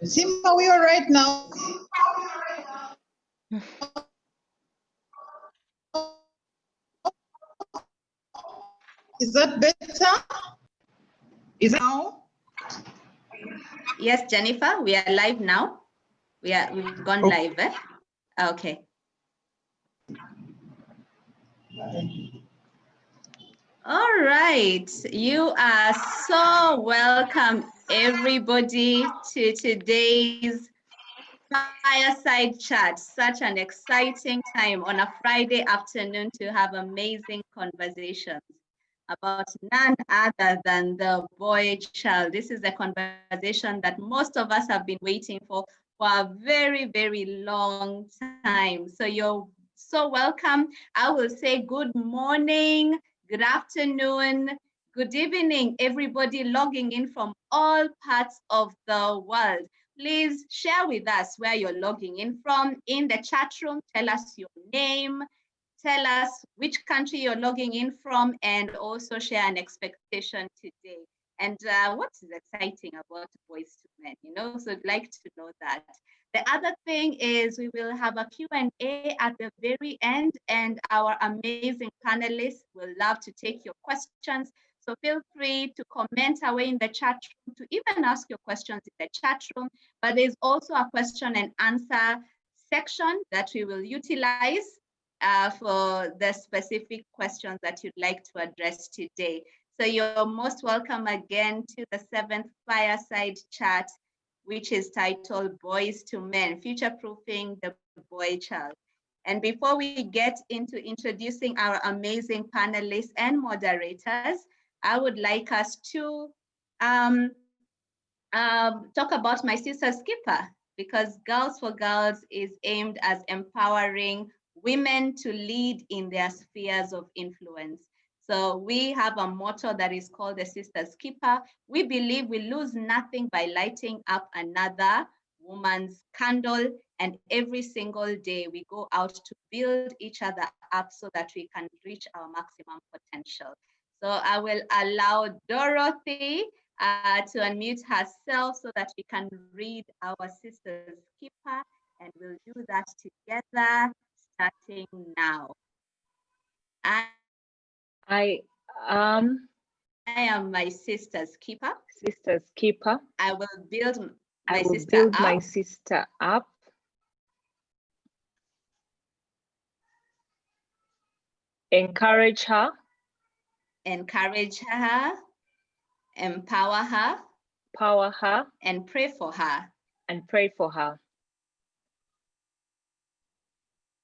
Sim, are we all right now? Is that better? Is that now? Yes, Jennifer, we are live now. We've gone live. Eh? Okay. All right, you are so welcome, everybody, to today's Fireside Chat. Such an exciting time on a Friday afternoon to have amazing conversations about none other than the boy child. This is a conversation that most of us have been waiting for a very, very long time. So you're so welcome. I will say good morning, good afternoon, good evening, everybody logging in from all parts of the world. Please share with us where you're logging in from in the chat room. Tell us your name, tell us which country you're logging in from, and also share an expectation today. And what is exciting about Boys to Men, so I'd like to know that. The other thing is we will have a Q&A at the very end, and our amazing panelists will love to take your questions. So feel free to comment away in the chat room, to even ask your questions in the chat room. But there's also a question and answer section that we will utilize for the specific questions that you'd like to address today. So you're most welcome again to the 7th Fireside Chat, which is titled Boys to Men, Future-Proofing the Boy Child. And before we get into introducing our amazing panelists and moderators, I would like us to talk about my sister Skipper, because Girls for Girls is aimed as empowering women to lead in their spheres of influence. So we have a motto that is called the Sister's Keeper. We believe we lose nothing by lighting up another woman's candle, and every single day we go out to build each other up so that we can reach our maximum potential. So I will allow Dorothy to unmute herself so that we can read our Sister's Keeper, and we'll do that together starting now. I am my sister's keeper. Sister's keeper. I will build my sister up. Encourage her. Encourage her. Empower her. Power her. And pray for her. And pray for her.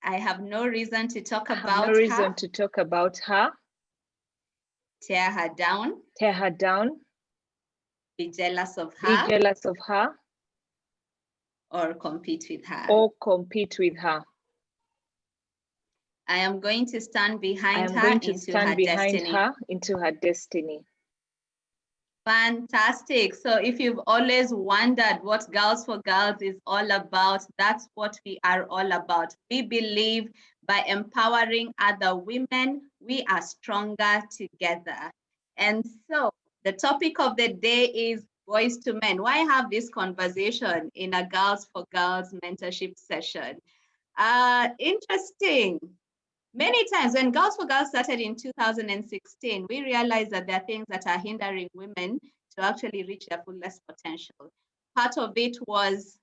I have no reason to talk about her. No reason to talk about her. Tear her down. Tear her down. Be jealous of her. Be jealous of her. Or compete with her. Or compete with her. I am going to stand behind her into her destiny. Fantastic. So if you've always wondered what Girls for Girls is all about, that's what we are all about. We believe by empowering other women, we are stronger together. And so the topic of the day is Boys to Men. Why have this conversation in a Girls for Girls mentorship session? Interesting. Many times when Girls for Girls started in 2016, we realized that there are things that are hindering women to actually reach their fullest potential. Part of it was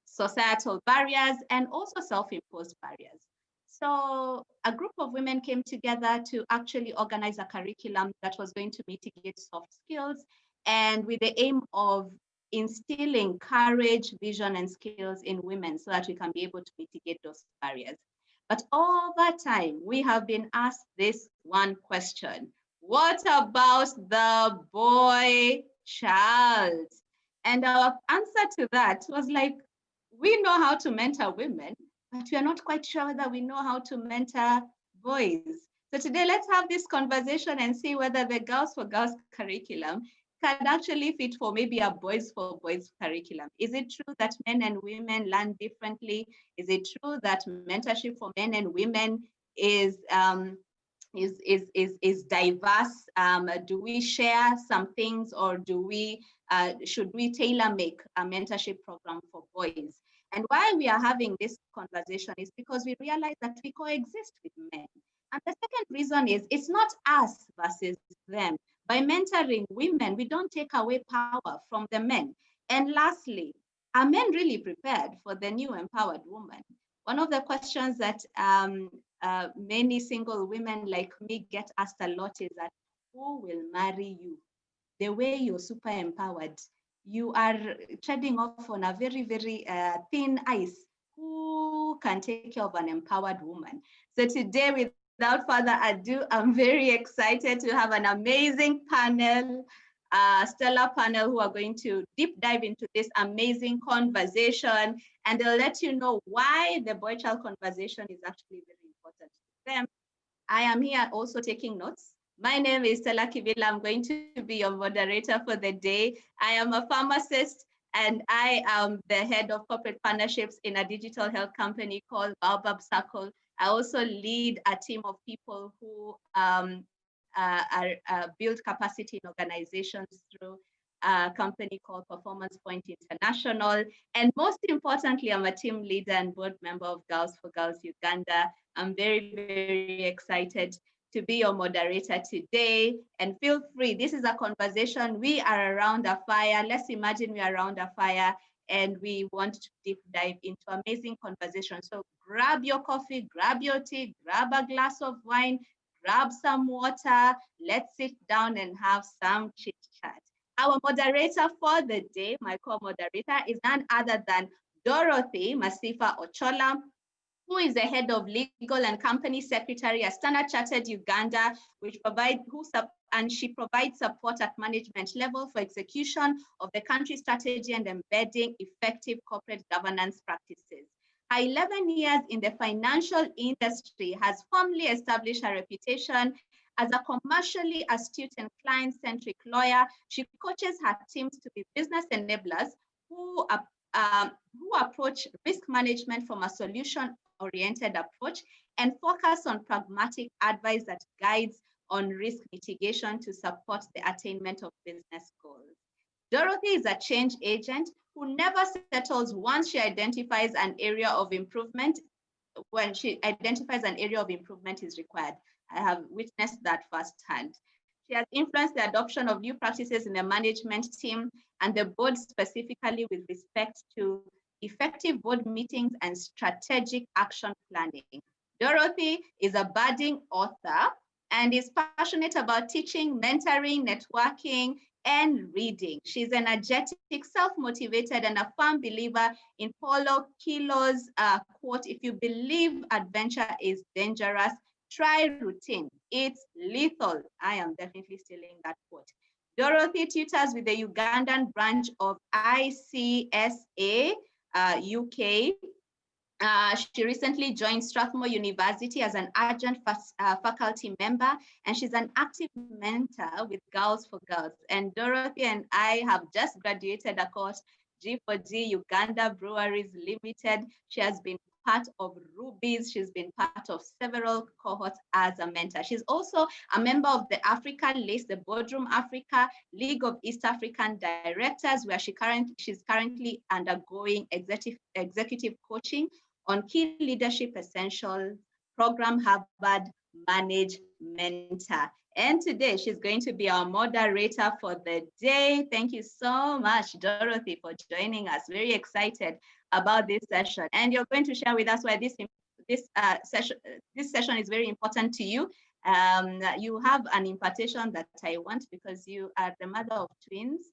societal barriers and also self-imposed barriers. So a group of women came together to actually organize a curriculum that was going to mitigate soft skills, and with the aim of instilling courage, vision, and skills in women so that we can be able to mitigate those barriers. But over time, we have been asked this one question: what about the boy child? And our answer to that was like, we know how to mentor women, but we are not quite sure whether we know how to mentor boys. So today, let's have this conversation and see whether the Girls for Girls curriculum can actually fit for maybe a boys for boys curriculum. Is it true that men and women learn differently? Is it true that mentorship for men and women is diverse? Do we share some things, or do we should we tailor make a mentorship program for boys? And why we are having this conversation is because we realize that we coexist with men. And the second reason is it's not us versus them. By mentoring women, we don't take away power from the men. And lastly, are men really prepared for the new empowered woman? One of the questions that many single women like me get asked a lot is that, who will marry you? The way you're super empowered, you are treading off on a very, very thin ice. Who can take care of an empowered woman? So today, without further ado, I'm very excited to have an amazing panel, stellar panel, who are going to deep dive into this amazing conversation, and they'll let you know why the boy-child conversation is actually very important to them. I am here also taking notes. My name is Stella Kivila. I'm going to be your moderator for the day. I am a pharmacist, and I am the head of corporate partnerships in a digital health company called Baobab Circle. I also lead a team of people who build capacity in organizations through a company called Performance Point International. And most importantly, I'm a team leader and board member of Girls for Girls Uganda. I'm very, very excited to be your moderator today. And feel free, this is a conversation. We are around a fire. Let's imagine we are around a fire and we want to deep dive into amazing conversation. So grab your coffee, grab your tea, grab a glass of wine, grab some water. Let's sit down and have some chit chat. Our moderator for the day, my co-moderator, is none other than Dorothy Masifa Ochola, who is the head of legal and company secretary at Standard Chartered Uganda, and she provides support at management level for execution of the country strategy and embedding effective corporate governance practices. Her 11 years in the financial industry has firmly established her reputation as a commercially astute and client-centric lawyer. She coaches her teams to be business enablers who approach risk management from a solution-oriented approach and focus on pragmatic advice that guides on risk mitigation to support the attainment of business goals. Dorothy is a change agent who never settles once she identifies an area of improvement. When she identifies an area of improvement is required. I have witnessed that firsthand. She has influenced the adoption of new practices in the management team and the board, specifically with respect to effective board meetings and strategic action planning. Dorothy is a budding author and is passionate about teaching, mentoring, networking, and reading. She's energetic, self-motivated, and a firm believer in Paulo Coelho's quote, "If you believe adventure is dangerous, try routine. It's lethal." I am definitely stealing that quote. Dorothy tutors with the Ugandan branch of ICSA UK. She recently joined Strathmore University as an adjunct faculty member, and she's an active mentor with Girls for Girls. And Dorothy and I have just graduated a course, G4G Uganda Breweries Limited. She has been part of Rubies. She's been part of several cohorts as a mentor. She's also a member of the Africa List, the Boardroom Africa League of East African Directors, where she's currently undergoing executive coaching on key leadership essentials program, Harvard Manage Mentor. And today she's going to be our moderator for the day. Thank you so much, Dorothy, for joining us. Very excited about this session. And you're going to share with us why this session is very important to you. You have an impartation that I want because you are the mother of twins.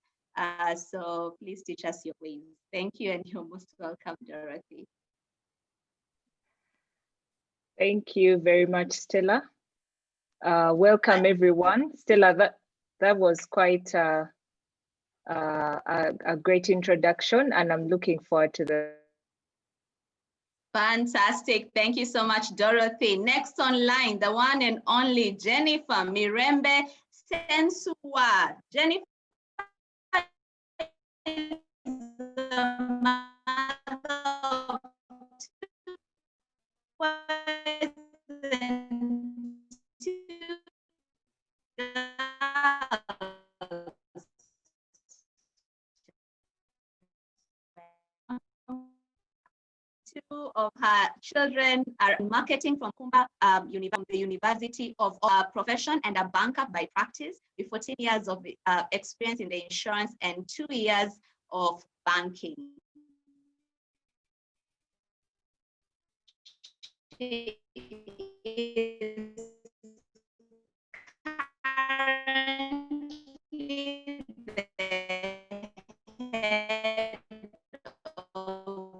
So please teach us your ways. Thank you, and you're most welcome, Dorothy. Thank you very much, Stella. Welcome, everyone. Stella, that was quite a great introduction, and I'm looking forward to the. Fantastic. Thank you so much, Dorothy. Next online, the one and only Jennifer Mirembe Sensua. Jennifer, two of her children are in marketing from Kumba from the University of Profession, and a banker by practice with 14 years of experience in the insurance and 2 years of banking. She is currently the head of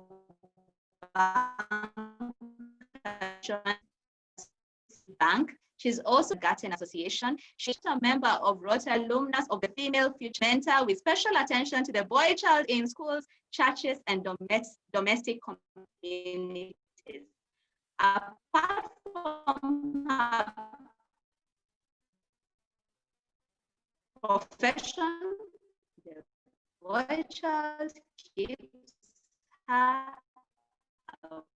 Bank. She's also a Garten Association. She's a member of Rotary Alumnus of the Female Future Mentor, with special attention to the boy child in schools, churches, and domestic communities. Apart from her profession, the boy child keeps her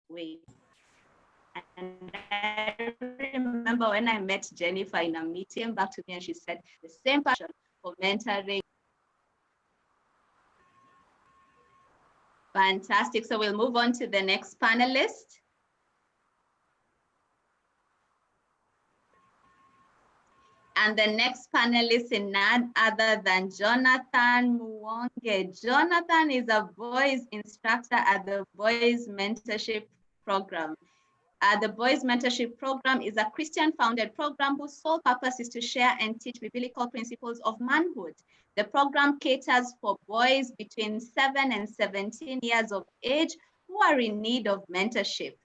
away. And I remember when I met Jennifer in a meeting back to me, and she said the same passion for mentoring. Fantastic. So we'll move on to the next panelist. And the next panelist is none other than Jonathan Muwonge. Jonathan is a boys instructor at the Boys Mentorship Program. The Boys Mentorship Program is a Christian-founded program whose sole purpose is to share and teach biblical principles of manhood. The program caters for boys between 7 and 17 years of age who are in need of mentorship.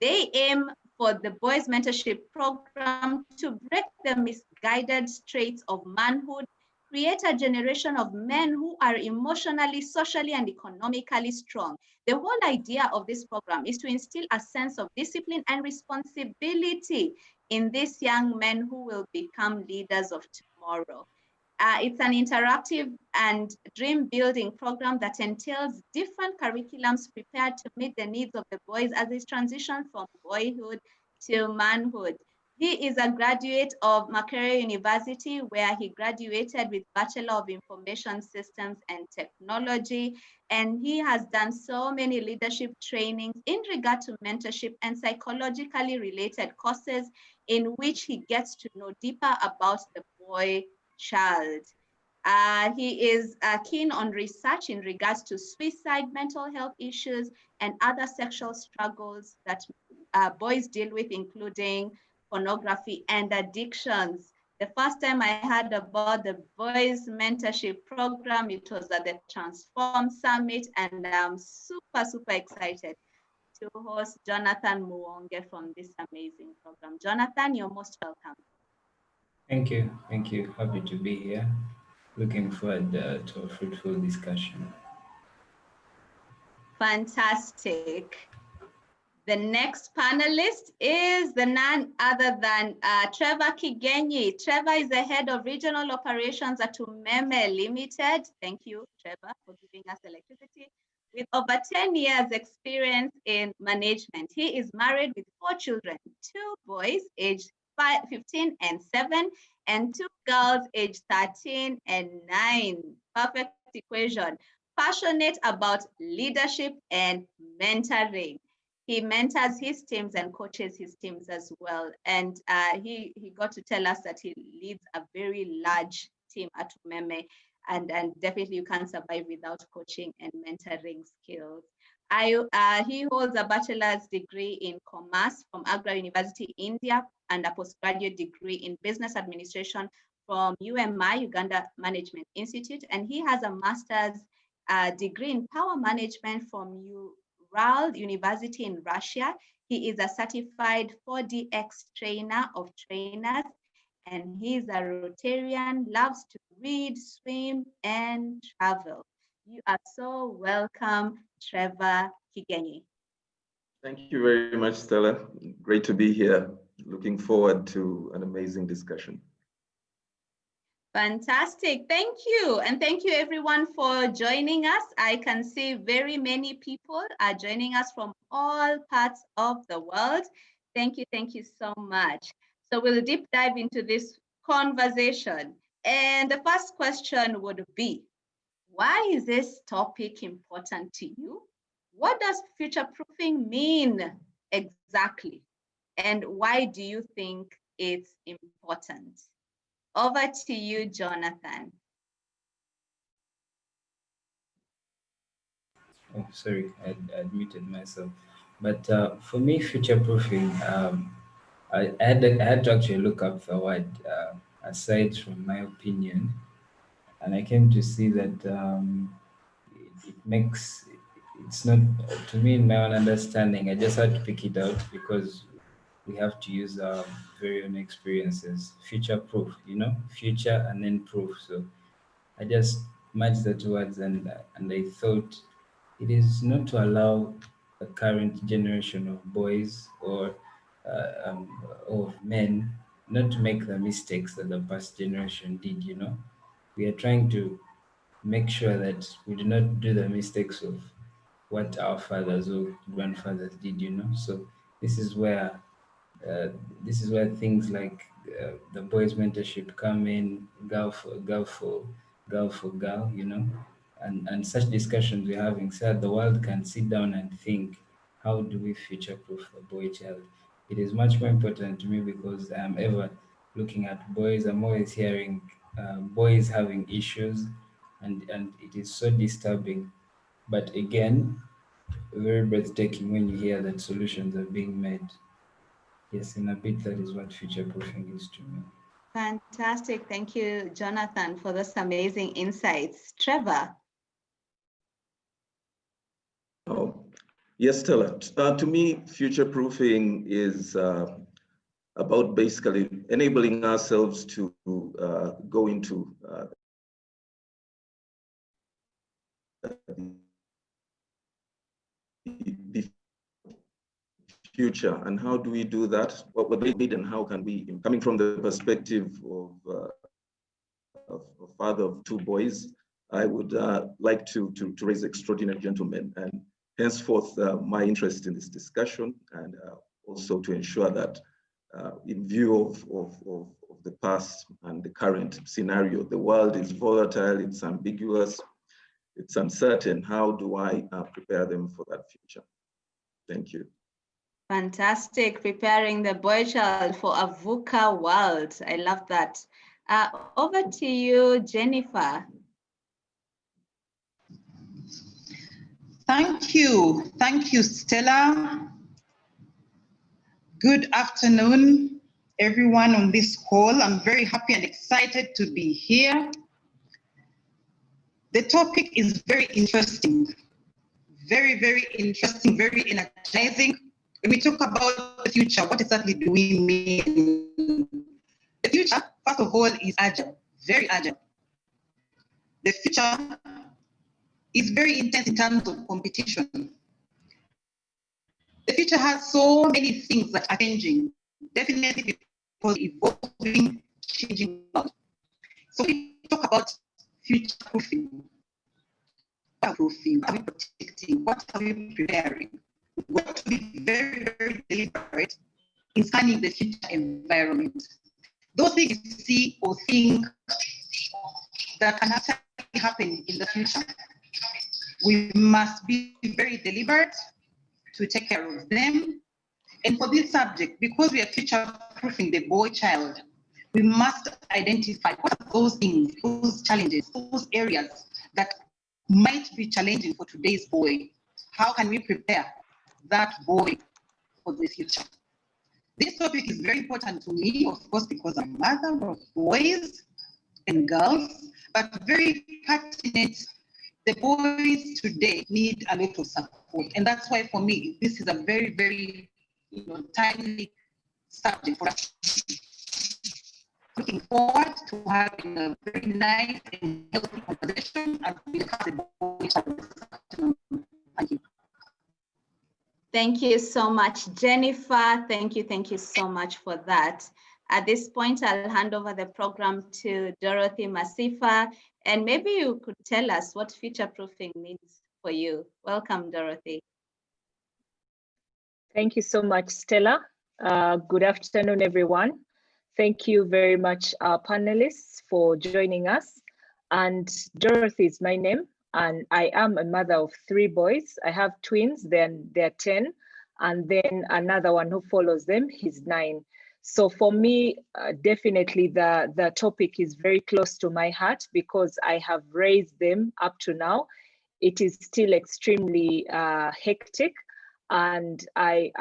They aim for the Boys Mentorship Program to break the misguided traits of manhood, create a generation of men who are emotionally, socially, and economically strong. The whole idea of this program is to instill a sense of discipline and responsibility in these young men who will become leaders of tomorrow. It's an interactive and dream-building program that entails different curriculums prepared to meet the needs of the boys as they transition from boyhood to manhood. He is a graduate of Makerere University, where he graduated with Bachelor of Information Systems and Technology. And he has done so many leadership trainings in regard to mentorship and psychologically related courses in which he gets to know deeper about the boy child. He is keen on research in regards to suicide, mental health issues, and other sexual struggles that boys deal with, including pornography and addictions. The first time I heard about the Boys Mentorship Program, it was at the Transform Summit, and I'm super, super excited to host Jonathan Muwonge from this amazing program. Jonathan, you're most welcome. Thank you. Thank you. Happy to be here. Looking forward to a fruitful discussion. Fantastic. The next panelist is the none other than Trevor Kigenyi. Trevor is the head of regional operations at Umeme Limited. Thank you, Trevor, for giving us electricity. With over 10 years experience in management. He is married with 4 children, 2 boys aged 15 and 7, and 2 girls aged 13 and 9. Perfect equation. Passionate about leadership and mentoring. He mentors his teams and coaches his teams as well. And he got to tell us that he leads a very large team at Umeme, and definitely you can't survive without coaching and mentoring skills. He holds a bachelor's degree in commerce from Agra University, India, and a postgraduate degree in business administration from UMI, Uganda Management Institute. And he has a master's degree in power management from Ural University in Russia. He is a certified 4DX trainer of trainers, and he's a Rotarian, loves to read, swim, and travel. You are so welcome, Trevor Kigenyi. Thank you very much, Stella. Great to be here. Looking forward to an amazing discussion. Fantastic. Thank you. And thank you everyone for joining us. I can see very many people are joining us from all parts of the world. Thank you so much. So we'll deep dive into this conversation. And the first question would be, why is this topic important to you? what does future-proofing mean exactly? And why do you think it's important? Over to you, Jonathan. Oh, sorry, I muted myself. But for me, future-proofing, I had to actually look up the word aside from my opinion, and I came to see that it makes it's not to me in my own understanding. I just had to pick it out because we have to use our very own experiences. Future-proof, future and then proof. So I just merged the two words, and I thought it is not to allow the current generation of boys or of men not to make the mistakes that the past generation did. We are trying to make sure that we do not do the mistakes of what our fathers or grandfathers did. So this is where uh, this is where things like the boys' mentorship come in, girl for girl, and such discussions we're having so that the world can sit down and think, how do we future-proof a boy child? It is much more important to me because I'm ever looking at boys. I'm always hearing boys having issues, and it is so disturbing. But again, very breathtaking when you hear that solutions are being made. Yes, in a bit, that is what future proofing is to me. Fantastic. Thank you, Jonathan, for those amazing insights. Trevor. Oh, yes, Stella. To me, future proofing is about basically enabling ourselves to go into the future. And how do we do that? What they need, and how can we, coming from the perspective of father of two boys, I would like to raise extraordinary gentlemen, and henceforth my interest in this discussion, and also to ensure that in view of the past and the current scenario, the world is volatile, it's ambiguous, it's uncertain. How do I prepare them for that future? Thank you. Fantastic. Preparing the boy child for a VUCA world. I love that. Over to you, Jennifer. Thank you. Thank you, Stella. Good afternoon, everyone on this call. I'm very happy and excited to be here. The topic is very interesting, very, very interesting, very energizing. When we talk about the future, what exactly do we mean? The future, first of all, is agile, very agile. The future is very intense in terms of competition. The future has so many things that are changing, definitely because evolving, changing world. So we talk about future proofing. What are we protecting? What are we preparing? We have to be very, very deliberate in scanning the future environment. Those things you see or think that can actually happen in the future, we must be very deliberate to take care of them. And for this subject, because we are future proofing the boy child, we must identify what are those things, those challenges, those areas that might be challenging for today's boy. How can we prepare that boy for the future? This topic is very important to me, of course, because I'm a mother of boys and girls, but very pertinent. The boys today need a lot of support. And that's why for me, this is a very, very timely subject for us. Looking forward to having a very nice and healthy conversation as we discuss the boy child. Thank you. Thank you so much, Jennifer. Thank you so much for that. At this point, I'll hand over the program to Dorothy Masifa, and maybe you could tell us what future proofing means for you. Welcome, Dorothy. Thank you so much, Stella. Good afternoon, everyone. Thank you very much, our panelists, for joining us. And Dorothy is my name. and I am a mother of 3 boys. I have twins, then they're 10, and then another one who follows them, he's 9. So for me, definitely the topic is very close to my heart because I have raised them up to now. It is still extremely hectic, and I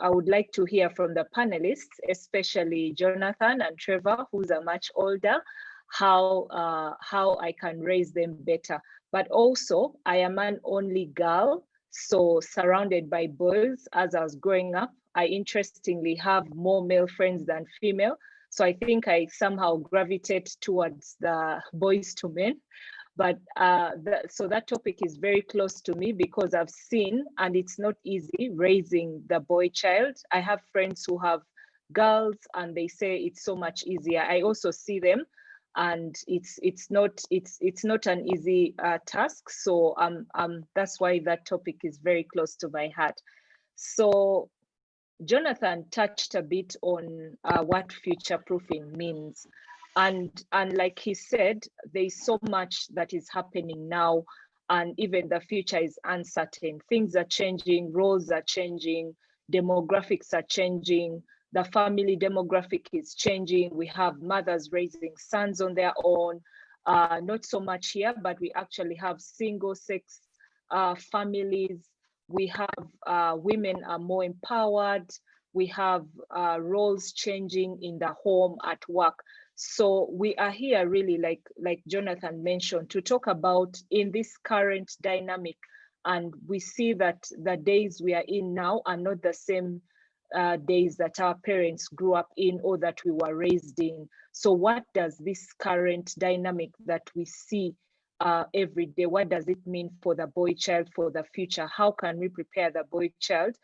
would like to hear from the panelists, especially Jonathan and Trevor, who's are much older, how I can raise them better. But also, I am an only girl, so surrounded by boys as I was growing up. I interestingly have more male friends than female. So I think I somehow gravitate towards the boys to men. But so that topic is very close to me because I've seen, and it's not easy raising the boy child. I have friends who have girls and they say it's so much easier. I also see them, and it's not an easy task. So that's why that topic is very close to my heart. So Jonathan touched a bit on what future proofing means. And like he said, there's so much that is happening now, and even the future is uncertain. Things are changing, roles are changing, demographics are changing, the family demographic is changing. We have mothers raising sons on their own. Not so much here, but we actually have single sex families. We have women are more empowered. We have roles changing in the home, at work. So we are here really, like Jonathan mentioned, to talk about in this current dynamic. And we see that the days we are in now are not the same days that our parents grew up in or that we were raised in. So what does this current dynamic that we see every day, what does it mean for the boy child for the future? How can we prepare the boy child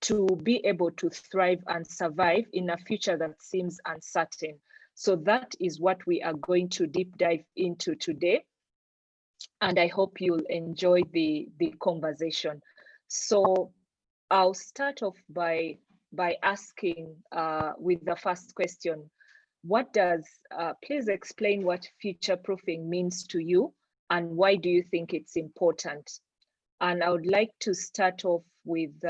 to be able to thrive and survive in a future that seems uncertain? So that is what we are going to deep dive into today. And I hope you'll enjoy the conversation. So I'll start off by asking with the first question. What does, please explain what future proofing means to you, and why do you think it's important? And I would like to start off with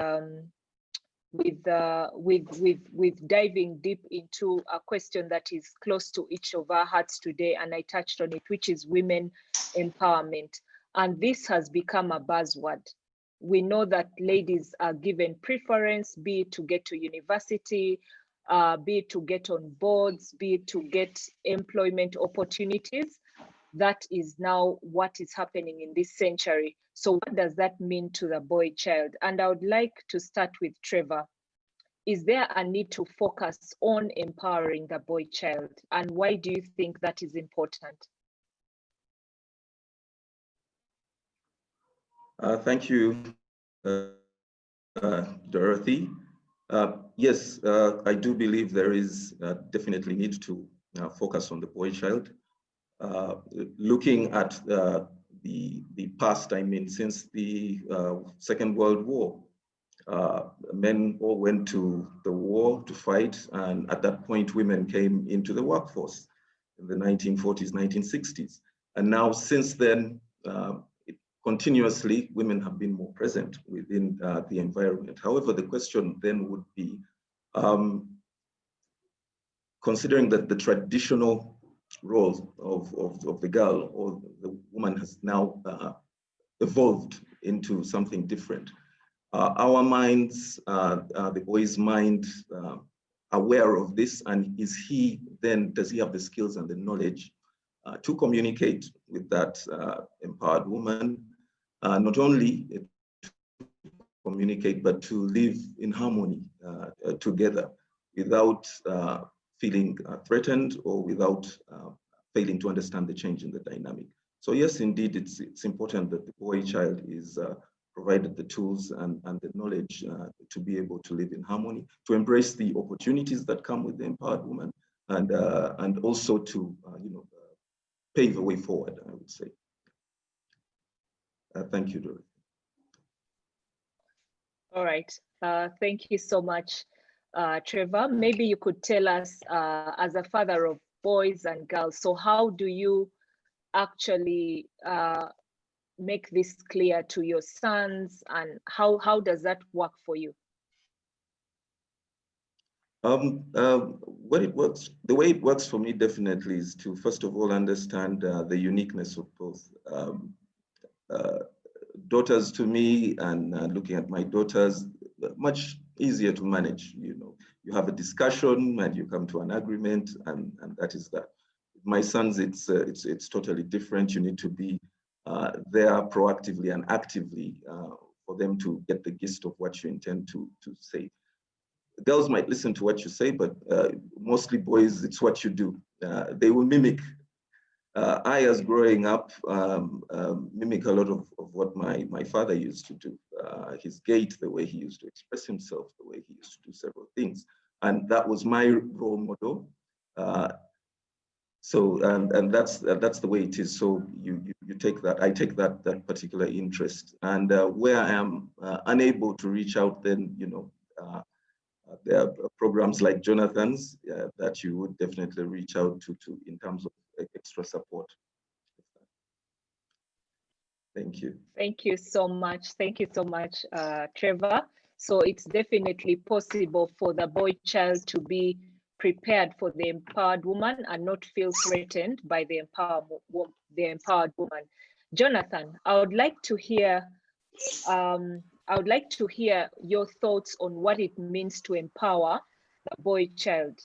diving deep into a question that is close to each of our hearts today, and I touched on it, which is women empowerment. And this has become a buzzword. We know that ladies are given preference, be it to get to university, be it to get on boards, be it to get employment opportunities. That is now what is happening in this century. So what does that mean to the boy child? And I would like to start with Trevor. Is there a need to focus on empowering the boy child? And why do you think that is important? Thank you, Dorothy. Yes, I do believe there is definitely need to focus on the boy child. Looking at the past, I mean, since the Second World War, men all went to the war to fight, and at that point, women came into the workforce in the 1940s, 1960s. And now, since then, continuously, women have been more present within the environment. However, the question then would be, considering that the traditional role of the girl or the woman has now evolved into something different. Our minds, the boy's mind, aware of this, and is he then, does he have the skills and the knowledge to communicate with that empowered woman, not only to communicate, but to live in harmony together without feeling threatened or without failing to understand the change in the dynamic. So yes, indeed, it's important that the boy child is provided the tools and the knowledge to be able to live in harmony, to embrace the opportunities that come with the empowered woman, and also to pave a way forward, I would say. Thank you, Dorothy. All right, thank you so much, Trevor. Maybe you could tell us, as a father of boys and girls, so how do you actually make this clear to your sons, and how does that work for you? What it works, the way it works for me definitely is to first of all understand the uniqueness of both. Uh, Daughters to me, and looking at my daughters, much easier to manage. You know, you have a discussion and you come to an agreement, and that is that. My sons, it's totally different. You need to be there proactively and actively for them to get the gist of what you intend to say. Girls might listen to what you say, but mostly boys, it's what you do. They will mimic. I, as growing up, mimic a lot of what my father used to do. His gait, the way he used to express himself, the way he used to do several things. And that was my role model. And that's the way it is. So you take that, I take that particular interest. And where I am unable to reach out, then, you know, there are programs like Jonathan's that you would definitely reach out to in terms of extra support. Thank you. Thank you so much. Thank you so much, Trevor. So it's definitely possible for the boy child to be prepared for the empowered woman and not feel threatened by the empowered woman. Jonathan, I would like to hear your thoughts on what it means to empower the boy child.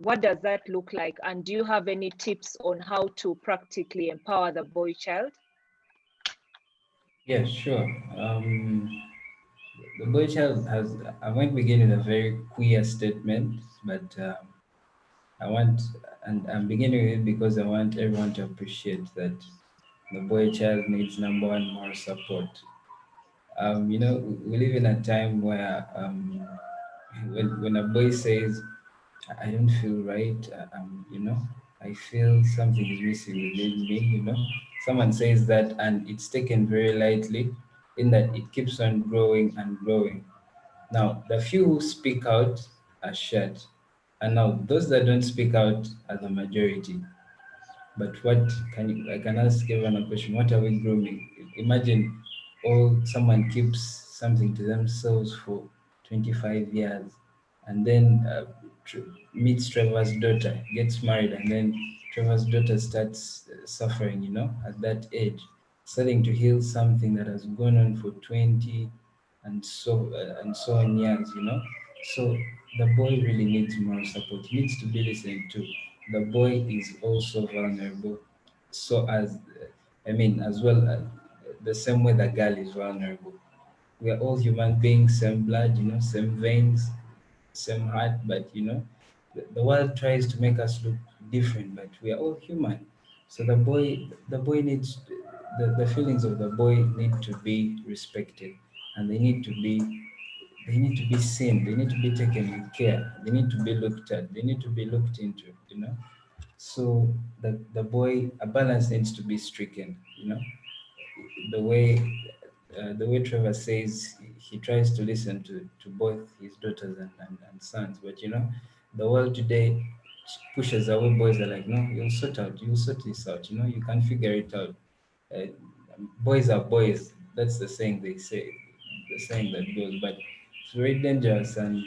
What does that look like? And do you have any tips on how to practically empower the boy child? Yeah, sure. The boy child has, I won't begin in a very queer statement, but I want, and I'm beginning with it because I want everyone to appreciate that the boy child needs number one, more support. You know, we live in a time where when a boy says, I don't feel right, you know, I feel something is missing within me, you know, someone says that and it's taken very lightly, in that it keeps on growing and growing. Now, the few who speak out are shared. And now, those that don't speak out are the majority. But what can you, I can ask everyone a question, what are we grooming? Imagine someone keeps something to themselves for 25 years and then meets Trevor's daughter, gets married, and then Trevor's daughter starts suffering, you know, at that age, starting to heal something that has gone on for 20 and so on years, you know. So the boy really needs more support. He needs to be listened to. The boy is also vulnerable. So as well as the same way the girl is vulnerable. We are all human beings, same blood, you know, same veins, same heart, but you know, the world tries to make us look different, but we are all human. So the boy needs, the feelings of the boy need to be respected, and they need to be seen, they need to be taken with care, they need to be looked at, they need to be looked into, you know. So the boy, a balance needs to be stricken, you know. The way Trevor says, he tries to listen to both his daughters and sons, but you know, the world today pushes away boys. Are like, no, you'll sort this out, you know, you can figure it out. uh, Boys are boys, that's the saying they say, the saying that goes, but it's very dangerous, and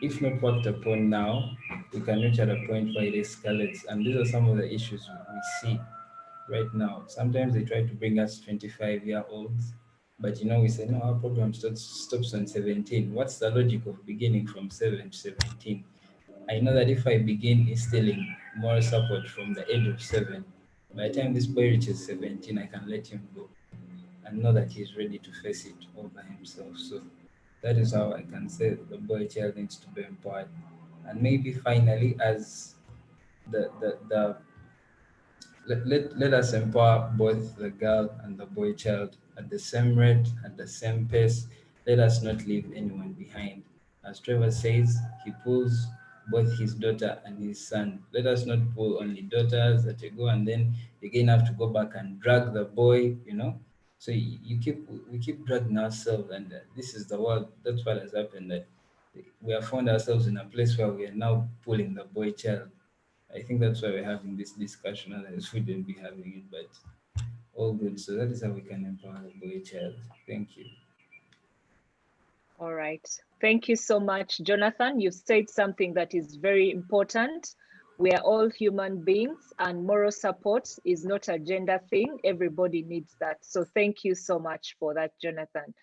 if not worked upon now, we can reach at a point where it escalates, and these are some of the issues we see right now. Sometimes they try to bring us 25-year-olds, but you know, we say, no, our program stops on 17. What's the logic of beginning from 7 to 17? I know that if I begin instilling moral support from the age of 7, by the time this boy reaches 17, I can let him go and know that he's ready to face it all by himself. So that is how I can say the boy child needs to be empowered. And maybe finally, as the let us empower both the girl and the boy child at the same rate, at the same pace. Let us not leave anyone behind. As Trevor says, he pulls both his daughter and his son. Let us not pull only daughters that you go and then you again have to go back and drag the boy, you know. So we keep dragging ourselves, and this is the world. That's what has happened. That we have found ourselves in a place where we are now pulling the boy child. I think that's why we're having this discussion, otherwise we wouldn't be having it. But all good. So that is how we can empower the boy child. Thank you. All right. Thank you so much, Jonathan. You said something that is very important. We are all human beings, and moral support is not a gender thing. Everybody needs that. So thank you so much for that, Jonathan.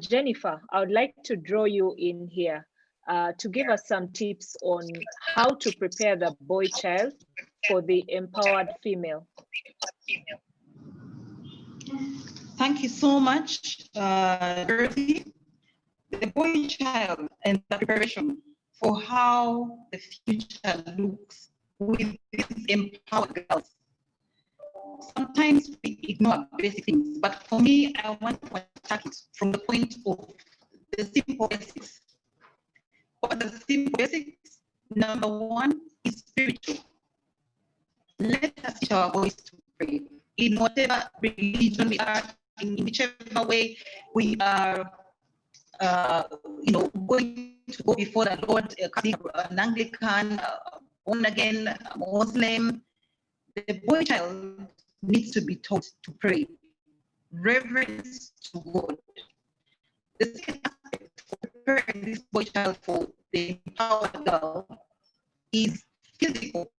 Jennifer, I would like to draw you in here to give us some tips on how to prepare the boy child for the empowered female. Thank you so much, Dorothy. The boy child and the preparation for how the future looks with these empowered girls. Sometimes we ignore basic things, but for me, I want to attack it from the point of the simple basics. What are the simple basics? Number one is spiritual. Let us teach our boys to pray in whatever religion we are, in whichever way we are, going to go before the Lord, Catholic, an Anglican, born again, Muslim. The boy child needs to be taught to pray, reverence to God. The second aspect for preparing this boy child for the empowered girl is physical.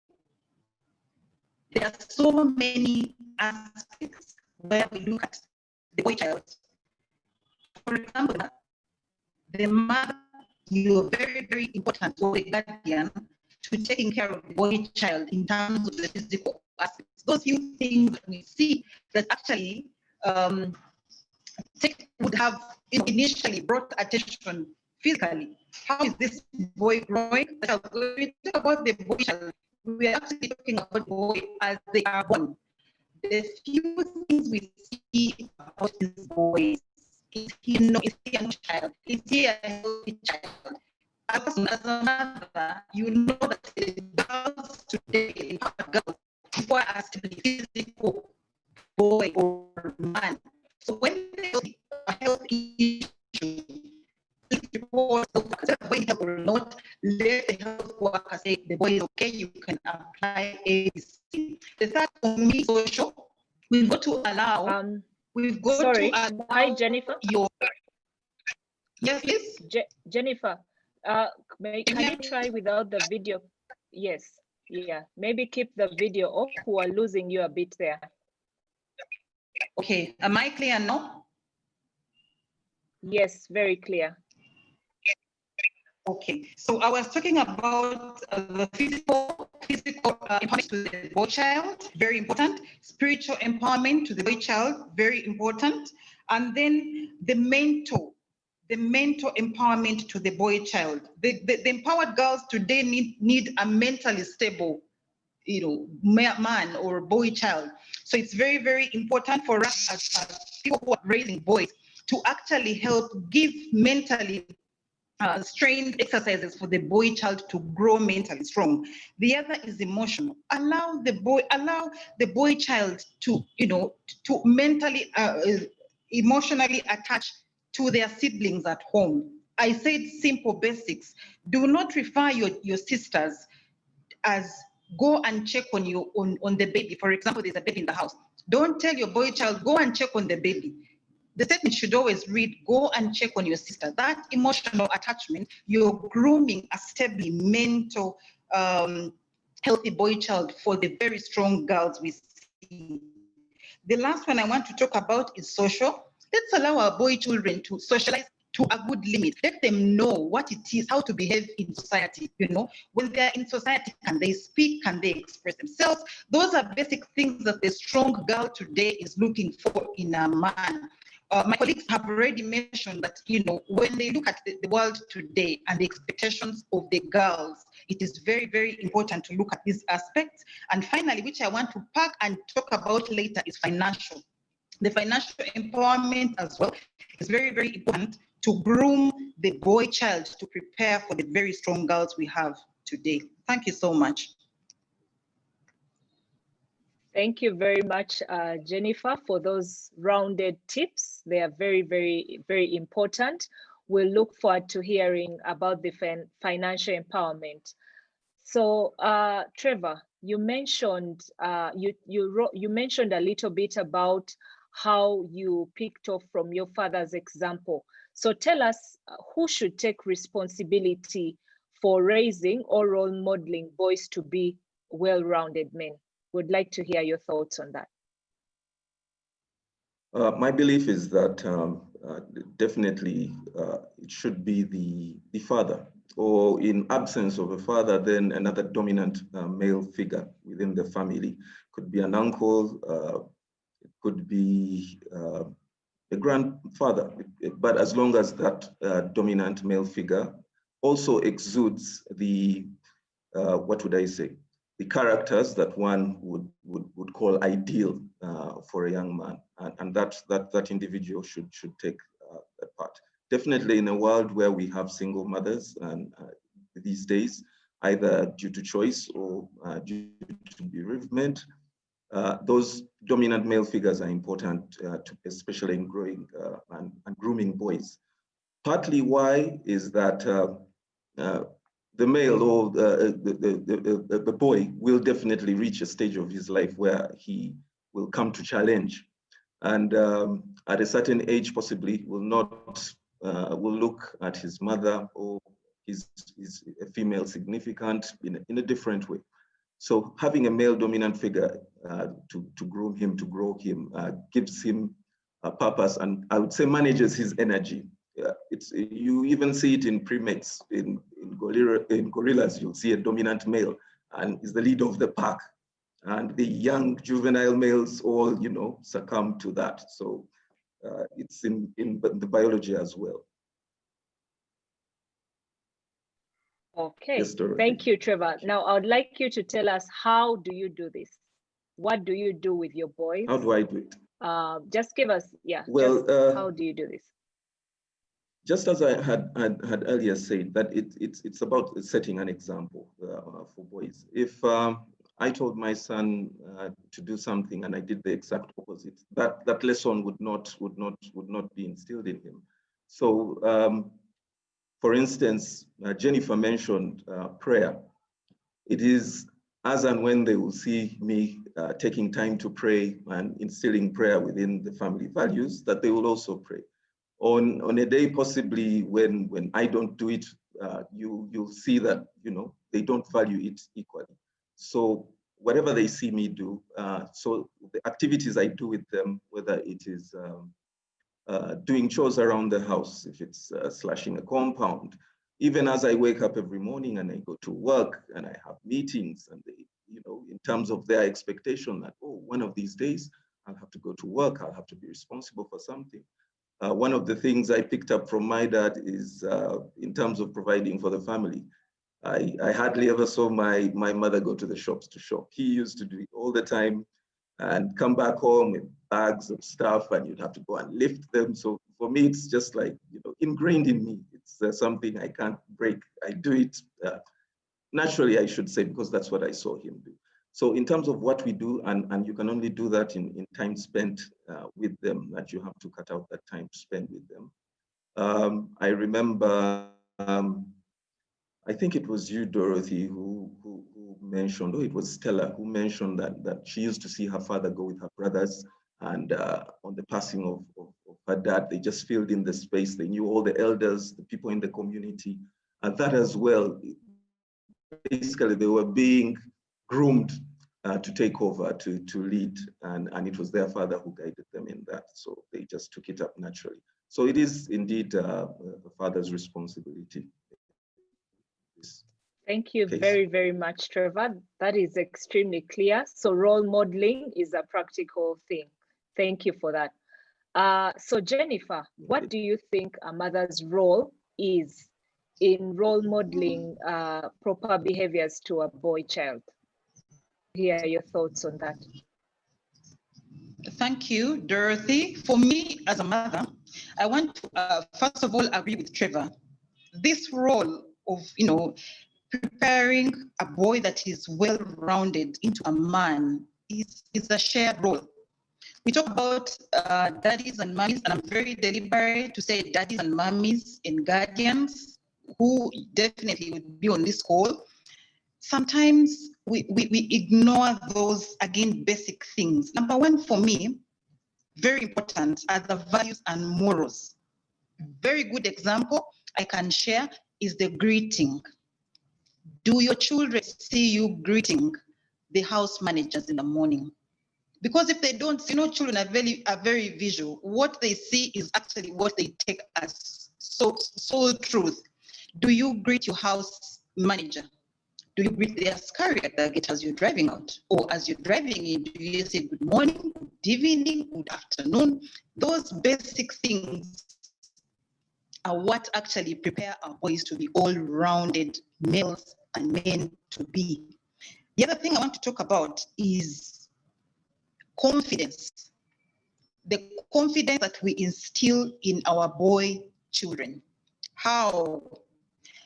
There are so many aspects where we look at the boy child. For example, the mother, you're very, very important for the guardian to taking care of the boy child in terms of the physical aspects. Those few things that we see that actually would have initially brought attention physically. How is this boy growing? When we talk about the boy child, we are actually talking about boy as they are born. The few things we see about these boys is he a young child? Is he a healthy child? As a mother, you know that the girls today, girls, require a physical boy or man. So when they have a health issue, report when help or not, let the health worker say the boy is okay, you can apply ABC. The third for me, social, we've got to allow, Hi, Jennifer. Yes, please. Jennifer, can you try without the video? Yes, yeah, maybe keep the video off. We are losing you a bit there. Okay, am I clear now? Yes, very clear. Okay, so I was talking about the physical empowerment to the boy child, very important. Spiritual empowerment to the boy child, very important. And then the mental empowerment to the boy child. The empowered girls today need a mentally stable, man or boy child. So it's very, very important for us as people who are raising boys to actually help give mentally strained exercises for the boy child to grow mentally strong. The other is emotional. Allow the boy child to, to mentally, emotionally attach to their siblings at home. I said simple basics. Do not refer your sisters as go and check on you on the baby. For example, there's a baby in the house. Don't tell your boy child, go and check on the baby. The statement should always read, go and check on your sister. That emotional attachment, you're grooming a stably mental, healthy boy child for the very strong girls we see. The last one I want to talk about is social. Let's allow our boy children to socialize to a good limit. Let them know what it is, how to behave in society. When they're in society, can they speak? Can they express themselves? Those are basic things that the strong girl today is looking for in a man. My colleagues have already mentioned that, when they look at the world today and the expectations of the girls, it is very, very important to look at these aspects. And finally, which I want to pack and talk about later, is financial. The financial empowerment as well is very, very important to groom the boy child to prepare for the very strong girls we have today. Thank you so much. Thank you very much, Jennifer, for those rounded tips. They are very, very, very important. We'll look forward to hearing about the financial empowerment. So, Trevor, you mentioned you mentioned a little bit about how you picked off from your father's example. So tell us, who should take responsibility for raising or role modeling boys to be well-rounded men? Would like to hear your thoughts on that. My belief is that definitely it should be the father, or in absence of a father, then another dominant male figure within the family. Could be an uncle, it could be a grandfather, but as long as that dominant male figure also exudes the, what would I say, the characters that one would call ideal for a young man, and that individual should take that part. Definitely in a world where we have single mothers, and these days, either due to choice or due to bereavement, those dominant male figures are important, especially in growing and grooming boys. Partly why is that the male or the boy will definitely reach a stage of his life where he will come to challenge, and at a certain age possibly will not will look at his mother or his a female significant in a different way. So having a male dominant figure to groom him, to grow him, gives him a purpose, and I would say manages his energy. You even see it in primates. In gorillas, you'll see a dominant male and is the leader of the pack, and the young juvenile males all, succumb to that. So it's in the biology as well. Okay, yes, thank you, Trevor. Now I would like you to tell us, how do you do this? What do you do with your boys? How do I do it? Just give us, well, how do you do this? Just as I had earlier said, that it's about setting an example for boys. If I told my son to do something and I did the exact opposite, that lesson would not be instilled in him. So, for instance, Jennifer mentioned prayer. It is as and when they will see me taking time to pray and instilling prayer within the family values, that they will also pray. On a day possibly when I don't do it, you'll see that they don't value it equally. So whatever they see me do, so the activities I do with them, whether it is doing chores around the house, if it's slashing a compound, even as I wake up every morning and I go to work and I have meetings, and they, in terms of their expectation that, oh, one of these days I'll have to go to work, I'll have to be responsible for something. One of the things I picked up from my dad is in terms of providing for the family. I hardly ever saw my mother go to the shops to shop. He used to do it all the time and come back home with bags of stuff, and you'd have to go and lift them. So for me, it's just like, ingrained in me. It's something I can't break. I do it naturally, I should say, because that's what I saw him do. So in terms of what we do, and you can only do that in time spent with them, that you have to cut out that time to spend with them. I remember, I think it was you, Dorothy, who mentioned, it was Stella, who mentioned that she used to see her father go with her brothers, and on the passing of her dad, they just filled in the space. They knew all the elders, the people in the community, and that as well, basically they were being groomed to take over, to lead, and it was their father who guided them in that. So they just took it up naturally. So it is indeed a father's responsibility. Thank you very, very much, Trevor. That is extremely clear. So role modeling is a practical thing. Thank you for that. So Jennifer, what do you think a mother's role is in role modeling proper behaviors to a boy child? Hear your thoughts on that. Thank you, Dorothy. For me as a mother, I want to first of all agree with Trevor. This role of preparing a boy that is well-rounded into a man is a shared role. We talk about daddies and mummies, and I'm very deliberate to say daddies and mummies and guardians who definitely would be on this call. Sometimes we ignore those, again, basic things. Number one, for me, very important, are the values and morals. Very good example I can share is the greeting. Do your children see you greeting the house managers in the morning? Because if they don't, children are very visual. What they see is actually what they take as so truth. Do you greet your house manager? Do you greet their carrier at the gate as you're driving out? Or as you're driving in, do you say good morning, good evening, good afternoon? Those basic things are what actually prepare our boys to be all-rounded males and men to be. The other thing I want to talk about is confidence. The confidence that we instill in our boy children. How?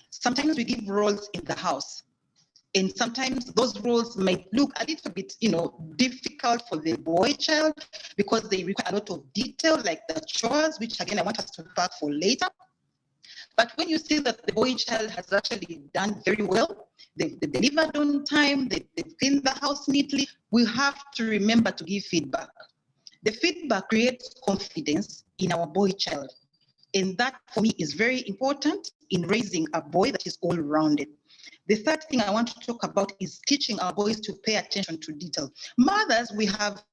Sometimes we give roles in the house, and sometimes those roles might look a little bit, difficult for the boy child because they require a lot of detail, like the chores, which again I want us to pack for later. But when you see that the boy child has actually done very well, they've delivered on time, they've cleaned the house neatly, we have to remember to give feedback. The feedback creates confidence in our boy child. And that, for me, is very important in raising a boy that is all-rounded. The third thing I want to talk about is teaching our boys to pay attention to detail. Mothers, we have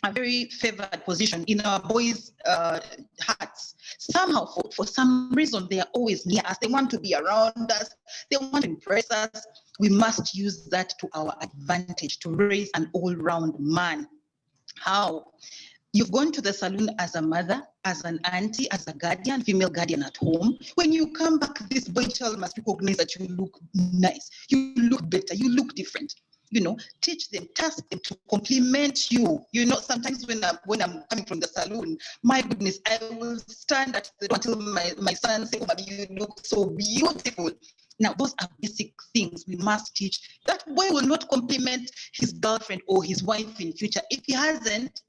a very favored position in our boys' hearts. Somehow, for some reason, they are always near us. They want to be around us. They want to impress us. We must use that to our advantage to raise an all-round man. How? You've gone to the salon as a mother, as an auntie, as a guardian, female guardian at home. When you come back, this boy child must recognize that you look nice, you look better, you look different. Teach them, task them to compliment you. Sometimes when I'm coming from the salon, my goodness, I will stand at the door until my son says, "Oh, mommy, you look so beautiful." Now, those are basic things we must teach. That boy will not compliment his girlfriend or his wife in future if he hasn't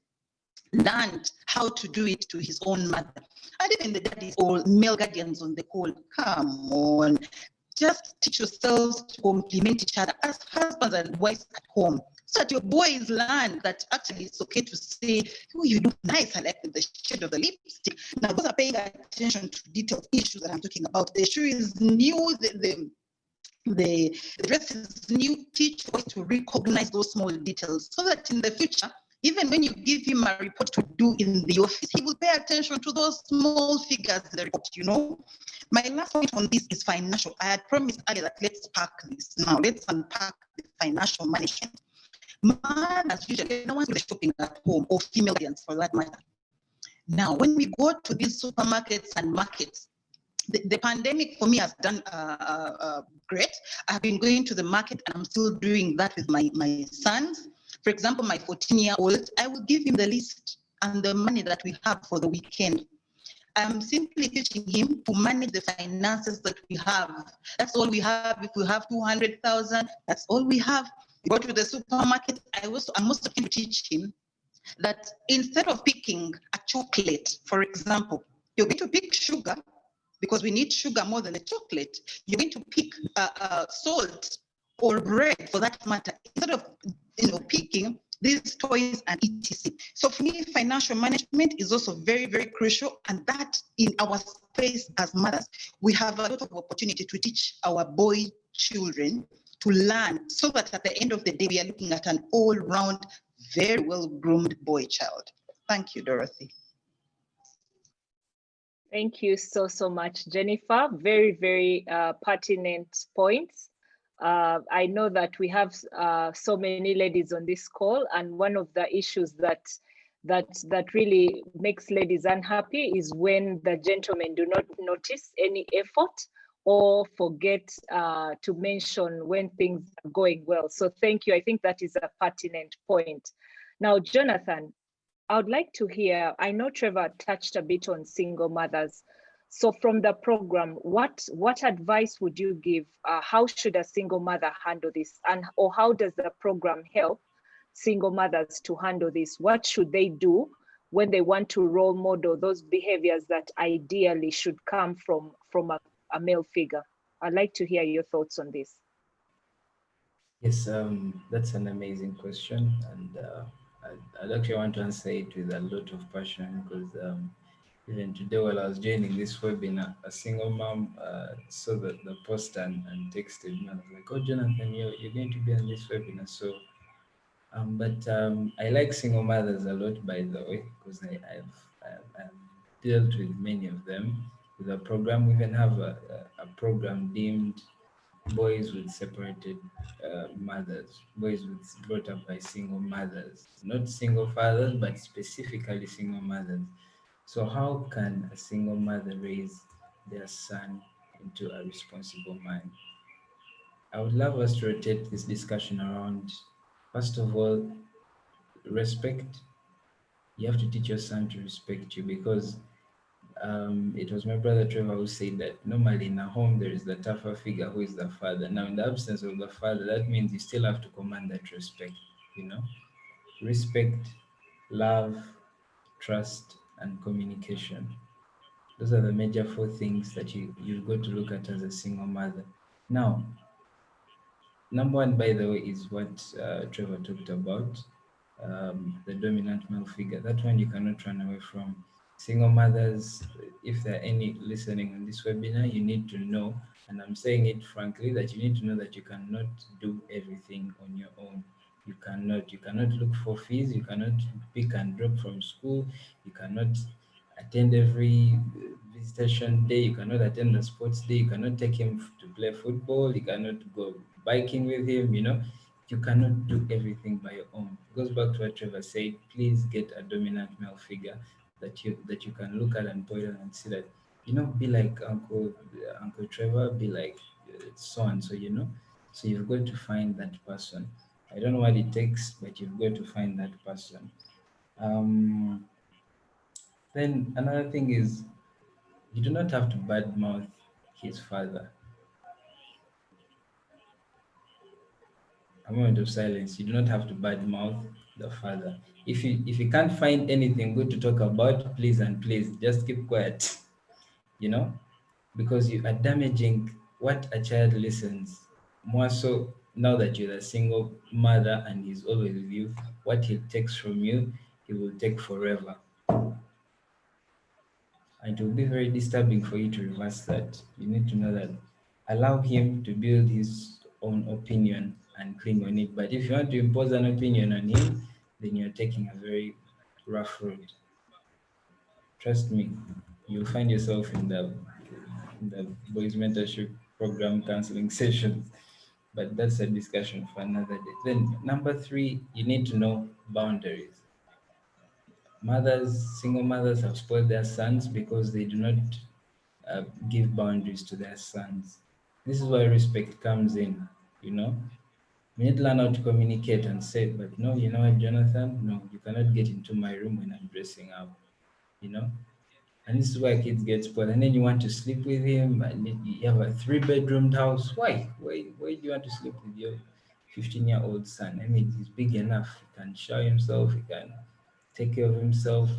learned how to do it to his own mother. And even the daddies or male guardians on the call, come on. Just teach yourselves to compliment each other as husbands and wives at home, so that your boys learn that actually it's okay to say, "Oh, you look nice. I like the shade of the lipstick." Now, those are paying attention to detailed issues that I'm talking about. The shoe is new, the dress is new. Teach boys to recognize those small details so that in the future, even when you give him a report to do in the office, he will pay attention to those small figures in the report, My last point on this is financial. I had promised earlier that let's pack this. Now, let's unpack the financial management. Mothers usually no one's doing the shopping at home, or female guardians for that matter. Now, when we go to these supermarkets and markets, the pandemic for me has done great. I've been going to the market and I'm still doing that with my sons. For example, my 14-year-old, I will give him the list and the money that we have for the weekend. I'm simply teaching him to manage the finances that we have. That's all we have. If we have 200,000, that's all we have. We go to the supermarket. I'm also going to teach him that instead of picking a chocolate, for example, you're going to pick sugar because we need sugar more than a chocolate. You're going to pick salt or bread for that matter, instead of picking these toys and etc. So for me, financial management is also very, very crucial, and that in our space as mothers, we have a lot of opportunity to teach our boy children to learn, so that at the end of the day, we are looking at an all-round, very well-groomed boy child. Thank you, Dorothy. Thank you so much, Jennifer. Very, very pertinent points. I know that we have so many ladies on this call, and one of the issues that really makes ladies unhappy is when the gentlemen do not notice any effort or forget to mention when things are going well. So thank you. I think that is a pertinent point. Now, Jonathan, I would like to hear, I know Trevor touched a bit on single mothers. So from the program, what advice would you give? How should a single mother handle this? Or how does the program help single mothers to handle this? What should they do when they want to role model those behaviors that ideally should come from a male figure? I'd like to hear your thoughts on this. Yes, that's an amazing question, and I'd actually want to answer it with a lot of passion because even today, while I was joining this webinar, a single mom saw the post and texted me. I was like, "Oh, Jonathan, you're going to be on this webinar." So, but I like single mothers a lot, by the way, because I've dealt with many of them. With a program, we even have a program deemed boys with separated mothers, boys with brought up by single mothers, not single fathers, but specifically single mothers. So how can a single mother raise their son into a responsible man? I would love us to rotate this discussion around, first of all, respect. You have to teach your son to respect you because it was my brother Trevor who said that normally in a home there is the tougher figure who is the father. Now, in the absence of the father, that means you still have to command that respect, you know, respect, love, trust, and communication. Those are the major four things that you've got to look at as a single mother. Now, number one, by the way, is what Trevor talked about, the dominant male figure. That one you cannot run away from. Single mothers, if there are any listening on this webinar, you need to know, and I'm saying it frankly, that you need to know that you cannot do everything on your own. You cannot look for fees, you cannot pick and drop from school, you cannot attend every visitation day, you cannot attend the sports day, you cannot take him to play football, you cannot go biking with him, you cannot do everything by your own. It goes back to what Trevor said, please get a dominant male figure that you can look at and point at and see that, be like Uncle Trevor, be like so and so, So you've got to find that person. I don't know what it takes, but you've got to find that person. Um, then another thing is you do not have to badmouth his father. A moment of silence. You do not have to badmouth the father. If you can't find anything good to talk about, please and please just keep quiet. You know, because you are damaging what a child listens. More so now that you're a single mother and he's always with you, what he takes from you, he will take forever. And it will be very disturbing for you to reverse that. You need to know that allow him to build his own opinion and cling on it. But if you want to impose an opinion on him, then you're taking a very rough road. Trust me, you'll find yourself in the boys mentorship program counseling sessions. But that's a discussion for another day. Then number three, you need to know boundaries. Single mothers have spoiled their sons because they do not give boundaries to their sons. This is where respect comes in, you know. We need to learn how to communicate and say, but no, you know what, Jonathan? No, you cannot get into my room when I'm dressing up, you know. And this is why kids get spoiled. And then you want to sleep with him, and then you have a three-bedroomed house. Why? Why do you want to sleep with your 15-year-old son? I mean, he's big enough. He can shower himself. He can take care of himself.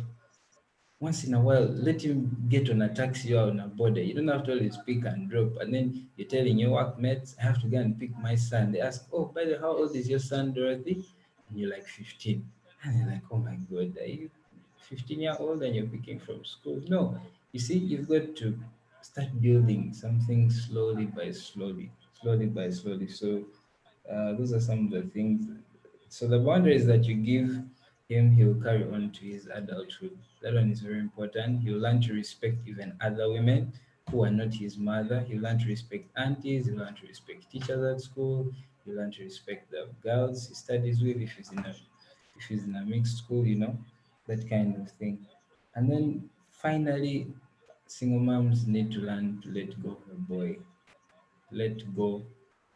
Once in a while, let him get on a taxi or on a border. You don't have to always pick and drop. And then you're telling your workmates, I have to go and pick my son. They ask, oh, by the way, how old is your son, Dorothy? And you're like 15. And you're like, oh my God, are you 15-year-old and you're picking from school? No. You see, you've got to start building something slowly by slowly. So those are some of the things. So the boundaries that you give him, he will carry on to his adulthood. That one is very important. He'll learn to respect even other women who are not his mother. He'll learn to respect aunties. He'll learn to respect teachers at school. He'll learn to respect the girls he studies with if he's in a mixed school, that kind of thing. And then finally, single moms need to learn to let go of a boy. Let go,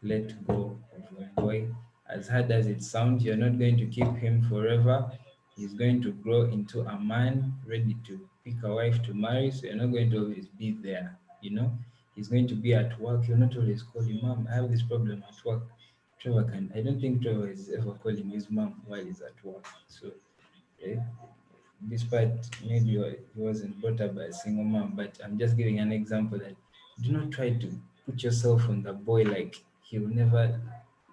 let go of a boy. As hard as it sounds, you're not going to keep him forever. He's going to grow into a man ready to pick a wife to marry, so you're not going to always be there. He's going to be at work. You're not always calling, Mom, I have this problem at work. I don't think Trevor is ever calling his mom while he's at work. So, eh, despite maybe he wasn't brought up by a single mom, but I'm just giving an example that do not try to put yourself on the boy like he will never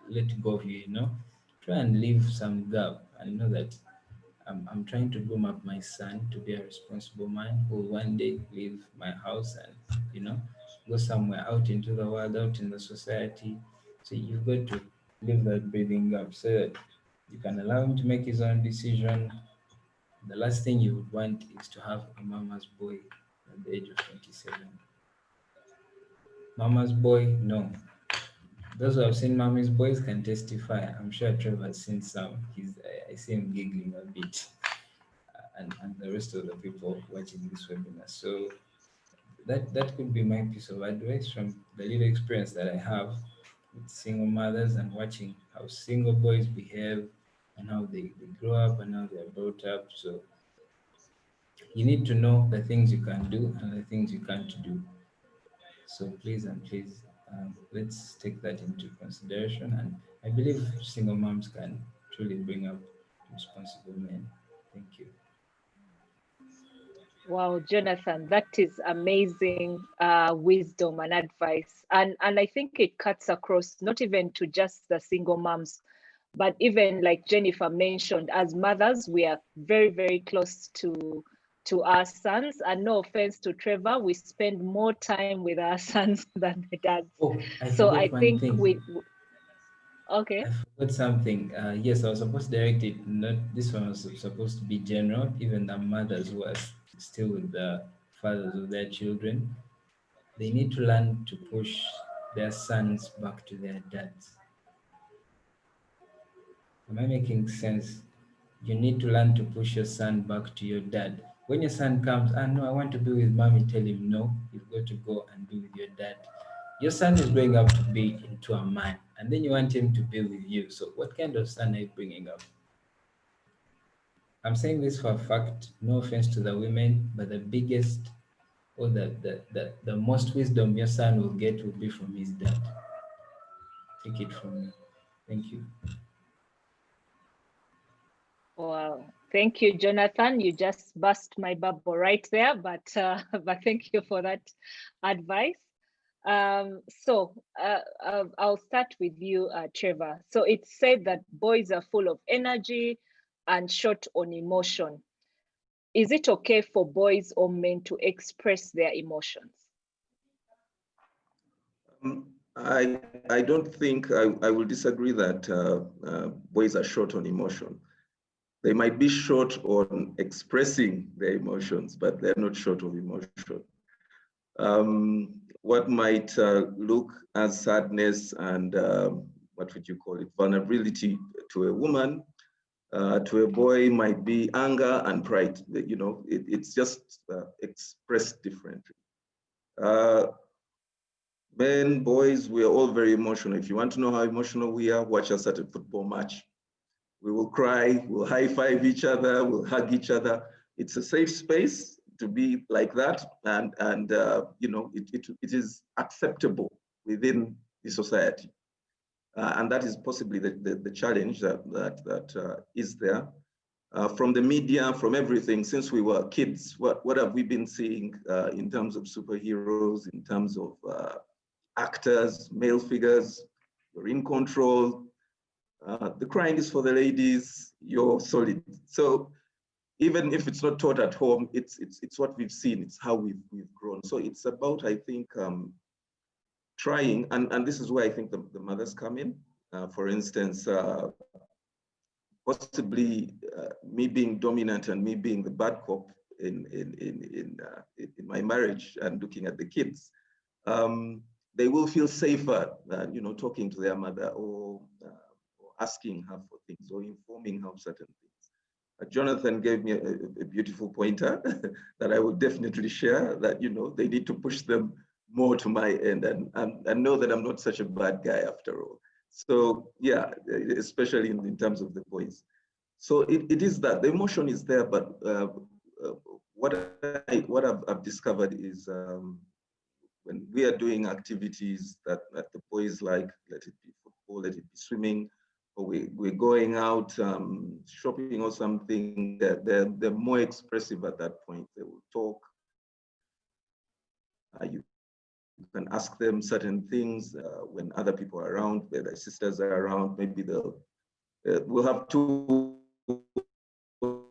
let go of you, you know. Try and leave some gap and know that I'm trying to groom up my son to be a responsible man who will one day leave my house and, you know, go somewhere out into the world, out in the society. So you've got to leave that breathing gap so that you can allow him to make his own decision. The last thing you would want is to have a mama's boy at the age of 27. Mama's boy, no. Those who have seen mommy's boys can testify. I'm sure Trevor has seen some. I see him giggling a bit, and the rest of the people watching this webinar. So that could be my piece of advice from the little experience that I have with single mothers and watching how single boys behave and how they grow up and how they're brought up. So you need to know the things you can do and the things you can't do. So please and please, let's take that into consideration. And I believe single moms can truly bring up responsible men. Thank you. Wow, Jonathan, that is amazing wisdom and advice. And I think it cuts across not even to just the single moms, but even like Jennifer mentioned, as mothers, we are very, very close to our sons. And no offense to Trevor, we spend more time with our sons than the dads. Oh, I So I forgot one think thing. okay. I forgot something. Yes, I was supposed to direct it. Not this one was supposed to be general. Even the mothers who are still with the fathers of their children, they need to learn to push their sons back to their dads. Am I making sense? You need to learn to push your son back to your dad. When your son comes, no, I want to be with mommy, tell him no, you've got to go and be with your dad. Your son is growing up to be into a man, and then you want him to be with you. So, what kind of son are you bringing up? I'm saying this for a fact, no offense to the women, but the biggest or the most wisdom your son will get will be from his dad. Take it from me. Thank you. Wow. Thank you, Jonathan. You just burst my bubble right there, but but thank you for that advice. I'll start with you, Trevor. So it's said that boys are full of energy and short on emotion. Is it okay for boys or men to express their emotions? I don't think I will disagree that boys are short on emotion. They might be short on expressing their emotions, but they're not short of emotion. What might look as sadness and what would you call it, vulnerability to a woman, to a boy might be anger and pride. You know, it's just expressed differently. Men, boys, we are all very emotional. If you want to know how emotional we are, watch us at a football match. We will cry, we'll high five each other, we'll hug each other. It's a safe space to be like that. And you know, it is acceptable within the society. And that is possibly the challenge that is there. From the media, from everything, since we were kids, what have we been seeing in terms of superheroes, in terms of actors, male figures? You're in control. The crying is for the ladies, you're solid. So even if it's not taught at home, it's what we've seen, it's how we've grown. So it's about, I think, trying, and this is where I think the mothers come in. For instance, possibly me being dominant and me being the bad cop in my marriage and looking at the kids. They will feel safer, you know, talking to their mother or asking her for things or informing her of certain things. Jonathan gave me a beautiful pointer that I would definitely share, that, you know, they need to push them more to my end and know that I'm not such a bad guy after all. So yeah, especially in terms of the boys. So it is that the emotion is there, but what I've discovered is when we are doing activities that the boys like, let it be football, let it be swimming, or we're going out shopping or something, they're more expressive at that point. They will talk. You can ask them certain things when other people are around, where their sisters are around. Maybe we'll have two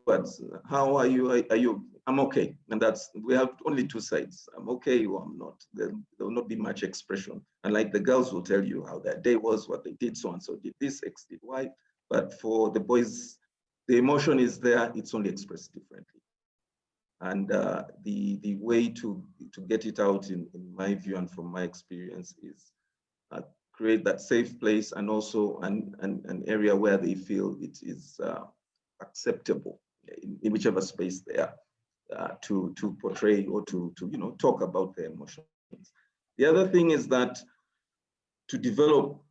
words. How are you? Are you? I'm okay. And we have only two sides. I'm okay or I'm not. There will not be much expression. And like the girls will tell you how their day was, what they did, so and so did this, X did Y. But for the boys, the emotion is there. It's only expressed differently. And the way to get it out, in my view and from my experience, is create that safe place, and also an area where they feel it is acceptable in whichever space they are to portray or to talk about their emotions. The other thing is that to develop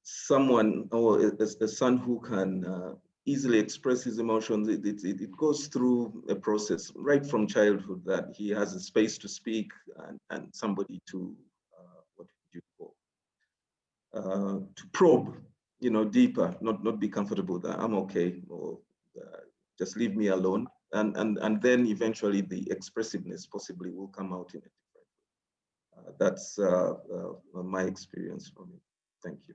someone or a son who can easily express his emotions, it goes through a process right from childhood, that he has a space to speak and somebody to what would you call to probe, deeper, not be comfortable that I'm okay, or just leave me alone, and then eventually the expressiveness possibly will come out in a different way. That's my experience from it. Thank you.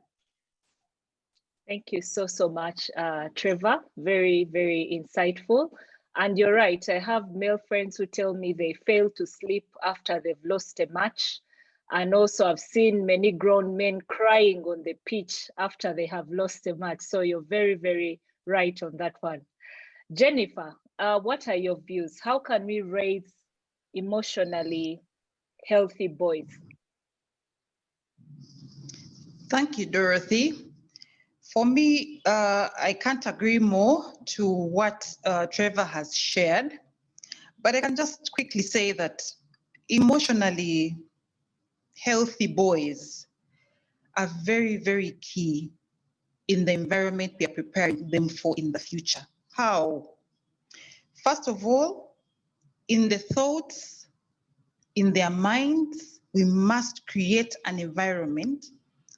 Thank you so much, Trevor. Very, very insightful. And you're right, I have male friends who tell me they fail to sleep after they've lost a match. And also I've seen many grown men crying on the pitch after they have lost a match. So you're very, very right on that one. Jennifer, what are your views? How can we raise emotionally healthy boys? Thank you, Dorothy. For me, I can't agree more to what Trevor has shared, but I can just quickly say that emotionally healthy boys are very, very key in the environment we are preparing them for in the future. How? First of all, in the thoughts, in their minds, we must create an environment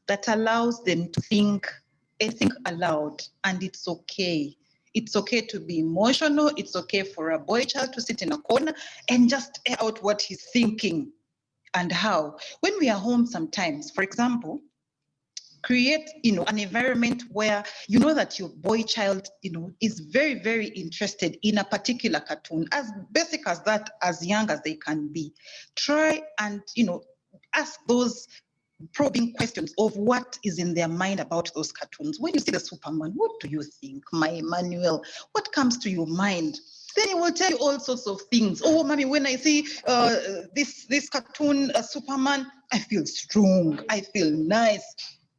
that allows them to think and think aloud, and it's okay. It's okay to be emotional. It's okay for a boy child to sit in a corner and just air out what he's thinking and how. When we are home sometimes, for example, create an environment where you know that your boy child is very, very interested in a particular cartoon, as basic as that, as young as they can be. Try and ask those probing questions of what is in their mind about those cartoons. When you see the Superman, what do you think? My Emmanuel, what comes to your mind? Then he will tell you all sorts of things. Oh, mommy, when I see this cartoon, Superman, I feel strong. I feel nice.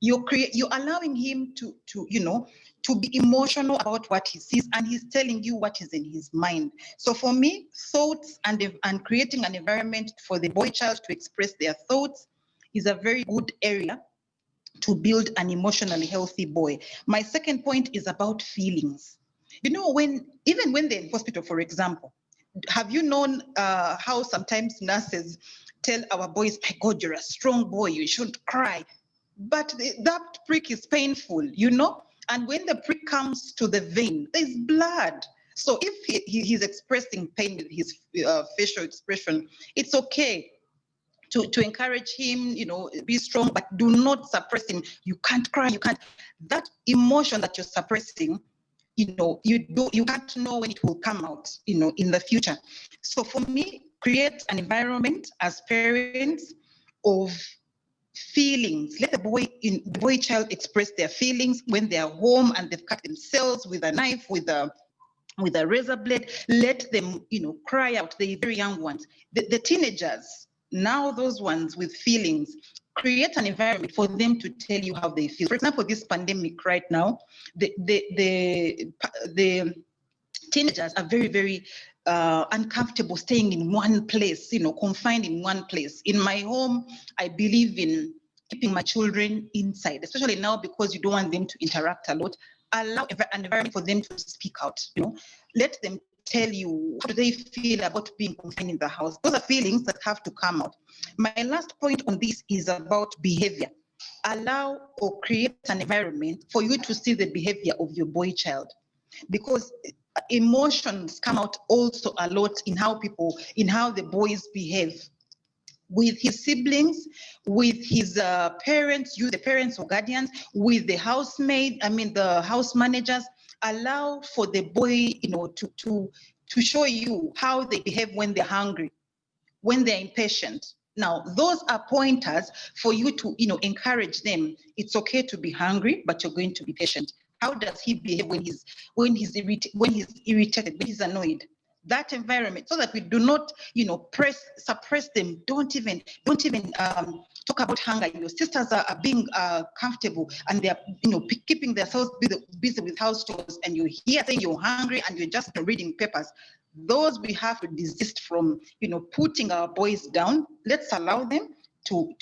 You're allowing him to be emotional about what he sees, and he's telling you what is in his mind. So for me, thoughts and creating an environment for the boy child to express their thoughts is a very good area to build an emotionally healthy boy. My second point is about feelings. Even when they're in hospital, for example, have you known how sometimes nurses tell our boys, my God, you're a strong boy, you shouldn't cry. But that prick is painful, and when the prick comes to the vein, there's blood. So if he's expressing pain with his facial expression, it's okay to encourage him, be strong, but do not suppress him. You can't cry, you can't. That emotion that you're suppressing, you can't know when it will come out, in the future. So for me, create an environment as parents of feelings. Let the boy child express their feelings when they are home and they've cut themselves with a knife, with a razor blade. Let them, cry out. The very young ones, the teenagers, now those ones with feelings, create an environment for them to tell you how they feel. For example, this pandemic right now, the teenagers are very, very uncomfortable staying in one place, confined in one place. In my home, I believe in keeping my children inside, especially now because you don't want them to interact a lot. Allow an environment for them to speak out. Let them tell you how do they feel about being confined in the house. Those are feelings that have to come out. My last point on this is about behavior. Allow or create an environment for you to see the behavior of your boy child, because emotions come out also a lot in how the boys behave. with his siblings, with his parents, the parents or guardians, with the housemaid, the house managers. Allow for the boy, to show you how they behave when they're hungry, when they're impatient. Now, those are pointers for you to, encourage them. It's okay to be hungry, but you're going to be patient. How does he behave when he's irritated, when he's annoyed? That environment, so that we do not, suppress them. Don't even talk about hunger. Your sisters are being comfortable, and they're, keeping themselves busy with house chores, and you're here saying you're hungry and you're just reading papers. Those we have to desist from, putting our boys down. Let's allow them to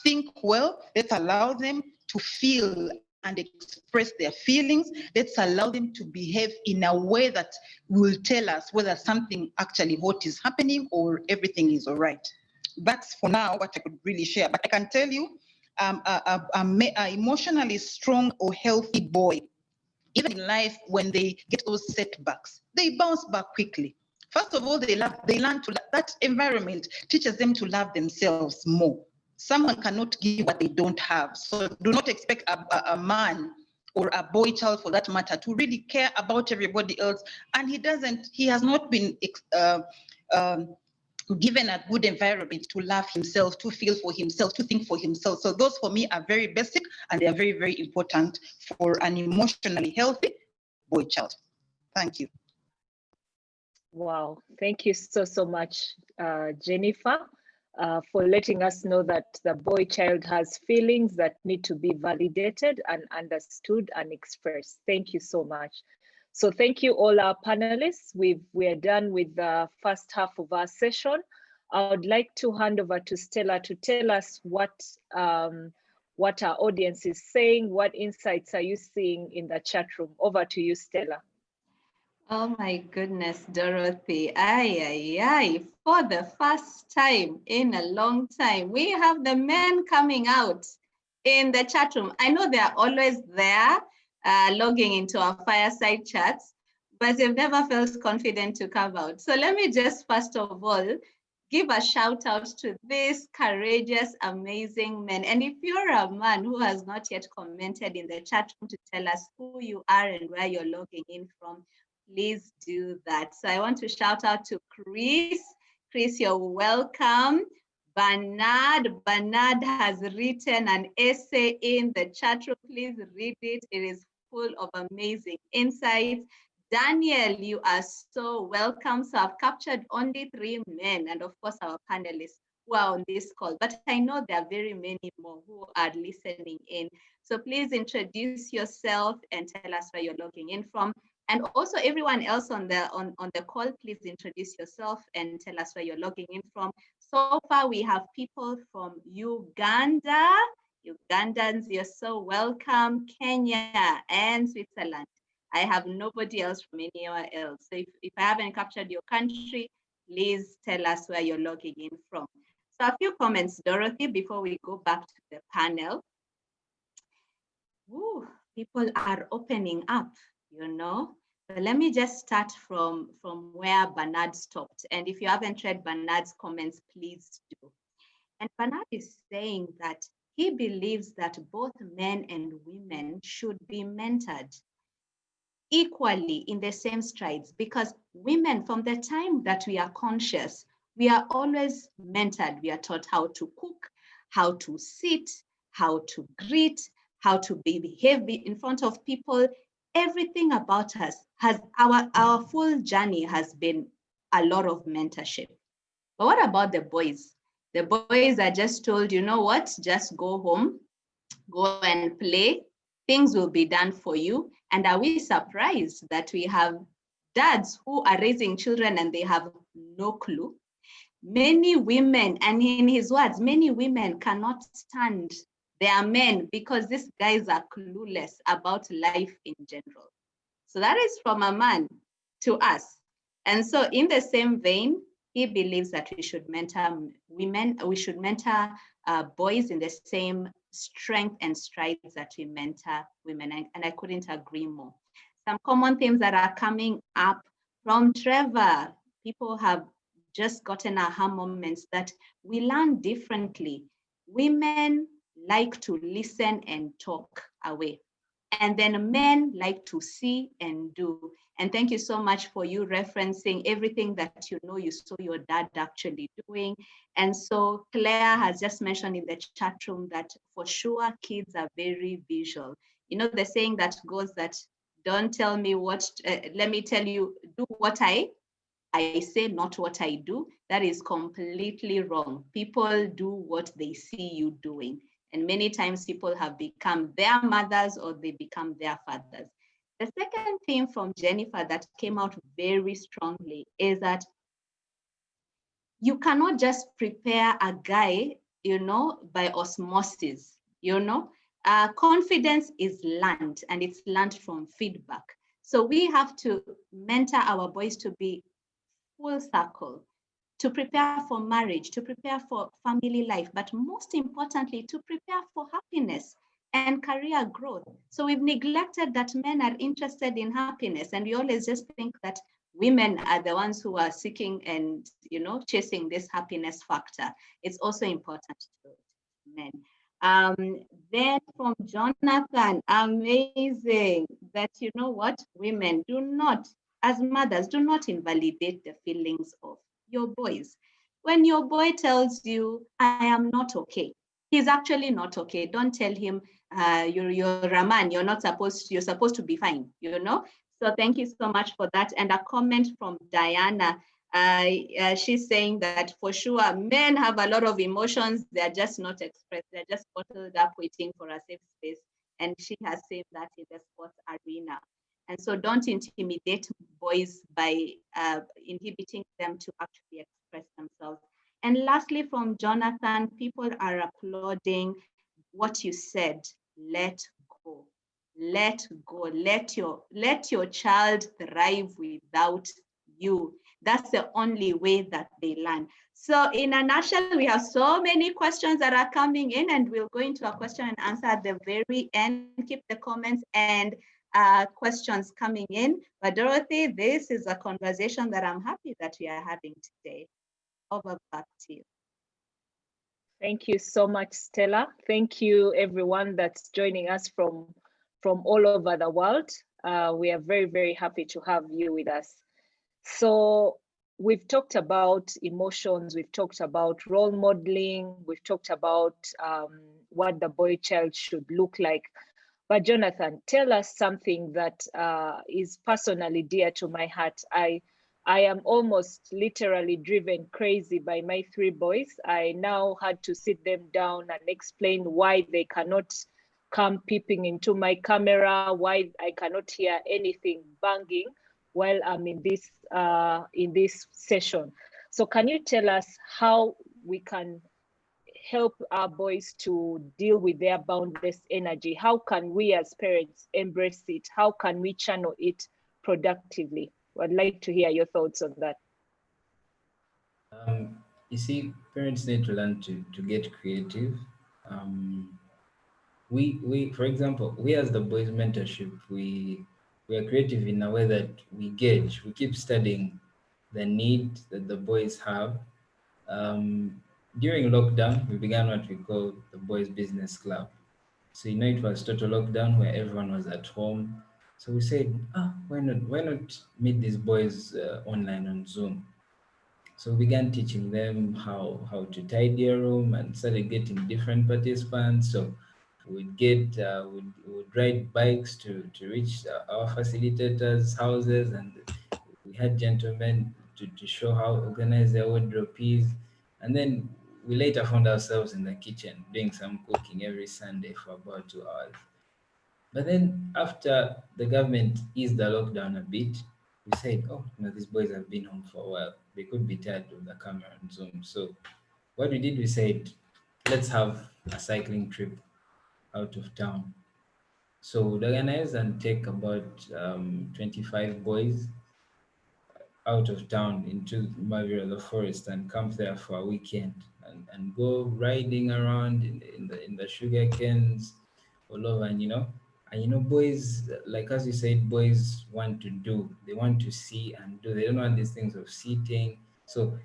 think well. Let's allow them to feel and express their feelings. Let's allow them to behave in a way that will tell us whether something actually hot is happening or everything is all right. That's for now what I could really share. But I can tell you, a emotionally strong or healthy boy, even in life, when they get those setbacks, they bounce back quickly. First of all, they learn to, that environment teaches them to love themselves more. Someone cannot give what they don't have. So do not expect a man or a boy child, for that matter, to really care about everybody else. And he has not been given a good environment to love himself, to feel for himself, to think for himself. So those for me are very basic, and they are very, very important for an emotionally healthy boy child. Thank you. Wow, thank you so much, Jennifer, for letting us know that the boy child has feelings that need to be validated and understood and expressed. Thank you so much. So thank you all our panelists. We're done with the first half of our session. I would like to hand over to Stella to tell us what our audience is saying. What insights are you seeing in the chat room? Over to you, Stella. Oh my goodness, Dorothy. Aye. For the first time in a long time, we have the men coming out in the chat room. I know they're always there, logging into our fireside chats, but they've never felt confident to come out. So let me just first of all give a shout out to these courageous, amazing men. And if you're a man who has not yet commented in the chat room to tell us who you are and where you're logging in from, please do that. So I want to shout out to Chris. Chris, you're welcome. Bernard has written an essay in the chat room. Please read it. It is full of amazing insights. Daniel, you are so welcome. So I've captured only 3 men, and of course our panelists who are on this call, but I know there are very many more who are listening in. So please introduce yourself and tell us where you're logging in from. And also everyone else on the call, please introduce yourself and tell us where you're logging in from. So far, we have people from Uganda. Ugandans, you're so welcome. Kenya and Switzerland. I have nobody else from anywhere else. So if I haven't captured your country, please tell us where you're logging in from. So a few comments, Dorothy, before we go back to the panel. Ooh, people are opening up, But let me just start from where Bernard stopped. And if you haven't read Bernard's comments, please do. And Bernard is saying that he believes that both men and women should be mentored equally in the same strides, because women, from the time that we are conscious, we are always mentored. We are taught how to cook, how to sit, how to greet, how to behave in front of people. Everything about us has our full journey has been a lot of mentorship. But what about the boys? The boys are just told, you know what, just go home, go and play, things will be done for you. And are we surprised that we have dads who are raising children and they have no clue? Many women, and in his words, many women cannot stand their men because these guys are clueless about life in general. So that is from a man to us. And so in the same vein, he believes that we should mentor women, we should mentor boys in the same strength and strides that we mentor women. And I couldn't agree more. Some common themes that are coming up from Trevor. People have just gotten aha moments that we learn differently. Women like to listen and talk away. And then men like to see and do. And thank you so much for you referencing everything that you know you saw your dad actually doing. And so Claire has just mentioned in the chat room that for sure kids are very visual. You know, the saying that goes that don't tell me what, let me tell you, do what I say, not what I do. That is completely wrong. People do what they see you doing. And many times people have become their mothers or they become their fathers. The second theme from Jennifer that came out very strongly is that you cannot just prepare a guy, by osmosis, confidence is learned and it's learned from feedback. So we have to mentor our boys to be full circle, to prepare for marriage, to prepare for family life, but most importantly, to prepare for happiness and career growth. So we've neglected that men are interested in happiness, and we always just think that women are the ones who are seeking and chasing this happiness factor. It's also important to men. Then from Jonathan, amazing that women do not, as mothers, do not invalidate the feelings of your boys. When your boy tells you, I am not okay, he's actually not okay. Don't tell him you're a man, you're supposed to be fine, So thank you so much for that. And a comment from Diana. She's saying that for sure, men have a lot of emotions. They're just not expressed. They're just bottled up waiting for a safe space. And she has said that in the sports arena. And so don't intimidate boys by inhibiting them to actually express themselves. And lastly, from Jonathan, people are applauding what you said. Let go. Let go. Let your child thrive without you. That's the only way that they learn. So in a nutshell, we have so many questions that are coming in, and we'll go into a question and answer at the very end. Keep the comments and questions coming in. But Dorothy, this is a conversation that I'm happy that we are having today. Over back to you. Thank you so much, Stella. Thank you, everyone that's joining us from all over the world. We are very, very happy to have you with us. So we've talked about emotions, we've talked about role modeling, we've talked about what the boy child should look like. But Jonathan, tell us something that is personally dear to my heart. I am almost literally driven crazy by my three boys. I now had to sit them down and explain why they cannot come peeping into my camera, why I cannot hear anything banging while I'm in this session. So can you tell us how we can help our boys to deal with their boundless energy? How can we as parents embrace it? How can we channel it productively? I'd like to hear your thoughts on that. You see, parents need to learn to get creative. We for example, we as the boys mentorship, we are creative in a way that we keep studying the need that the boys have. During lockdown, we began what we call the boys business club. So it was total lockdown where everyone was at home. So we said, why not meet these boys online on Zoom? So we began teaching them how to tidy a room and started getting different participants. So we'd ride bikes to reach our facilitators' houses, and we had gentlemen to show how organized their wardrobe is. And then we later found ourselves in the kitchen doing some cooking every Sunday for about 2 hours. But then after the government eased the lockdown a bit, we said, these boys have been home for a while. They could be tired of the camera and Zoom. So what we did, we said, let's have a cycling trip out of town. So we'd organize and take about 25 boys out of town into Mavira, the forest, and camp there for a weekend and go riding around in the sugar canes all over. And boys, like as you said, boys want to do, they want to see and do. They don't want these things of sitting. So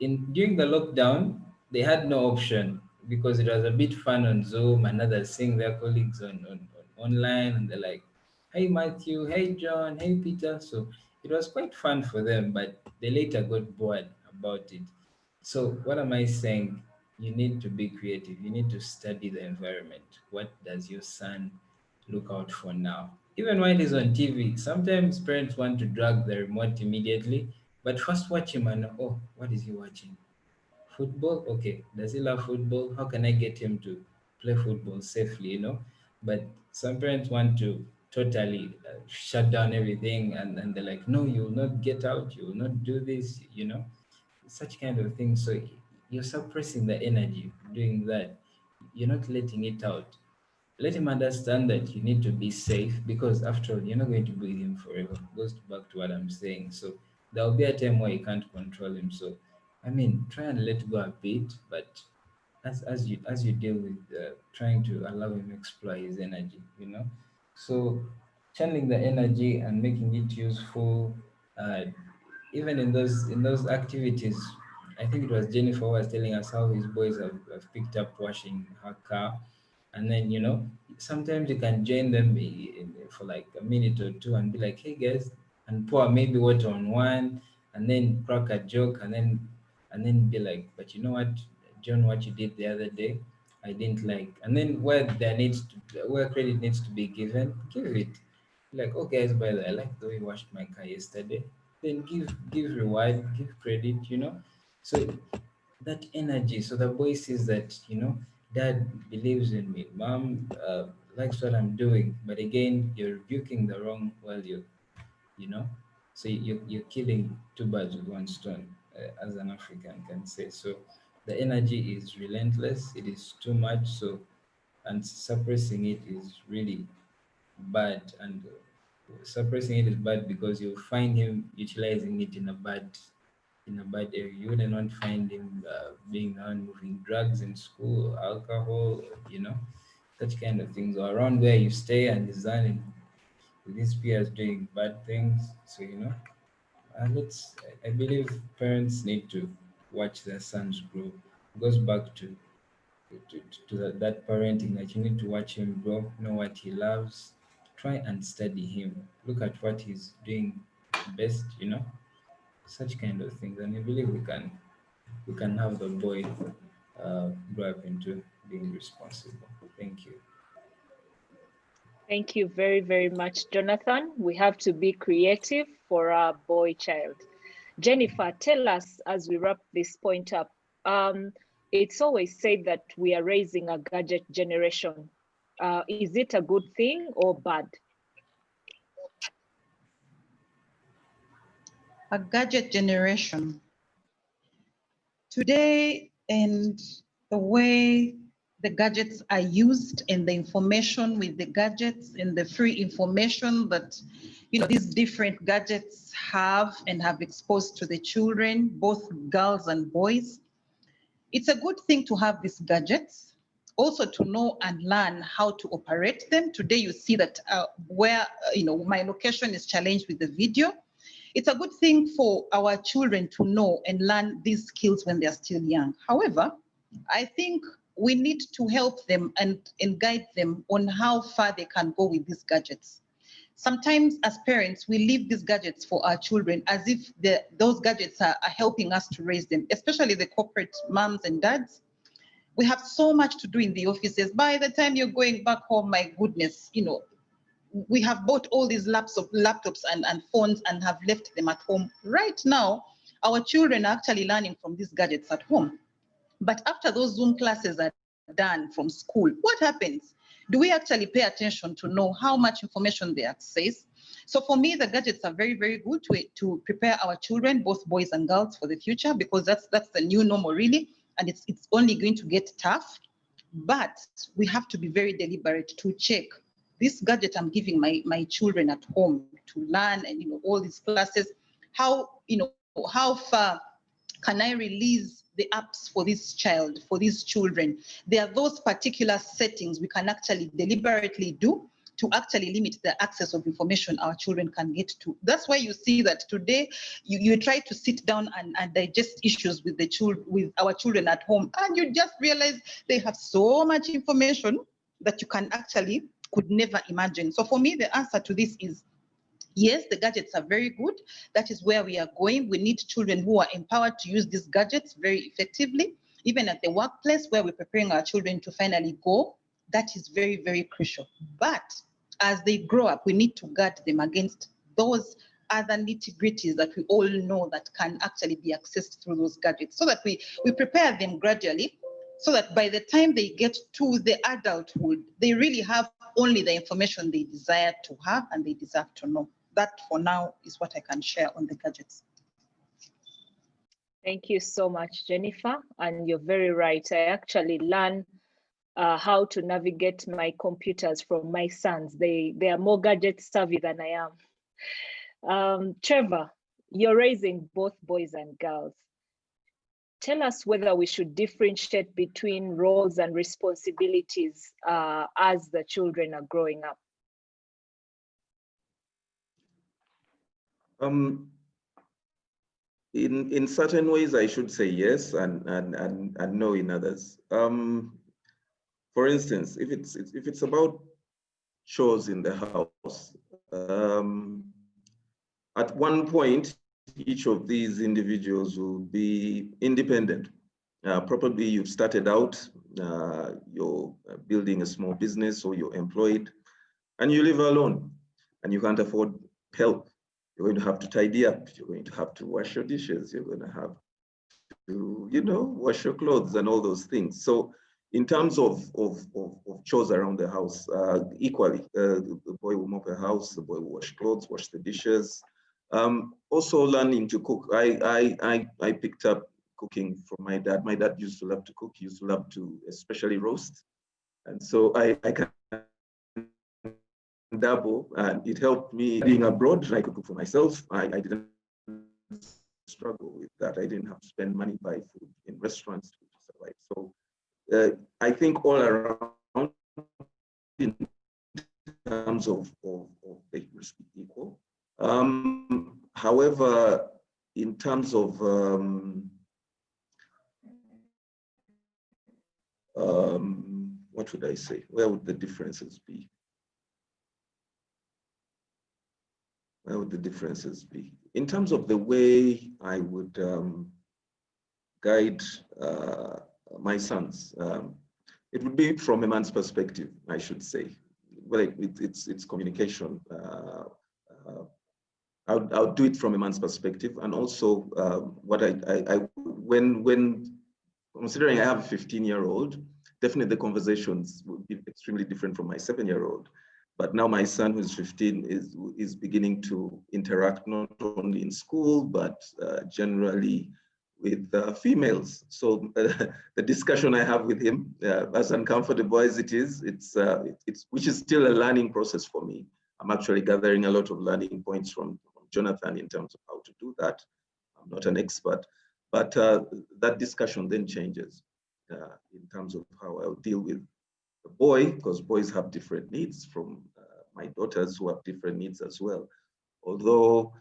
during the lockdown, they had no option because it was a bit fun on Zoom and others seeing their colleagues on online, and they're like, "Hey Matthew, hey John, hey Peter." So it was quite fun for them, but they later got bored about it. So what am I saying? You need to be creative. You need to study the environment. What does your son look out for now? Even when he's on TV, sometimes parents want to drag the remote immediately, but first watch him and oh, what is he watching? Football? Okay. Does he love football? How can I get him to play football safely, But some parents want to totally shut down everything, and they're like, no, you will not get out, you will not do this, such kind of things. So you're suppressing the energy doing that. You're not letting it out. Let him understand that you need to be safe because after all, you're not going to be with him forever. Goes back to what I'm saying. So there will be a time where you can't control him. So I mean, try and let go a bit, but as you deal with trying to allow him explore his energy. So channeling the energy and making it useful, uh, even in those activities. I think it was Jennifer was telling us how his boys have picked up washing her car, and then sometimes you can join them for like a minute or two and be like, hey guys, and pour maybe water on one, and then crack a joke, and then be like, but you know what, John, what you did the other day, I didn't like. And then where credit needs to be given, give it. Like, oh guys, by the way, I like the way you washed my car yesterday. Then give reward, give credit. So that energy, so the boy sees that dad believes in me, mom likes what I'm doing, but again, you're rebuking the wrong value, you know so you're killing two birds with one stone, as an African can say. So the energy is relentless, it is too much. So, and suppressing it is really bad, and suppressing it is bad because you'll find him utilizing it in a bad area. You wouldn't want to find him being the one moving drugs in school, alcohol, such kind of things, or around where you stay and designing with his peers doing bad things. So, and I believe parents need to watch their sons grow. It goes back to that parenting, that you need to watch him grow, know what he loves, try and study him, look at what he's doing best, such kind of things. And I believe we can have the boy grow up into being responsible. Thank you. Thank you very, very much, Jonathan. We have to be creative for our boy child. Jennifer, tell us as we wrap this point up. It's always said that we are raising a gadget generation. Is it a good thing or bad? A gadget generation. Today, and the way the gadgets are used and the information with the gadgets and the free information that these different gadgets have and have exposed to the children, both girls and boys. It's a good thing to have these gadgets, also to know and learn how to operate them. Today you see that where my location is challenged with the video. It's a good thing for our children to know and learn these skills when they're still young. However, I think we need to help them and guide them on how far they can go with these gadgets. Sometimes as parents, we leave these gadgets for our children as if those gadgets are helping us to raise them, especially the corporate moms and dads. We have so much to do in the offices. By the time you're going back home, my goodness, we have bought all these laptops and phones and have left them at home. Right now, our children are actually learning from these gadgets at home. But after those Zoom classes are done from school, what happens? Do we actually pay attention to know how much information they access? So for me, the gadgets are very, very good to prepare our children, both boys and girls, for the future, because that's the new normal, really, and it's only going to get tough. But we have to be very deliberate to check this gadget I'm giving my children at home to learn, and all these classes, how far can I release the apps for this child, for these children? There are those particular settings we can actually deliberately do to actually limit the access of information our children can get to. That's why you see that today you try to sit down and digest issues with with our children at home, and you just realize they have so much information that you can actually could never imagine. So for me, the answer to this is yes, the gadgets are very good. That is where we are going. We need children who are empowered to use these gadgets very effectively. Even at the workplace where we're preparing our children to finally go, that is very, very crucial. But as they grow up, we need to guard them against those other nitty-gritties that we all know that can actually be accessed through those gadgets, so that we prepare them gradually, so that by the time they get to the adulthood, they really have only the information they desire to have and they deserve to know. That for now is what I can share on the gadgets. Thank you so much, Jennifer. And you're very right. I actually learn how to navigate my computers from my sons. They are more gadget savvy than I am. Trevor, you're raising both boys and girls. Tell us whether we should differentiate between roles and responsibilities as the children are growing up. In certain ways, I should say yes, and no in others. For instance, if it's about chores in the house, at one point, each of these individuals will be independent. Probably you've started out, you're building a small business or you're employed, and you live alone, and you can't afford help. You're going to have to tidy up. You're going to have to wash your dishes. You're going to have to, wash your clothes and all those things. So in terms of chores around the house, equally, the boy will mop the house, the boy will wash clothes, wash the dishes. Also learning to cook. I picked up cooking from my dad. My dad used to love to cook. He used to love to especially roast. And so I can dabble, and it helped me being abroad. I could cook for myself. I didn't struggle with that. I didn't have to spend money buy food in restaurants to survive. So I think all around, in terms of they must be equal. However, in terms of what would I say? Where would the differences be? Where would the differences be? In terms of the way I would guide my sons, it would be from a man's perspective, I should say. Well, it's communication. I'll do it from a man's perspective, and also what when considering I have a 15-year-old, definitely the conversations would be extremely different from my 7-year-old. But now my son, who's 15, is beginning to interact not only in school, but generally with females. So the discussion I have with him, as uncomfortable as it is, which is still a learning process for me. I'm actually gathering a lot of learning points from Jonathan in terms of how to do that. I'm not an expert, but that discussion then changes in terms of how I'll deal with the boy, because boys have different needs from my daughters who have different needs as well. Although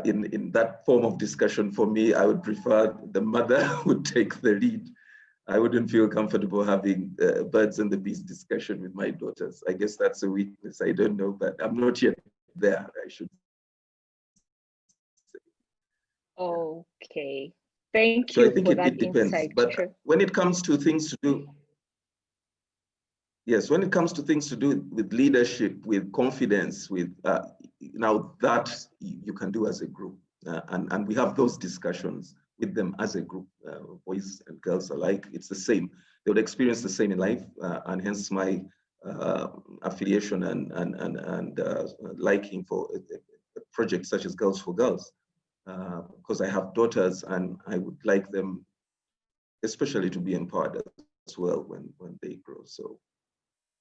in that form of discussion, for me, I would prefer the mother would take the lead. I wouldn't feel comfortable having birds and the bees discussion with my daughters. I guess that's a weakness. I don't know, but I'm not yet there, I should say. Okay. Thank So you I think for it that depends. insight. But when it comes to things to do, yes, when it comes to things to do with leadership, with confidence, with now that you can do as a group, and we have those discussions with them as a group, boys and girls alike. It's the same. They would experience the same in life, and hence my affiliation and liking for a project such as Girls for Girls, because I have daughters and I would like them, especially to be empowered as well when they grow.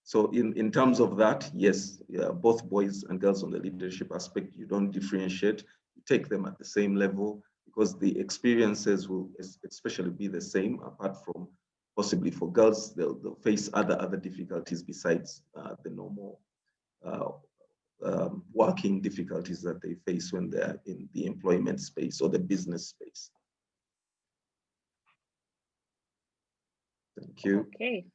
So in terms of that, yes, both boys and girls on the leadership aspect, you don't differentiate, you take them at the same level, because the experiences will especially be the same, apart from possibly for girls, they'll face other difficulties besides the normal working difficulties that they face when they're in the employment space or the business space. Thank you. Okay.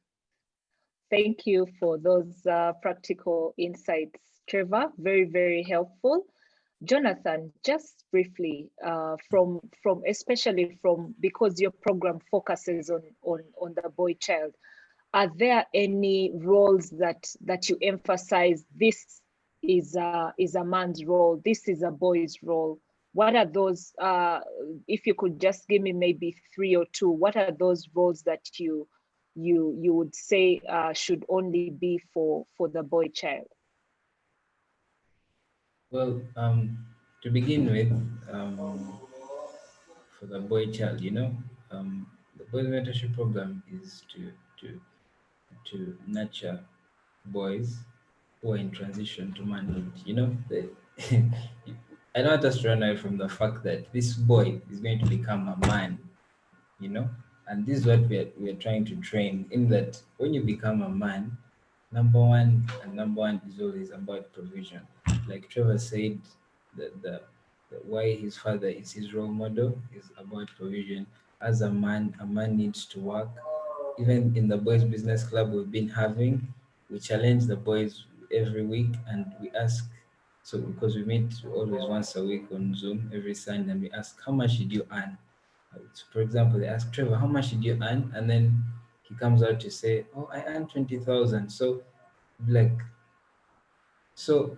Thank you for those practical insights, Trevor. Very, very helpful. Jonathan, just briefly, especially from, because your program focuses on the boy child, are there any roles that you emphasize? This is a man's role, this is a boy's role. What are those, if you could just give me maybe 3 or 2, what are those roles that you would say should only be for the boy child? Well, to begin with, for the boy child, the boys mentorship program is to nurture boys who are in transition to manhood. I don't want us to run away from the fact that this boy is going to become a man, you know, and this is what we are trying to train in, that when you become a man, number one is always about provision. Like Trevor said, the why his father is his role model is about provision. As a man needs to work. Even in the boys business club we've been having, we challenge the boys every week, and we ask, so because we meet always once a week on Zoom every Sunday, and we ask, how much did you earn? So for example, they ask Trevor, how much did you earn? And then he comes out to say, oh, I earned 20,000. So like, so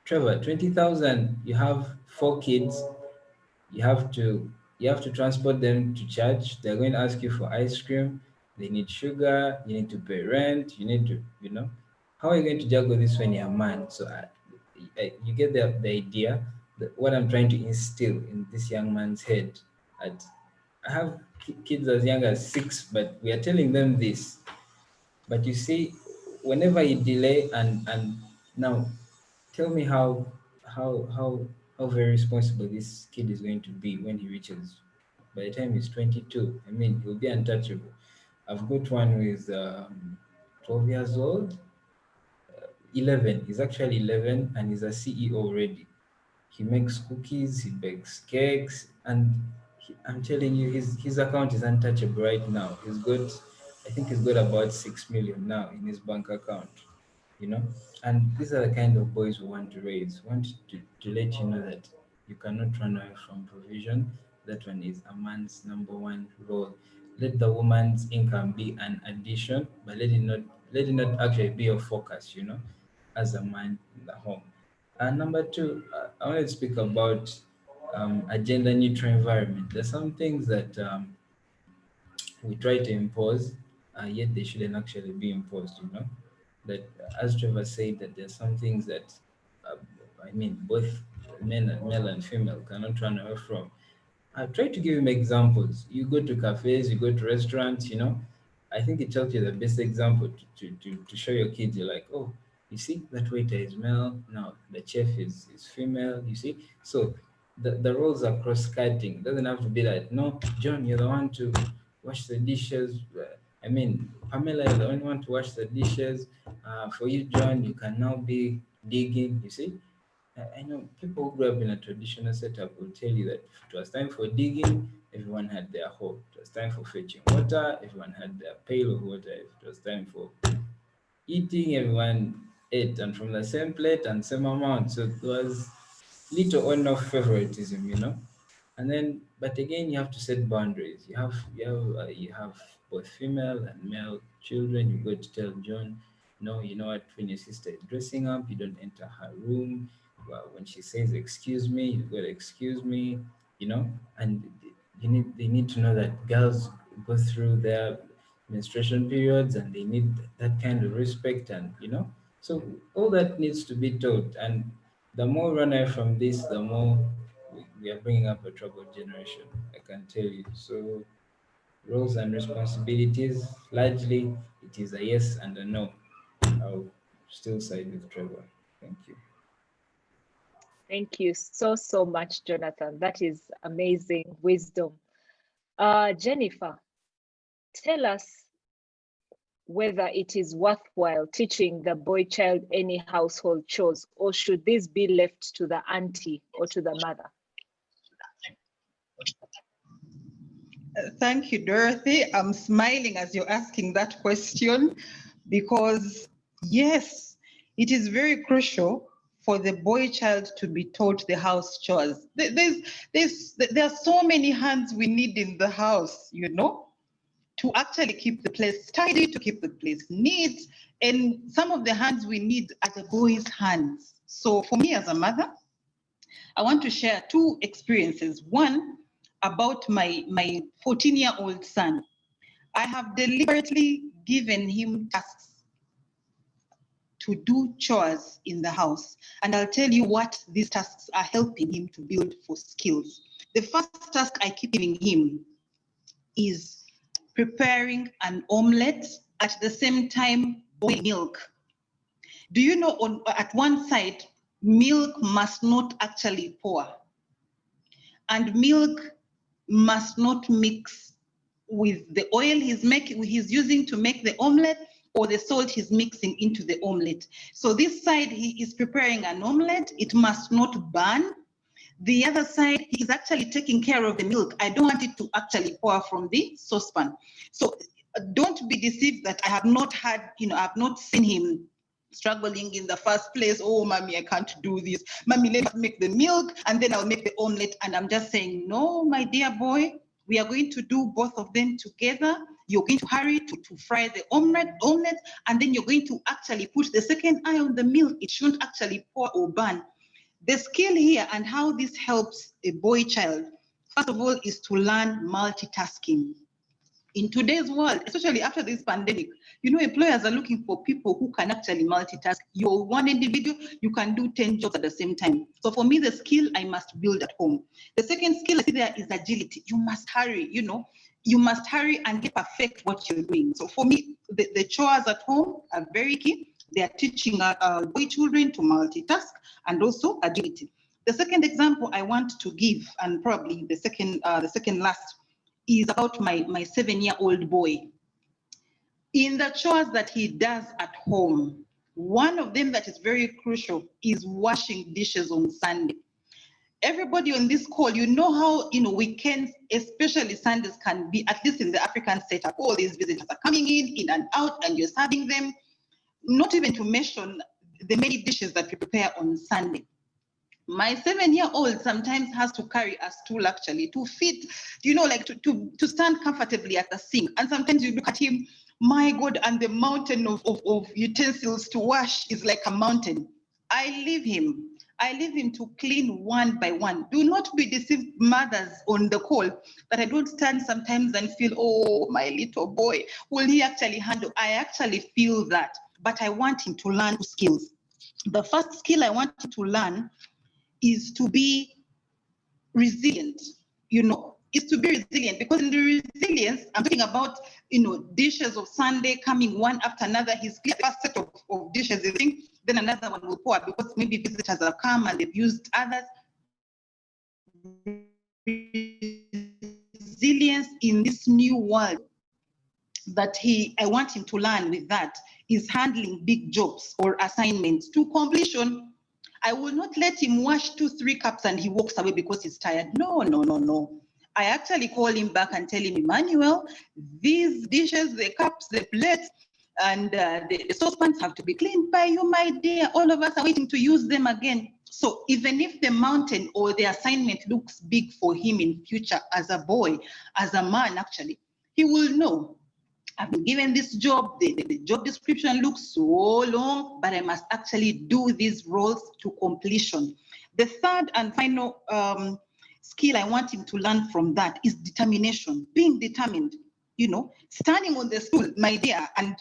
Trevor, 20,000, you have 4 kids, you have to transport them to church. They're going to ask you for ice cream. They need sugar. You need to pay rent. You need to, how are you going to juggle this when you're a man? So you get the idea that what I'm trying to instill in this young man's head. At, I have kids as young as 6, but we are telling them this. But you see, whenever you delay and now tell me how very responsible this kid is going to be when he reaches, by the time he's 22. I mean, he'll be untouchable. I've got one who is 12 years old, 11. He's actually 11 and he's a CEO already. He makes cookies, he bakes cakes, and I'm telling you, his account is untouchable right now. I think he's got about 6 million now in his bank account, you know. And these are the kind of boys we want to raise. We want to let you know that you cannot run away from provision. That one is a man's number one role. Let the woman's income be an addition, but let it not actually be your focus, as a man in the home. And number 2, I want to speak about a gender neutral environment. There's some things that we try to impose, yet they shouldn't actually be imposed, That, as Trevor said, that there's some things that, uh, I mean, both male and female cannot run away from. I try to give him examples. You go to cafes, you go to restaurants, I think it tells you the best example to show your kids. You're like, oh, you see, that waiter is male, now the chef is female, you see? So the roles are cross-cutting. It doesn't have to be like, no, John, you're the one to wash the dishes. I mean, Pamela, you're the only one to wash the dishes. For you, John, you can now be digging, you see? I know people who grew up in a traditional setup will tell you that if it was time for digging, everyone had their hoe. If it was time for fetching water, everyone had their pail of water. If it was time for eating, everyone ate, and from the same plate and same amount. So it was little or no favoritism, And then, but again, you have to set boundaries. You have both female and male children. You got to tell John, no, you know what? When your sister is dressing up, you don't enter her room. Well, when she says excuse me, you got to excuse me. And they need to know that girls go through their menstruation periods and they need that kind of respect, and so all that needs to be taught. And the more run away from this, the more we are bringing up a troubled generation, I can tell you. So roles and responsibilities, largely it is a yes and a no. I'll still side with Trevor. Thank you. Thank you so much, Jonathan. That is amazing wisdom. Jennifer, tell us, whether it is worthwhile teaching the boy child any household chores, or should this be left to the auntie or to the mother? Thank you, Dorothy. I'm smiling as you're asking that question because, yes, it is very crucial for the boy child to be taught the house chores. There are so many hands we need in the house, you know, to actually keep the place tidy, to keep the place neat. And some of the hands we need are the boys' hands. So for me as a mother, I want to share two experiences. One, about my 14-year-old son. I have deliberately given him tasks to do chores in the house. And I'll tell you what these tasks are helping him to build for skills. The first task I keep giving him is preparing an omelette, at the same time boiling milk. Do you know at one side, milk must not actually pour, and milk must not mix with the oil he's using to make the omelette, or the salt he's mixing into the omelette. So this side, he is preparing an omelette. It must not burn. The other side, he's actually taking care of the milk. I don't want it to actually pour from the saucepan. So don't be deceived that I have not had, I've not seen him struggling in the first place. Oh, mommy, I can't do this. Mommy, let me make the milk and then I'll make the omelette. And I'm just saying, no, my dear boy, we are going to do both of them together. You're going to hurry to fry the omelette, and then you're going to actually put the second eye on the milk. It shouldn't actually pour or burn. The skill here and how this helps a boy child, first of all, is to learn multitasking. In today's world, especially after this pandemic, employers are looking for people who can actually multitask. You're one individual, you can do 10 jobs at the same time. So for me, the skill I must build at home. The second skill I see there is agility. You must hurry, you must hurry and get perfect what you're doing. So for me, the chores at home are very key. They are teaching our boy children to multitask and also agility. The second example I want to give, and probably the second last, is about my 7-year-old boy. In the chores that he does at home, one of them that is very crucial is washing dishes on Sunday. Everybody on this call, you know how weekends, especially Sundays, can be, at least in the African setup. All these visitors are coming in and out, and you're serving them. Not even to mention the many dishes that we prepare on Sunday. My 7-year-old sometimes has to carry a stool actually to fit, to stand comfortably at the sink. And sometimes you look at him, my God, and the mountain of utensils to wash is like a mountain. I leave him to clean one by one. Do not be deceived, mothers on the call, that I don't stand sometimes and feel, oh, my little boy, will he actually handle? I actually feel that, but I want him to learn skills. The first skill I want him to learn is to be resilient, is to be resilient, because in the resilience, I'm talking about, dishes of Sunday coming one after another. He's clear the first set of dishes, then another one will pour because maybe visitors have come and they've used others. Resilience in this new world that I want him to learn with that is handling big jobs or assignments to completion. I will not let him wash 2-3 cups and he walks away because he's tired. No. I actually call him back and tell him, Emmanuel, these dishes, the cups, the plates, and the saucepans have to be cleaned by you, my dear. All of us are waiting to use them again. So even if the mountain or the assignment looks big for him in future as a boy, as a man actually, he will know, I've been given this job, the job description looks so long, but I must actually do these roles to completion. The third and final skill I want him to learn from that is determination, being determined, standing on the stool, my dear. And,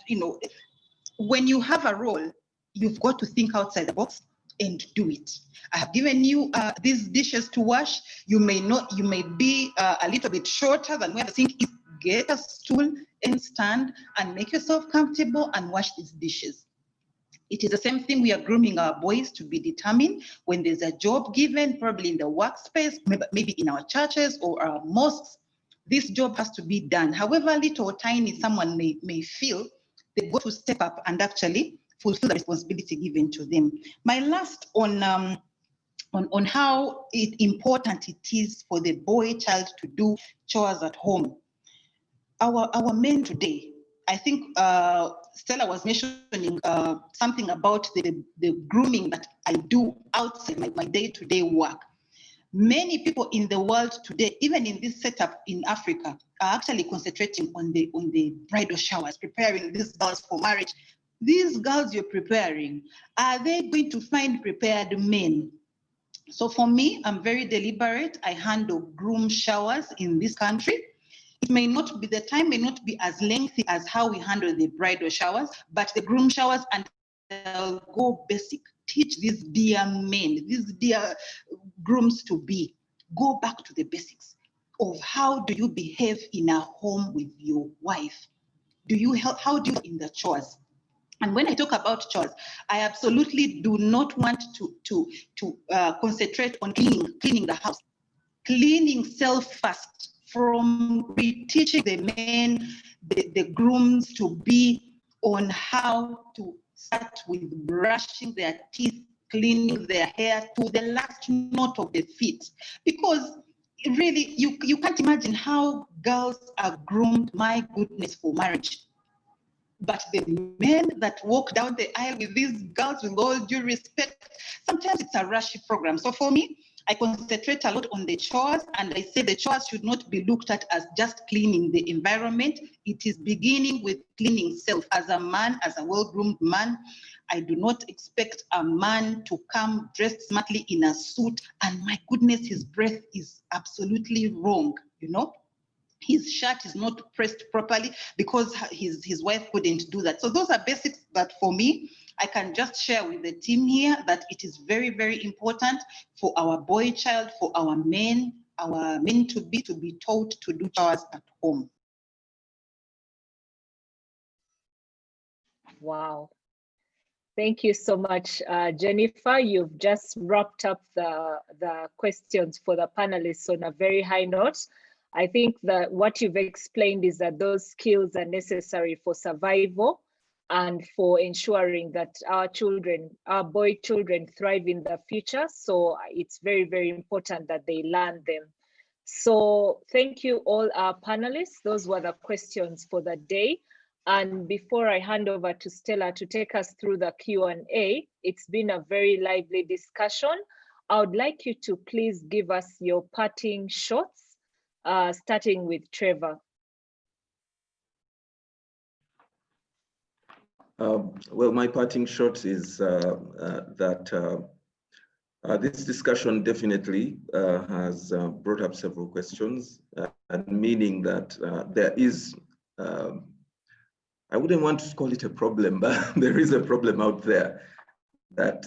when you have a role, you've got to think outside the box and do it. I have given you these dishes to wash. You may be a little bit shorter than where the sink is. Get a stool and stand and make yourself comfortable and wash these dishes. It is the same thing. We are grooming our boys to be determined when there's a job given, probably in the workspace, maybe in our churches or our mosques. This job has to be done. However little or tiny someone may feel, they've got to step up and actually fulfill the responsibility given to them. My last on how important it is for the boy child to do chores at home. Our men today, I think Stella was mentioning something about the grooming that I do outside my day-to-day work. Many people in the world today, even in this setup in Africa, are actually concentrating on the bridal showers, preparing these girls for marriage. These girls you're preparing, are they going to find prepared men? So for me, I'm very deliberate. I handle groom showers in this country. It may not be, the time may not be as lengthy as how we handle the bridal showers, but the groom showers, and I'll go basic, teach these dear men, these dear grooms to be, go back to the basics of how do you behave in a home with your wife? Do you help, how do you in the chores? And when I talk about chores, I absolutely do not want to concentrate on cleaning the house. Cleaning self first, from teaching the men, the grooms to be on how to start with brushing their teeth, cleaning their hair to the last knot of the feet. Because really, you can't imagine how girls are groomed, my goodness, for marriage. But the men that walk down the aisle with these girls, with all due respect, sometimes it's a rushy program. So for me, I concentrate a lot on the chores, and I say the chores should not be looked at as just cleaning the environment. It is beginning with cleaning self. As a man, as a well-groomed man, I do not expect a man to come dressed smartly in a suit, and my goodness, his breath is absolutely wrong, you know? His shirt is not pressed properly because his wife couldn't do that. So those are basics that for me, I can just share with the team here that it is very, very important for our boy child, for our men to be taught to do chores at home. Wow. Thank you so much, Jennifer. You've just wrapped up the questions for the panelists on a very high note. I think that what you've explained is that those skills are necessary for survival and for ensuring that our children, our boy children, thrive in the future. So it's very, very important that they learn them. So thank you all our panelists. Those were the questions for the day. And before I hand over to Stella to take us through the Q&A, it's been a very lively discussion. I would like you to please give us your parting shots, starting with Trevor. Well, my parting shot is that this discussion definitely has brought up several questions, and meaning that there is, I wouldn't want to call it a problem, but there is a problem out there that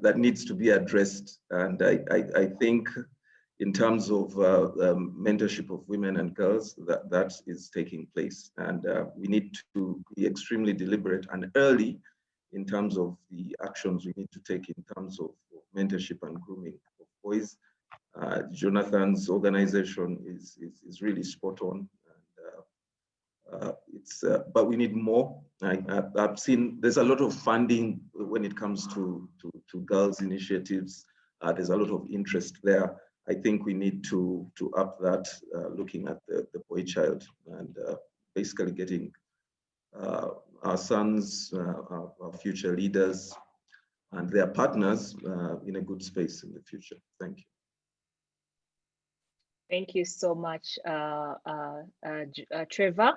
that needs to be addressed. And I think in terms of mentorship of women and girls, that is taking place. And we need to be extremely deliberate and early in terms of the actions we need to take in terms of mentorship and grooming of boys. Jonathan's organization is really spot on. But we need more. I've seen there's a lot of funding when it comes to girls' initiatives. There's a lot of interest there. I think we need to up that, looking at the boy child and basically getting our sons, our future leaders, and their partners in a good space in the future. Thank you. Thank you so much, Trevor.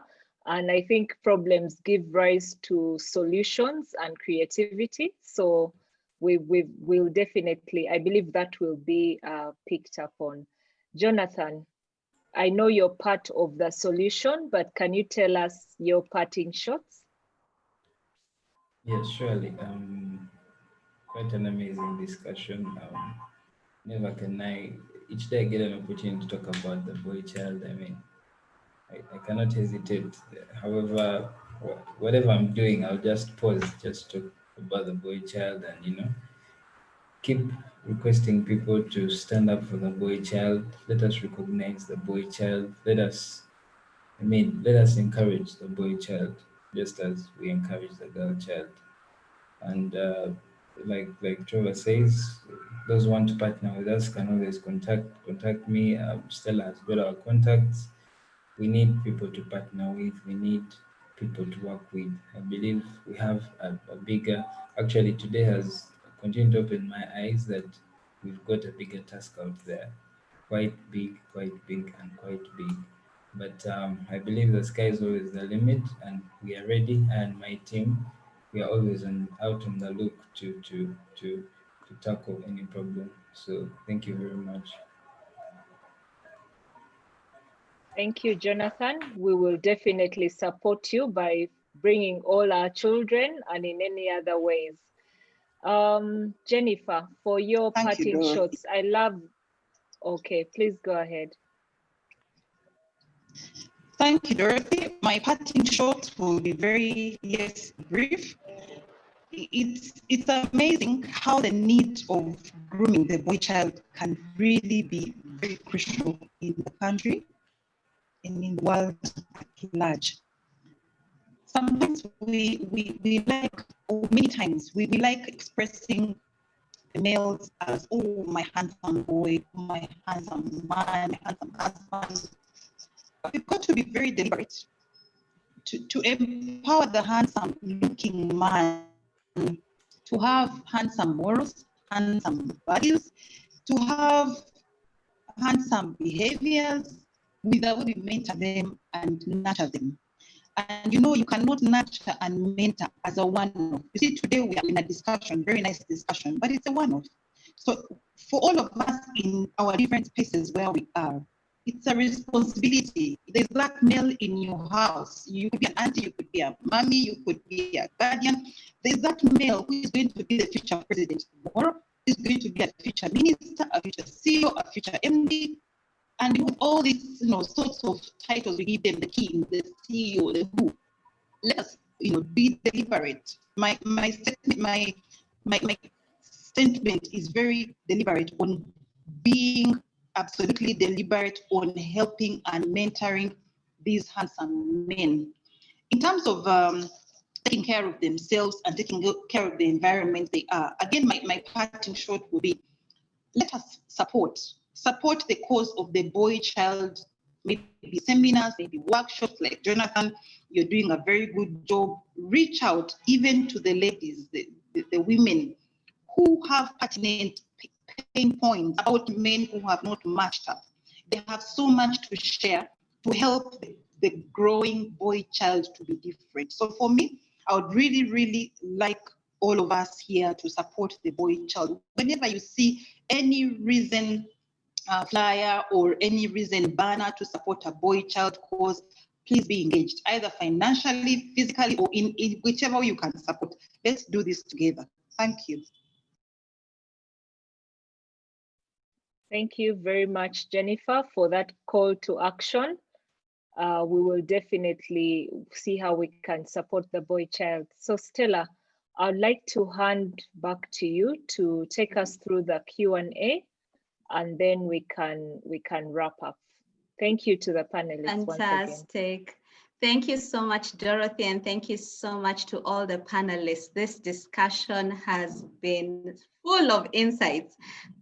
And I think problems give rise to solutions and creativity. So we will definitely, I believe that will be picked up on. Jonathan, I know you're part of the solution, but can you tell us your parting shots? Yes, surely. Quite an amazing discussion. Never can each day I get an opportunity to talk about the boy child. I mean, I cannot hesitate. However, whatever I'm doing, I'll just pause, just talk about the boy child, and keep requesting people to stand up for the boy child. Let us recognize the boy child. Let us encourage the boy child. just as we encourage the girl child. And like Trevor says, those who want to partner with us can always contact me. Stella has got our contacts. We need people to partner with. We need people to work with. I believe we have a bigger. Actually, today has continued to open my eyes that we've got a bigger task out there, quite big, and quite big. But I believe the sky is always the limit, and we are ready. And my team, we are always out on the look to tackle any problem. So thank you very much. Thank you, Jonathan. We will definitely support you by bringing all our children and in any other ways. Jennifer, for your Thank you, parting Dorothy. shots, I love, okay, please go ahead. Thank you, Dorothy. My parting shot will be very, yes, brief. It's amazing how the need of grooming the boy child can really be very crucial in the country and in the world at large. Sometimes we like, or many times we like expressing the males as, oh, my handsome boy, my handsome man, my handsome husband. But we've got to be very deliberate to empower the handsome looking man to have handsome morals, handsome values, to have handsome behaviors without we mentor them and nurture them. And you know, you cannot nurture and mentor as a one-off. You see, today we are in a discussion, very nice discussion, but it's a one-off. So for all of us in our different spaces where we are, it's a responsibility. There's black male in your house. You could be an auntie, you could be a mommy, you could be a guardian. There's that male who is going to be the future president tomorrow, is going to be a future minister, a future CEO, a future MD. And with all these, sorts of titles, we give them the king, the CEO, the who. Let us, be deliberate. My statement is very deliberate on being absolutely deliberate on helping and mentoring these handsome men. In terms of taking care of themselves and taking care of the environment they are, again, my parting shot would be, let us support the cause of the boy child, maybe seminars, maybe workshops like Jonathan, you're doing a very good job. Reach out even to the ladies, the women who have pertinent pain points about men who have not matched up. They have so much to share to help the growing boy child to be different. So for me, I would really, really like all of us here to support the boy child. Whenever you see any reason flyer or any reason banner to support a boy child cause, please be engaged, either financially, physically, or in whichever you can support. Let's do this together. Thank you. Thank you very much, Jennifer, for that call to action. We will definitely see how we can support the boy child. So Stella, I'd like to hand back to you to take us through the Q&A, and then we can wrap up. Thank you to the panelists. Fantastic. Thank you so much, Dorothy, and thank you so much to all the panelists. This discussion has been full of insights.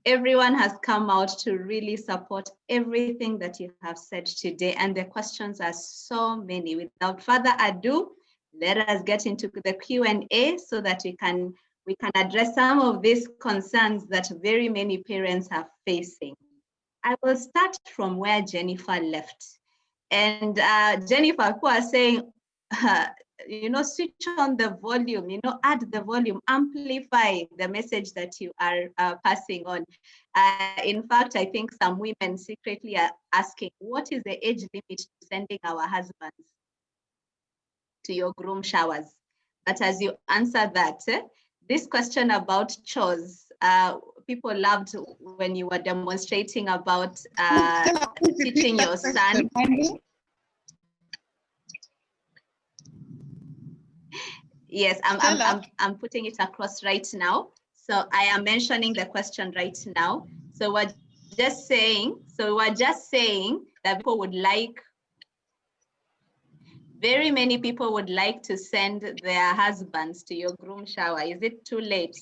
Everyone has come out to really support everything that you have said today, and the questions are so many. Without further ado, let us get into the Q&A so that we can address some of these concerns that very many parents are facing. I will start from where Jennifer left. And Jennifer, who are saying, switch on the volume, add the volume, amplify the message that you are passing on. In fact, I think some women secretly are asking, what is the age limit to sending our husbands to your groom showers? But as you answer that, this question about chores, people loved when you were demonstrating about teaching your son. Yes, I'm putting it across right now. So I am mentioning the question right now. So we're just saying that people would like Very many people would like to send their husbands to your groom shower. Is it too late?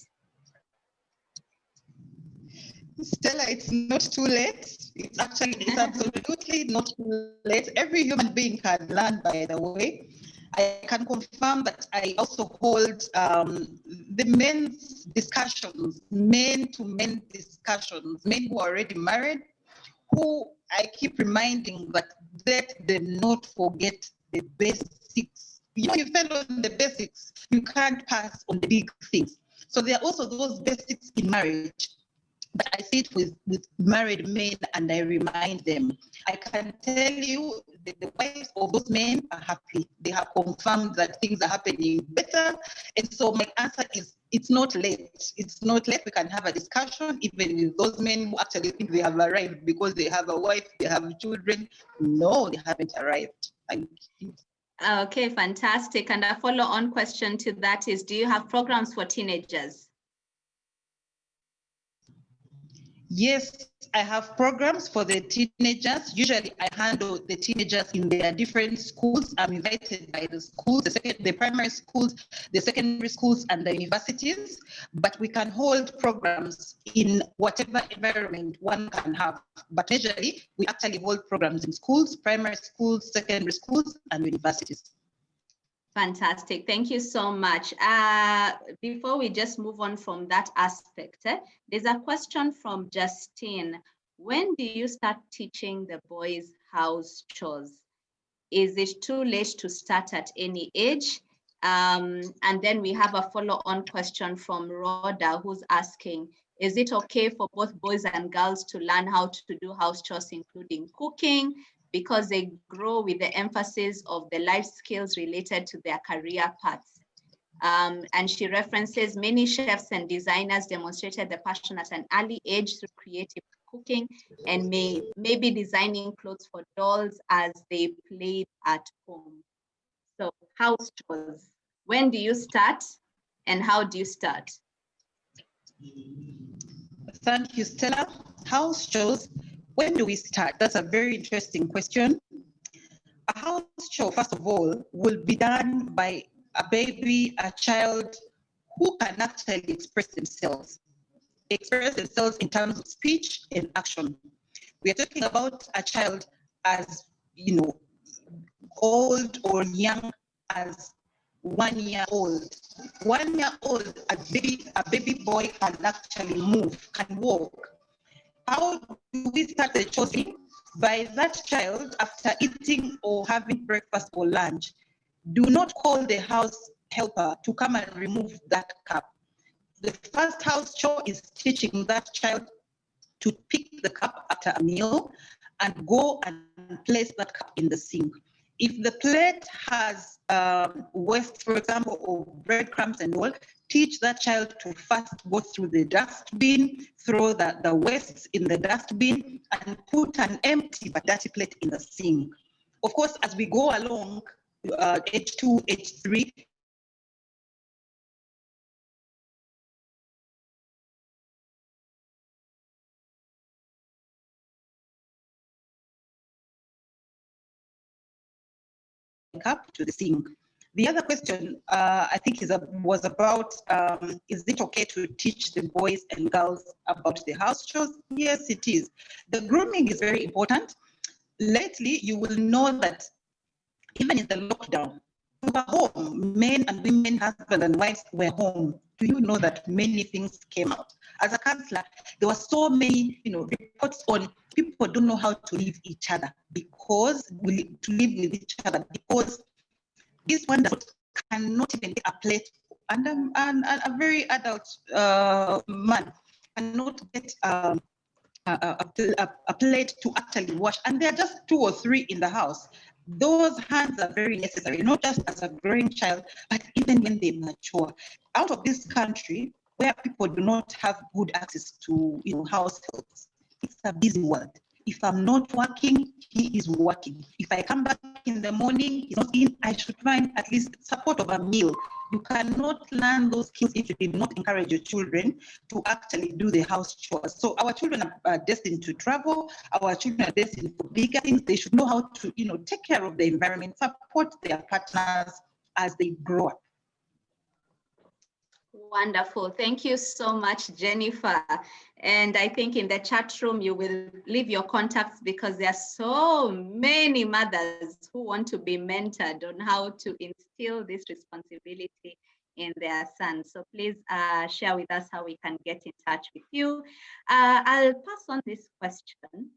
Stella, it's not too late. It's absolutely not too late. Every human being can learn, by the way. I can confirm that I also hold the men's discussions, men to men discussions, men who are already married, who I keep reminding that let them not forget the basics. You know, you fail on the basics, you can't pass on the big things. So there are also those basics in marriage. But I sit with married men and I remind them. I can tell you the wives of those men are happy. They have confirmed that things are happening better. And so my answer is it's not late. It's not late. We can have a discussion, even with those men who actually think they have arrived because they have a wife, they have children. No, they haven't arrived. Thank you. Okay, fantastic. And a follow-on question to that is, do you have programs for teenagers? Yes, I have programs for the teenagers. Usually I handle the teenagers in their different schools. I'm invited by the schools, the primary schools, the secondary schools, and the universities. But we can hold programs in whatever environment one can have. But majorly, we actually hold programs in schools, primary schools, secondary schools, and universities. Fantastic. Thank you so much. Before we just move on from that aspect, there's a question from Justine. When do you start teaching the boys house chores? Is it too late to start at any age? And then we have a follow-on question from Rhoda, who's asking, is it okay for both boys and girls to learn how to do house chores, including cooking, because they grow with the emphasis of the life skills related to their career paths? And she references many chefs and designers demonstrated the passion at an early age through creative cooking and maybe designing clothes for dolls as they played at home. So house chores, when do you start and how do you start? Thank you, Stella. House chores, when do we start? That's a very interesting question. A house chore, first of all, will be done by a baby, a child who can actually express themselves in terms of speech and action. We are talking about a child as, you know, old or young as 1 year old. 1 year old, a baby boy can actually move, can walk. How do we start the chores? By that child, after eating or having breakfast or lunch, do not call the house helper to come and remove that cup. The first house chore is teaching that child to pick the cup after a meal and go and place that cup in the sink. If the plate has waste, for example, or breadcrumbs and all, teach that child to first go through the dustbin, throw the wastes in the dustbin, and put an empty but dirty plate in the sink. Of course, as we go along, age 2, age 3, cup to the sink. The other question I think was about, is it okay to teach the boys and girls about the house chores? Yes, it is. The grooming is very important. Lately, you will know that even in the lockdown, we were home, men and women, husband and wives were home. Do you know that many things came out? As a counselor, there were so many, reports on people don't know how to leave each other because this one cannot even get a plate, and a very adult man cannot get a plate to actually wash, and there are just 2 or 3 in the house. Those hands are very necessary, not just as a growing child, but even when they mature. Out of this country, where people do not have good access to house helps, it's a busy world. If I'm not working, he is working. If I come back in the morning, he's not in, I should find at least support of a meal. You cannot learn those skills if you did not encourage your children to actually do the house chores. So our children are destined to travel. Our children are destined for bigger things. They should know how to, take care of the environment, support their partners as they grow up. Wonderful. Thank you so much, Jennifer. And I think in the chat room, you will leave your contacts because there are so many mothers who want to be mentored on how to instill this responsibility in their sons. So please share with us how we can get in touch with you. I'll pass on this question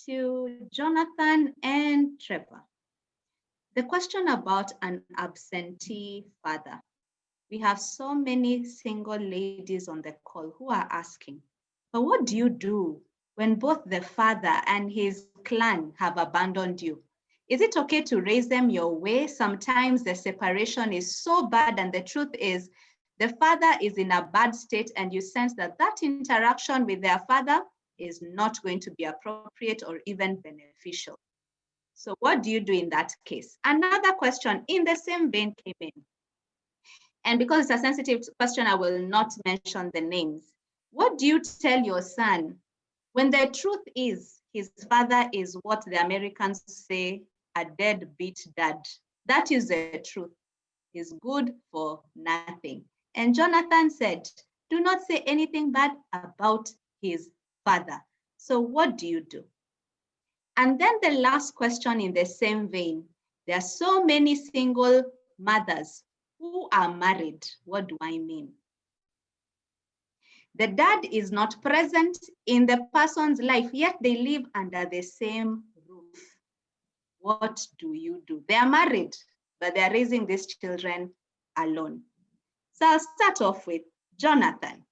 to Jonathan and Trevor. The question about an absentee father. We have so many single ladies on the call who are asking, but what do you do when both the father and his clan have abandoned you? Is it okay to raise them your way? Sometimes the separation is so bad, and the truth is the father is in a bad state, and you sense that that interaction with their father is not going to be appropriate or even beneficial. So what do you do in that case? Another question in the same vein came in. And because it's a sensitive question, I will not mention the names. What do you tell your son when the truth is his father is what the Americans say, a deadbeat dad? That is the truth. He's good for nothing. And Jonathan said, do not say anything bad about his father. So what do you do? And then the last question in the same vein, there are so many single mothers who are married. What do I mean? The dad is not present in the person's life, yet they live under the same roof. What do you do? They are married, but they are raising these children alone. So I'll start off with Jonathan.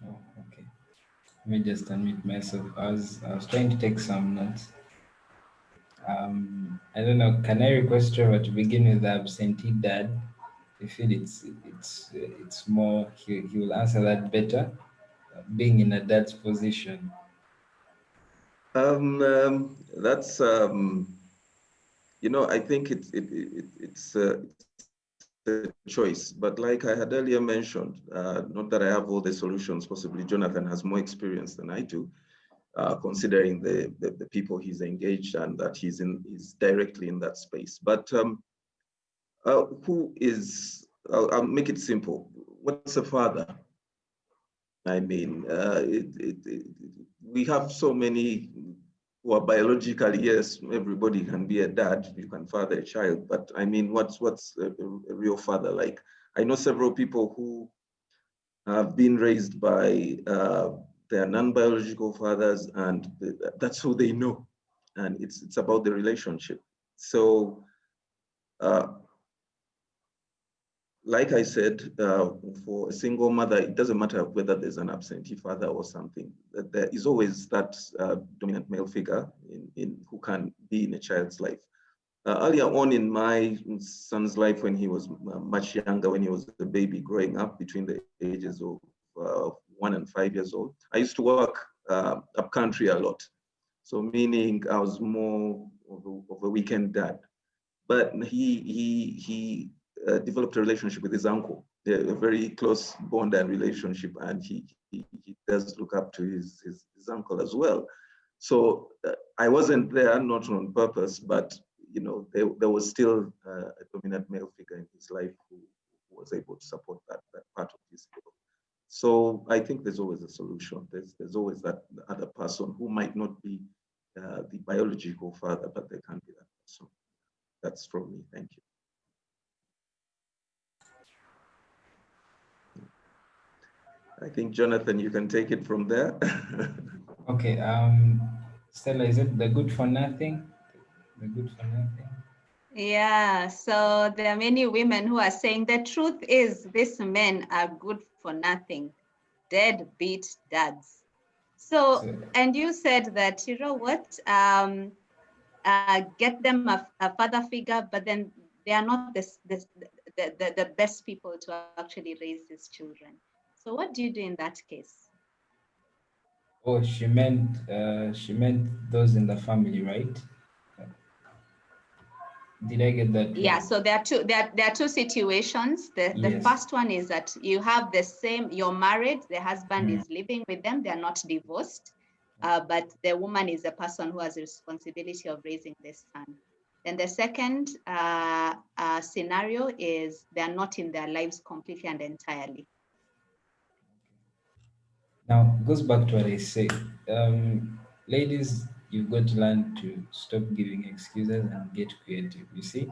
Oh, okay. Let me just unmute myself. I was trying to take some notes. I don't know. Can I request Trevor to begin with the absentee dad? I feel it's more. He will answer that better, being in a dad's position. That's I think it's a choice, but like I had earlier mentioned, not that I have all the solutions. Possibly Jonathan has more experience than I do, considering the people he's engaged and that he's directly in that space. But who is? I'll make it simple. What's a father? I mean, we have so many who are biologically, yes, everybody can be a dad, you can father a child, but I mean, what's a real father like? I know several people who have been raised by their non-biological fathers, and that's who they know, and it's about the relationship. So, like I said, for a single mother, it doesn't matter whether there's an absentee father or something. There is always that dominant male figure in who can be in a child's life. Earlier on in my son's life, when he was much younger, when he was a baby growing up between the ages of 1 and 5 years old, I used to work up country a lot. So meaning I was more of a weekend dad. But he developed a relationship with his uncle, a very close bond and relationship, and he does look up to his uncle as well. So I wasn't there, not on purpose, but there was still a dominant male figure in his life who was able to support that part of his life. So I think there's always a solution. There's always that other person who might not be the biological father, but they can be that person. That's from me. Thank you. I think, Jonathan, you can take it from there. Okay. Stella, is it the good for nothing? The good for nothing? Yeah, so there are many women who are saying the truth is these men are good for nothing, deadbeat dads. So, and you said that, you know what, get them a father figure, but then they are not the best people to actually raise these children. So what do you do in that case? Oh, she meant those in the family, right? Did I get that Yeah, right? so there are two situations. The Yes. first one is that you have the same, you're married, the husband Mm. is living with them, they're not divorced, but the woman is the person who has the responsibility of raising this son. Then the second scenario is they're not in their lives completely and entirely. Now, it goes back to what I say. Ladies, you've got to learn to stop giving excuses and get creative, you see?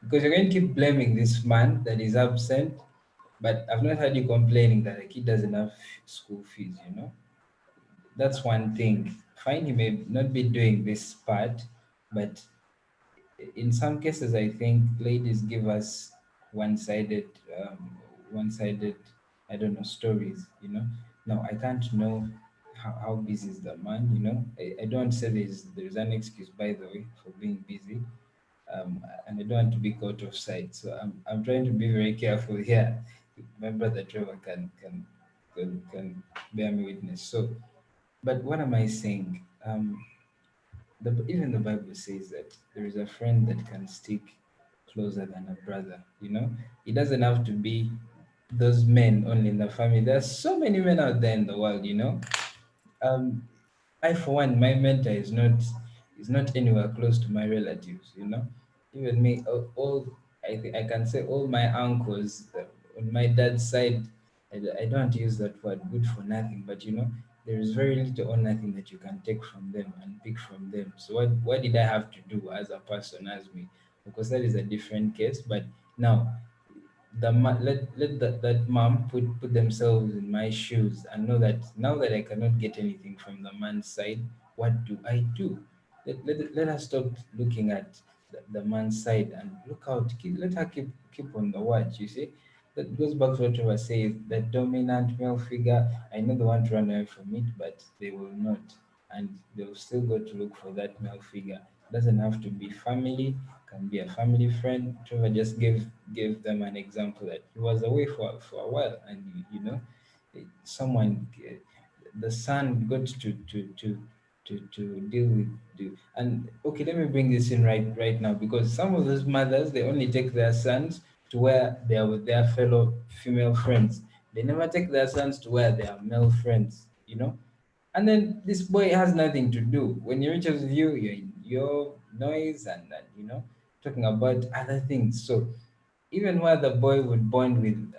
Because you're going to keep blaming this man that is absent, but I've not heard you complaining that the kid doesn't have school fees, you know? That's one thing. Fine, he may not be doing this part, but in some cases, I think ladies give us one-sided, um, one-sided, I don't know, stories. You know, now I can't know how busy is the man. You know, I don't say there's an excuse, by the way, for being busy, and I don't want to be caught off side. So I'm trying to be very careful here. My brother Trevor can bear me witness. So, but what am I saying? Even the Bible says that there is a friend that can stick closer than a brother. You know, it doesn't have to be those men only in the family. There's so many men out there in the world. You know, um, I for one, my mentor is not anywhere close to my relatives. You know, even me, all I can say all my uncles on my dad's side. I don't use that word good for nothing, but you know, there is very little or nothing that you can take from them and pick from them. So what did I have to do as a person, as me? Because that is a different case. But now let that mom put themselves in my shoes and know that now that I cannot get anything from the man's side, what do I do? Let us stop looking at the man's side and look out. Let her keep on the watch. You see, that goes back to what I was saying. The dominant male figure. I know they want to run away from it, but they will not, and they'll still go to look for that male figure. Doesn't have to be family, can be a family friend. Trevor just gave them an example that he was away for a while, and you know, someone, the son got to deal with. And okay, let me bring this in right now, because some of those mothers, they only take their sons to where they are with their fellow female friends. They never take their sons to where they are male friends. You know, and then this boy has nothing to do. When he reaches with you, you're in your noise and you know, talking about other things. So even where the boy would bond with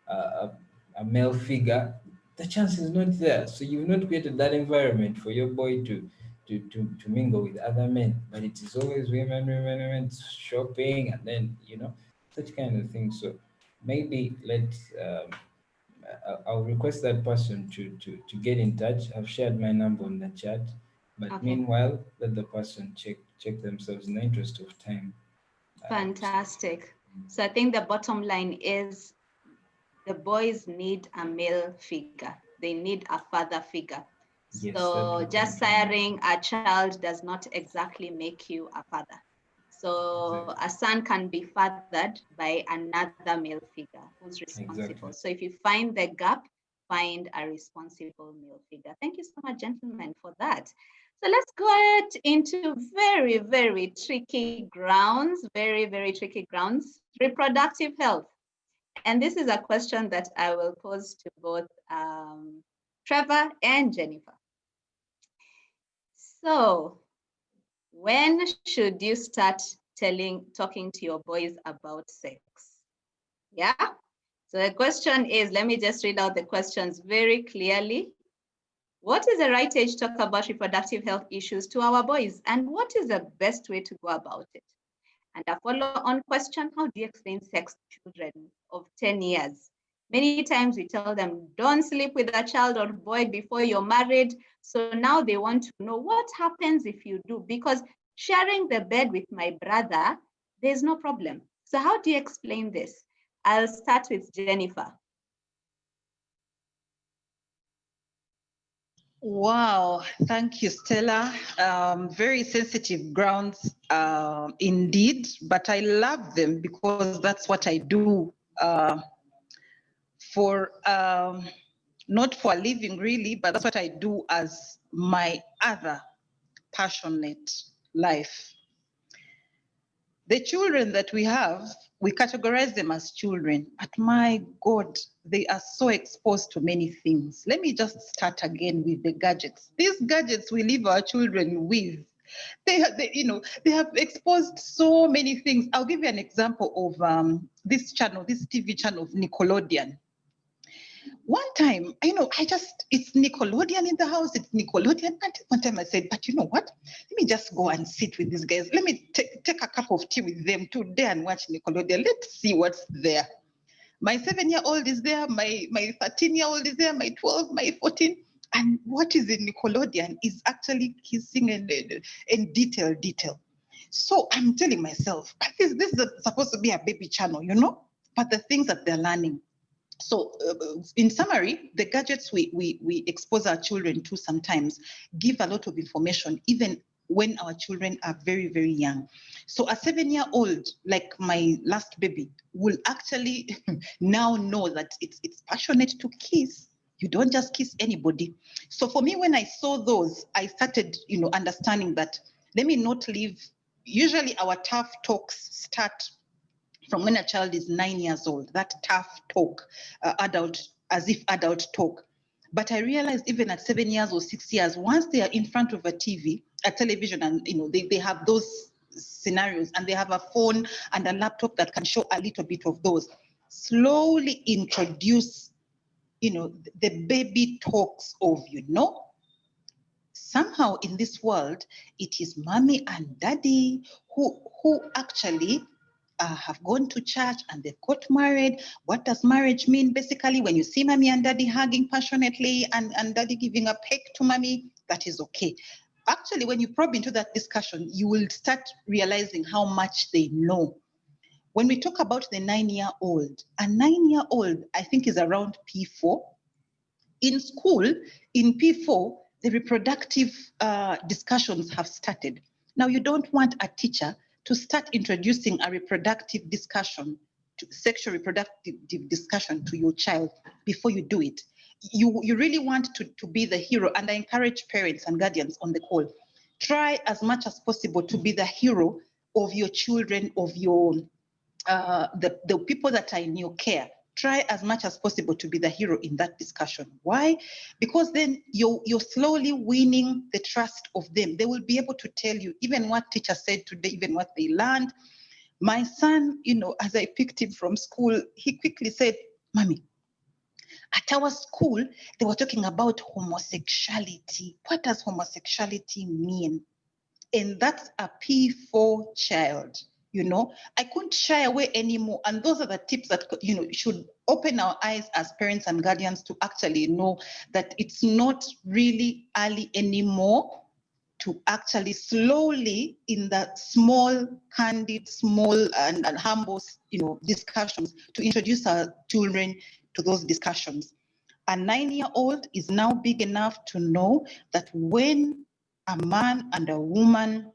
a male figure, the chance is not there. So you've not created that environment for your boy to mingle with other men. But it is always women, shopping, and then you know, such kind of things. So maybe I'll request that person to get in touch. I've shared my number on the chat. But Okay, meanwhile, let the person check themselves in the interest of time. So, fantastic. So I think the bottom line is the boys need a male figure. They need a father figure. yes, that's So what I'm just trying. siring a child does not exactly make you a father. So Exactly. a son can be fathered by another male figure who's responsible. Exactly. So if you find the gap, find a responsible male figure. Thank you so much, gentlemen, for that. So let's go into very, very tricky grounds, very tricky grounds, reproductive health. And this is a question that I will pose to both Trevor and Jennifer. So, when should you start talking to your boys about sex? Yeah. So the question is, let me just read out the questions very clearly. What is the right age to talk about reproductive health issues to our boys? And what is the best way to go about it? And a follow-on question, how do you explain sex to children of 10 years? Many times we tell them, don't sleep with a child or boy before you're married. So now they want to know what happens if you do, because sharing the bed with my brother, there's no problem. So how do you explain this? I'll start with Jennifer. Wow, thank you, Stella. Very sensitive grounds indeed, but I love them because that's what I do for not for a living really, but that's what I do as my other passionate life. The children that we have, we categorize them as children, but my God, they are so exposed to many things. Let me just start again with the gadgets. These gadgets we leave our children with, they have exposed so many things. I'll give you an example of this TV channel of Nickelodeon. One time, it's Nickelodeon in the house, it's Nickelodeon. And one time I said, but you know what? Let me just go and sit with these guys. Let me take a cup of tea with them today and watch Nickelodeon. Let's see what's there. My 7-year-old is there, my 13-year-old is there, my 12, my 14. And what is in Nickelodeon is actually kissing and detail. So I'm telling myself, this is supposed to be a baby channel, but the things that they're learning. So in summary, the gadgets we expose our children to sometimes give a lot of information, even when our children are very, very young. So a 7-year-old, like my last baby, will actually now know that it's passionate to kiss. You don't just kiss anybody. So for me, when I saw those, I started, understanding that let me not leave. Usually our tough talks start from when a child is 9 years old, that tough talk, as if adult talk. But I realized even at 7 years or 6 years, once they are in front of a television, and they have those scenarios, and they have a phone and a laptop that can show a little bit of those, slowly introduce, the baby talks of, somehow in this world, it is mommy and daddy who actually have gone to church and they've got married. What does marriage mean? Basically, when you see mommy and daddy hugging passionately and daddy giving a peck to mommy, that is okay. Actually, when you probe into that discussion, you will start realizing how much they know. When we talk about the 9-year-old, a 9-year-old, I think, is around P4. In school, in P4, the reproductive discussions have started. Now, you don't want a teacher to start introducing a reproductive discussion, sexual reproductive discussion to your child before you do it. You really want to be the hero, and I encourage parents and guardians on the call. Try as much as possible to be the hero of your children, of your the people that are in your care. Try as much as possible to be the hero in that discussion. Why? Because then you're slowly winning the trust of them. They will be able to tell you even what teacher said today, even what they learned. My son, as I picked him from school, he quickly said, Mommy, at our school, they were talking about homosexuality. What does homosexuality mean? And that's a P4 child. I couldn't shy away anymore. And those are the tips that, should open our eyes as parents and guardians to actually know that it's not really early anymore to actually slowly, in the small, candid, small and humble, discussions, to introduce our children to those discussions. A 9-year-old is now big enough to know that when a man and a woman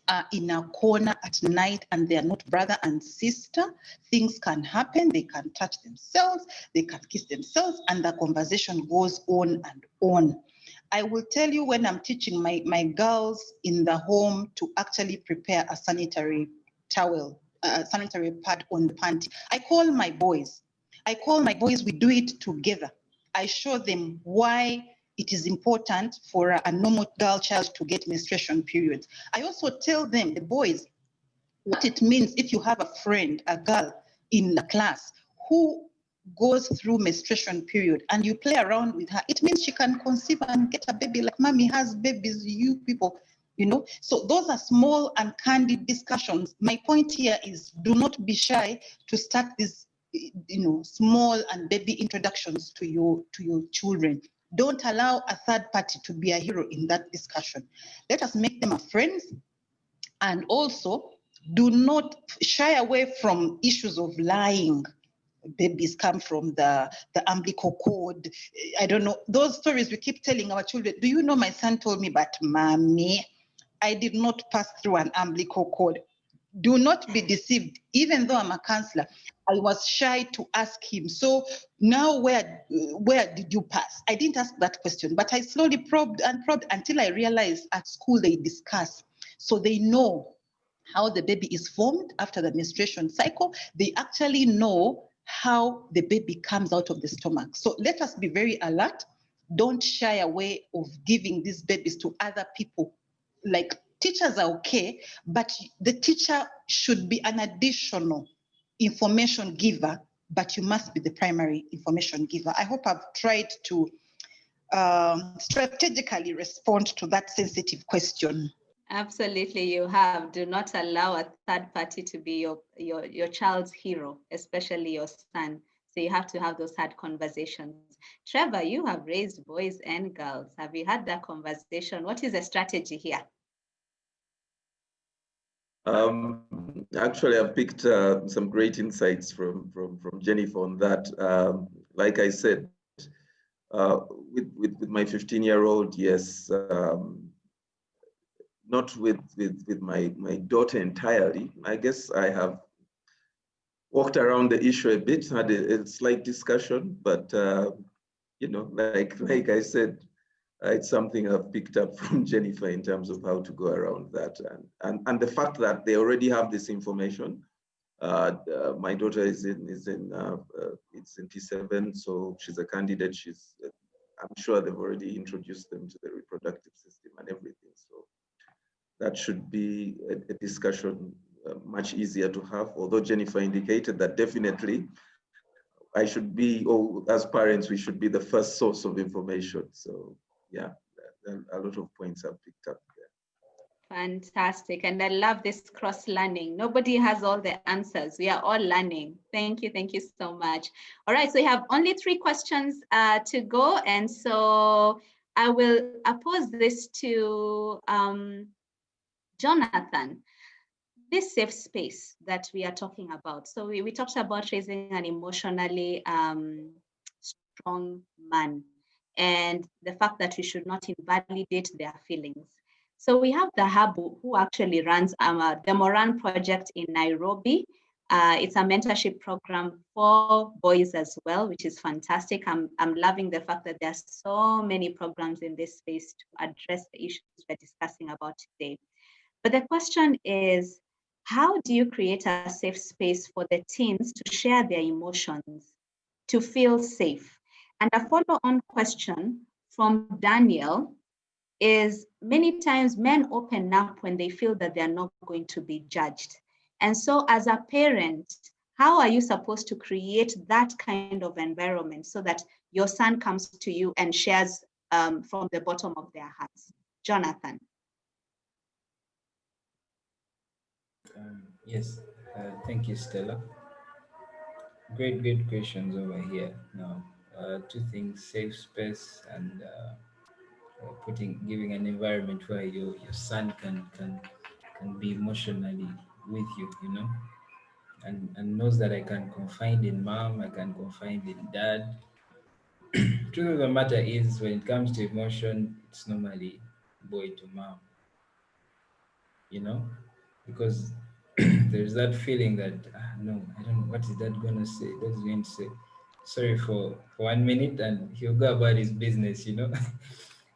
are in a corner at night and they are not brother and sister, things can happen. They can touch themselves, they can kiss themselves, and the conversation goes on and on. I will tell you, when I'm teaching my girls in the home to actually prepare a sanitary towel, a sanitary pad on the panty, I call my boys, we do it together. I show them why it is important for a normal girl child to get menstruation periods. I also tell them, the boys, what it means if you have a friend, a girl in the class who goes through menstruation period and you play around with her. It means she can conceive and get a baby like mommy has babies, you people, So those are small and candid discussions. My point here is, do not be shy to start these, small and baby introductions to your children. Don't allow a third party to be a hero in that discussion. Let us make them our friends, and also do not shy away from issues of lying. Babies come from the umbilical cord. I don't know. Those stories we keep telling our children. Do you know, my son told me, but mommy, I did not pass through an umbilical cord. do not be deceived. Even though I'm a counselor, I was shy to ask him. So now where did you pass? I didn't ask that question, but I slowly probed and probed until I realized at school they discuss. So they know how the baby is formed after the menstruation cycle. They actually know how the baby comes out of the stomach. So let us be very alert. Don't shy away of giving these babies to other people. Like teachers are okay, but the teacher should be an additional information giver, but you must be the primary information giver. I hope I've tried to strategically respond to that sensitive question. Absolutely, you have. Do not allow a third party to be your child's hero, especially your son. So you have to have those hard conversations. Trevor, you have raised boys and girls. Have you had that conversation? What is the strategy here? Actually, I've picked some great insights from Jennifer on that. Like I said, with my 15-year-old, yes, not with my daughter entirely. I guess I have walked around the issue a bit, had a slight discussion, but you know, like I said, it's something I've picked up from Jennifer in terms of how to go around that, and the fact that they already have this information. My daughter is in it's in T7, so she's a candidate. I'm sure they've already introduced them to the reproductive system and everything. So that should be a discussion much easier to have. Although Jennifer indicated that definitely I should be, or as parents, we should be the first source of information. So yeah, a lot of points I've picked up there. Fantastic. And I love this cross learning. Nobody has all the answers. We are all learning. Thank you. Thank you so much. All right. So we have only 3 questions to go. And so I will pose this to Jonathan. This safe space that we are talking about. So we talked about raising an emotionally strong man and the fact that we should not invalidate their feelings. So we have the hub who actually runs the Moran project in Nairobi. It's a mentorship program for boys as well, which is fantastic. I'm loving the fact that there are so many programs in this space to address the issues we're discussing about today. But the question is, how do you create a safe space for the teens to share their emotions, to feel safe? And a follow-on question from Daniel is, many times men open up when they feel that they're not going to be judged. And so as a parent, how are you supposed to create that kind of environment so that your son comes to you and shares from the bottom of their hearts? Jonathan. Yes, thank you, Stella. Great questions over here. Now, 2 things: safe space and giving an environment where your son can be emotionally with you, you know, and knows that I can confide in mom, I can confide in dad. Truth of the matter is, when it comes to emotion, it's normally boy to mom, you know, because there's that feeling that no, I don't. What is that gonna say? What's he going to say? Sorry for 1 minute, and he'll go about his business. You know,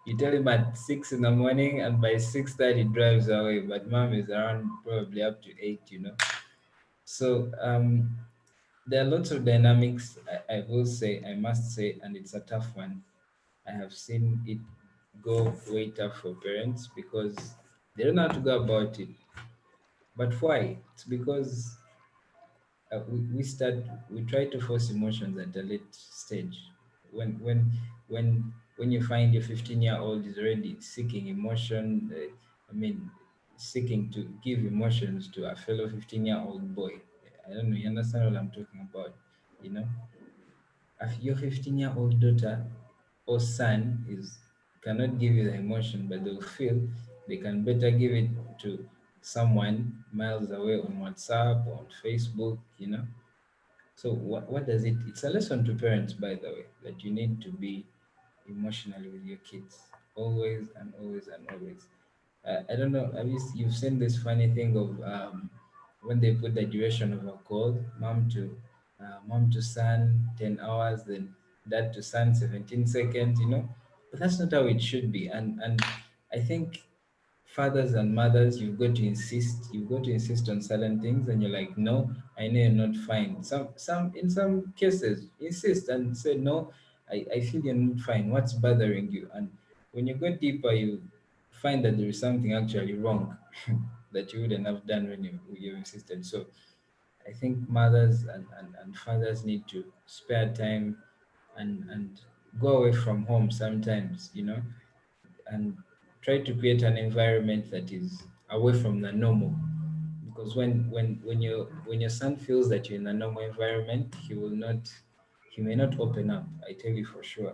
you tell him at 6 in the morning, and by 6:30 drives away. But mom is around probably up to 8. You know, so there are lots of dynamics. I will say, I must say, and it's a tough one. I have seen it go way tough for parents because they don't know how to go about it. But why? It's because we try to force emotions at a late stage. When when when when you find your 15-year-old is already seeking emotion, I mean, seeking to give emotions to a fellow 15-year-old boy. I don't know, you understand what I'm talking about, you know? Your 15-year-old daughter or son is cannot give you the emotion, but they'll feel they can better give it to someone miles away on WhatsApp or on Facebook, you know. So what does it? It's a lesson to parents, by the way, that you need to be emotionally with your kids always and always and always. I don't know. Have you've seen this funny thing of when they put the duration of a call, mom to son 10 hours, then dad to son 17 seconds, but that's not how it should be. And I think fathers and mothers, you've got to insist on certain things, and you're like, no, I know you're not fine. Some in some cases insist and say, no, I feel you're not fine. What's bothering you? And when you go deeper, you find that there is something actually wrong that you wouldn't have done when you insisted. So I think mothers and fathers need to spare time and go away from home sometimes, and try to create an environment that is away from the normal. Because when your son feels that you're in a normal environment, he may not open up. I tell you for sure.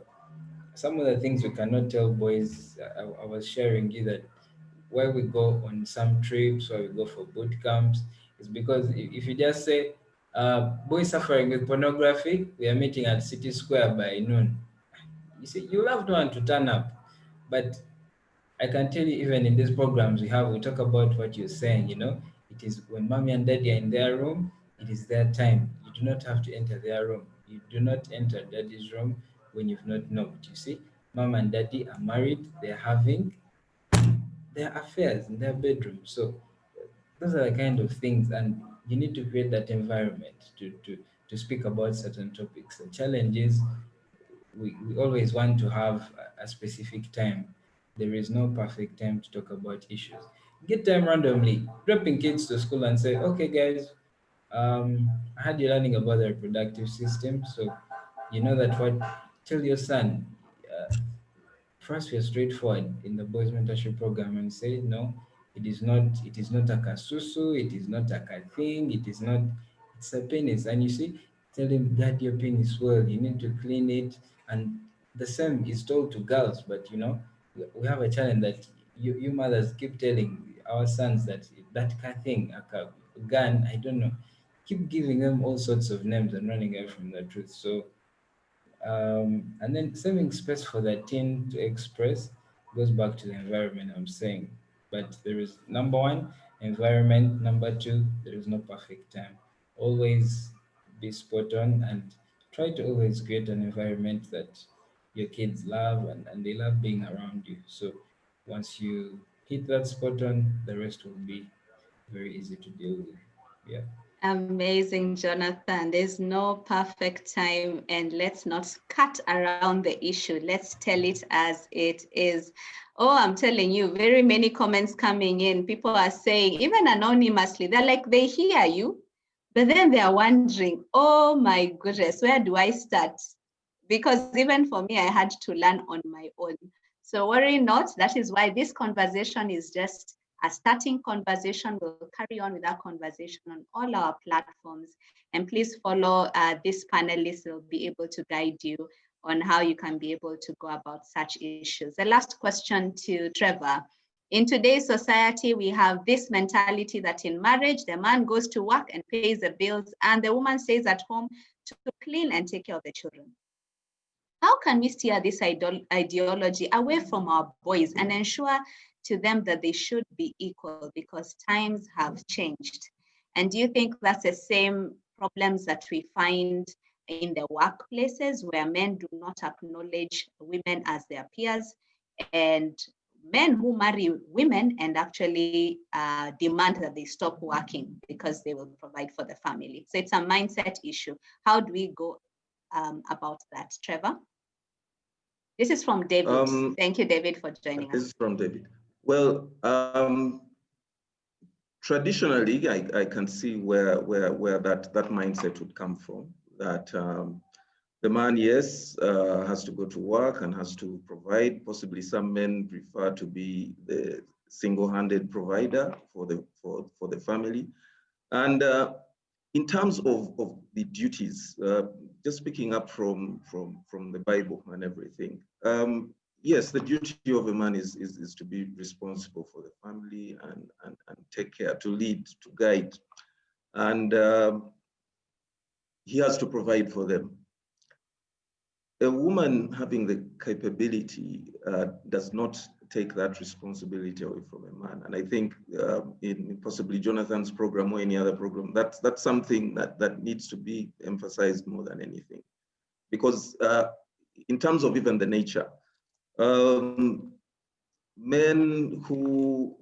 Some of the things we cannot tell boys, I was sharing you that why we go on some trips, why we go for boot camps, is because if you just say, boys suffering with pornography, we are meeting at City Square by noon. You see, you'll have no one to turn up. But I can tell you, even in these programs we talk about what you're saying, it is when mommy and daddy are in their room, it is their time. You do not have to enter their room. You do not enter daddy's room when you've not knocked. You see, mom and daddy are married, they're having their affairs in their bedroom. So those are the kind of things, and you need to create that environment to speak about certain topics. The challenge is we always want to have a specific time. There is no perfect time to talk about issues. Get time randomly, dropping kids to school and say, okay, guys, I heard you're learning about the reproductive system. So, you know that what, tell your son, first we are straightforward in the boys mentorship program and say, no, it is not a kasusu, it is not a thing, it's a penis. And you see, tell him that your penis, well, you need to clean it. And the same is told to girls, but we have a challenge that you mothers keep telling our sons that thing, a gun, I don't know, keep giving them all sorts of names and running away from the truth. So and then saving space for the teen to express goes back to the environment I'm saying. But there is number one, environment. Number two, there is no perfect time. Always be spot on and try to always create an environment that your kids love and they love being around you. So once you hit that spot on, the rest will be very easy to deal with. Yeah. Amazing, Jonathan. There's no perfect time, and let's not cut around the issue. Let's tell it as it is. Oh, I'm telling you, very many comments coming in. People are saying, even anonymously, they're like, they hear you, but then they're wondering, oh my goodness, where do I start? Because even for me, I had to learn on my own. So worry not. That is why this conversation is just a starting conversation. We'll carry on with that conversation on all our platforms. And please follow this panelist. They'll be able to guide you on how you can be able to go about such issues. The last question to Trevor. In today's society, we have this mentality that in marriage, the man goes to work and pays the bills, and the woman stays at home to clean and take care of the children. How can we steer this ideology away from our boys and ensure to them that they should be equal, because times have changed? And do you think that's the same problems that we find in the workplaces where men do not acknowledge women as their peers, and men who marry women and actually demand that they stop working because they will provide for the family? So it's a mindset issue. How do we go about that, Trevor? This is from David. Thank you, David, for joining us. This is from David. Well, traditionally, I can see where that mindset would come from. That the man, yes, has to go to work and has to provide. Possibly some men prefer to be the single-handed provider for the family. And in terms of the duties, just picking up from the Bible and everything, yes, the duty of a man is to be responsible for the family and take care, to lead, to guide, and he has to provide for them. A woman having the capability does not take that responsibility away from a man. And I think in possibly Jonathan's program or any other program, that's something that needs to be emphasized more than anything. Because in terms of even the nature, men who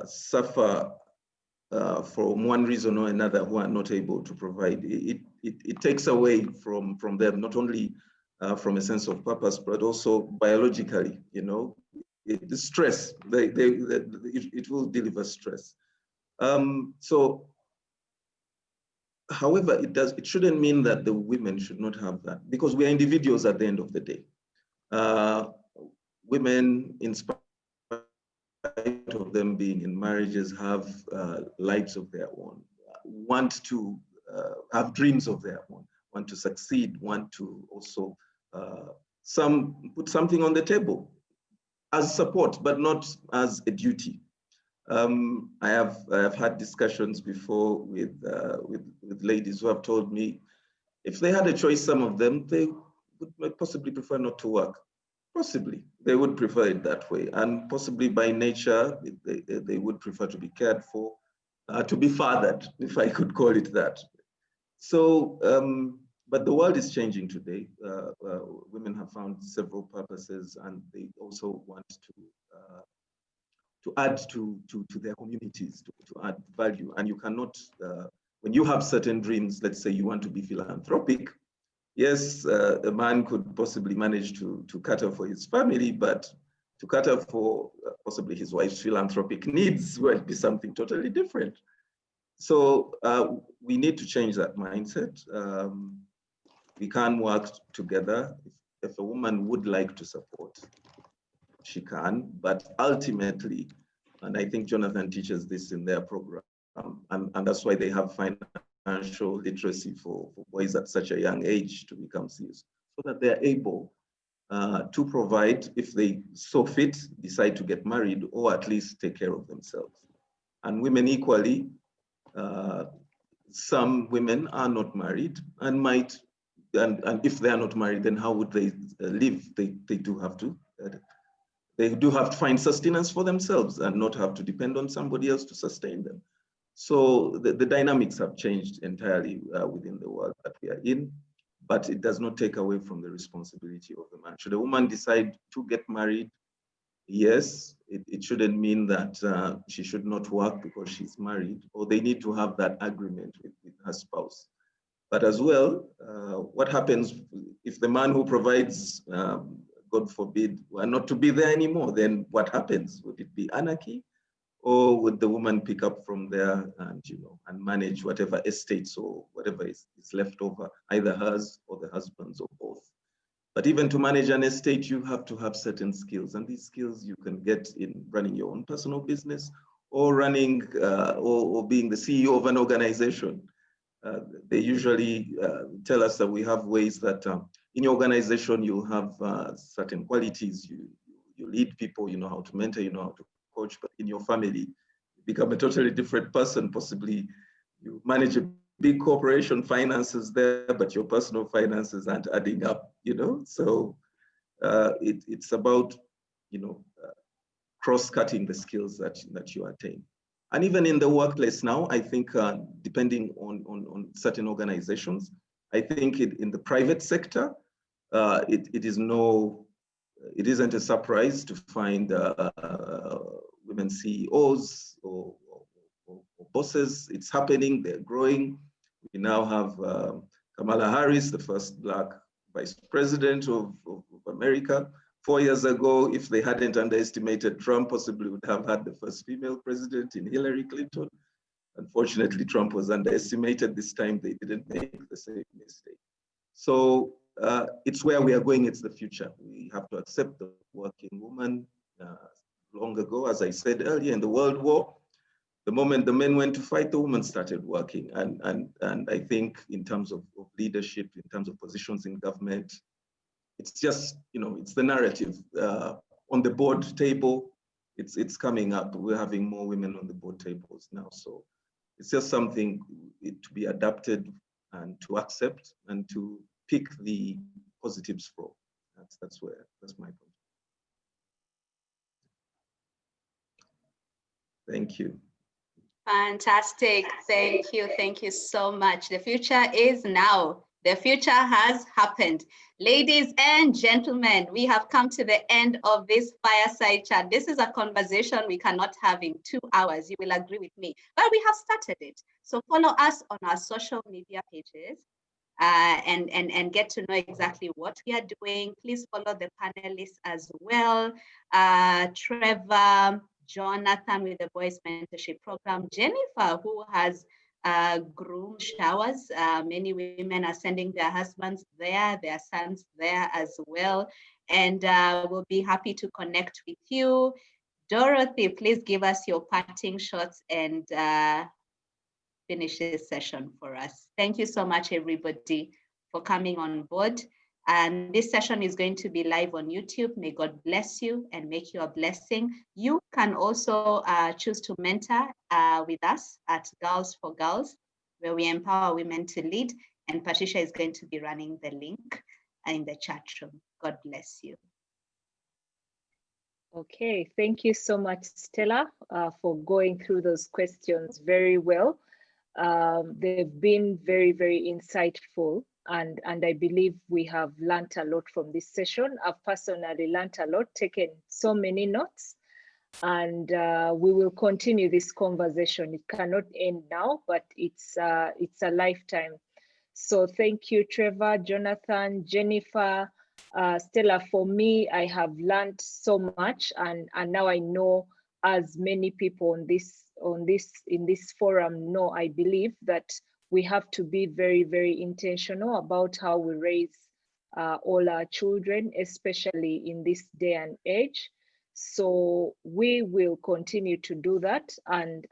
suffer from one reason or another, who are not able to provide, it takes away from them, not only from a sense of purpose, but also biologically, you know, the stress, it will deliver stress. So, however, it shouldn't mean that the women should not have that, because we are individuals at the end of the day. Women, in spite of them being in marriages, have lives of their own, want to have dreams of their own, want to succeed, want to also put something on the table as support, but not as a duty. I have had discussions before with ladies who have told me if they had a choice, some of them, they would possibly prefer not to work. Possibly, they would prefer it that way. And possibly by nature, they would prefer to be cared for, to be fathered, if I could call it that. So, but the world is changing today. Women have found several purposes, and they also want to add to their communities, to add value. And you cannot, when you have certain dreams, let's say you want to be philanthropic, yes, a man could possibly manage to cater for his family, but to cater for possibly his wife's philanthropic needs will be something totally different. So we need to change that mindset. We can work together. If a woman would like to support, she can, but ultimately, and I think Jonathan teaches this in their program, and that's why they have financial literacy for boys at such a young age to become CEOs, so that they're able to provide, if they so fit, decide to get married, or at least take care of themselves. And women equally, some women are not married and might, and if they are not married, then how would they live? They do have to find sustenance for themselves and not have to depend on somebody else to sustain them. So the dynamics have changed entirely within the world that we are in, but it does not take away from the responsibility of the man. Should a woman decide to get married, yes, it shouldn't mean that she should not work because she's married, or they need to have that agreement with her spouse. But as well, what happens if the man who provides, God forbid, were not to be there anymore? Then what happens? Would it be anarchy? Or would the woman pick up from there and, and manage whatever estates or whatever is left over, either hers or the husband's or both? But even to manage an estate, you have to have certain skills, and these skills you can get in running your own personal business, or running or being the CEO of an organization. They usually tell us that we have ways that in your organization you have certain qualities. You lead people, you know how to mentor, you know how to coach, but in your family, you become a totally different person. Possibly you manage a big corporation, finances there, but your personal finances aren't adding up, So it's about, cross-cutting the skills that you attain. And even in the workplace now, I think depending on certain organizations, I think in the private sector, it isn't a surprise to find women CEOs or bosses. It's happening, they're growing. We now have Kamala Harris, the first Black vice president of America. 4 years ago, if they hadn't underestimated Trump, possibly would have had the first female president in Hillary Clinton. Unfortunately, Trump was underestimated. This time they didn't make the same mistake. So it's where we are going, it's the future. We have to accept the working woman. Long ago, as I said earlier, in the World War, the moment the men went to fight, the women started working. And I think in terms of leadership, in terms of positions in government, it's just, it's the narrative. On the board table, it's coming up. We're having more women on the board tables now. So it's just something to be adapted and to accept and to pick the positives from. That's my point. Thank you. Fantastic. Thank you. Thank you so much. The future is now. The future has happened. Ladies and gentlemen, we have come to the end of this fireside chat. This is a conversation we cannot have in 2 hours. You will agree with me, but we have started it. So follow us on our social media pages and get to know exactly what we are doing. Please follow the panelists as well. Trevor, Jonathan with the Boys Mentorship Program, Jennifer, who has groom showers. Many women are sending their husbands there, their sons there as well. And we'll be happy to connect with you. Dorothy, please give us your parting shots and finish this session for us. Thank you so much, everybody, for coming on board. And this session is going to be live on YouTube. May God bless you and make you a blessing. You can also choose to mentor with us at Girls for Girls, where we empower women to lead. And Patricia is going to be running the link in the chat room. God bless you. Okay, thank you so much, Stella, for going through those questions very well. They've been very, very insightful, and I believe we have learned a lot from this session. I've personally learned a lot, taken so many notes, and we will continue this conversation. It cannot end now, but it's a lifetime. So thank you, Trevor, Jonathan, Jennifer, Stella. For me, I have learned so much, and now I know, as many people in this forum know, I believe that we have to be very, very intentional about how we raise all our children, especially in this day and age. So we will continue to do that, and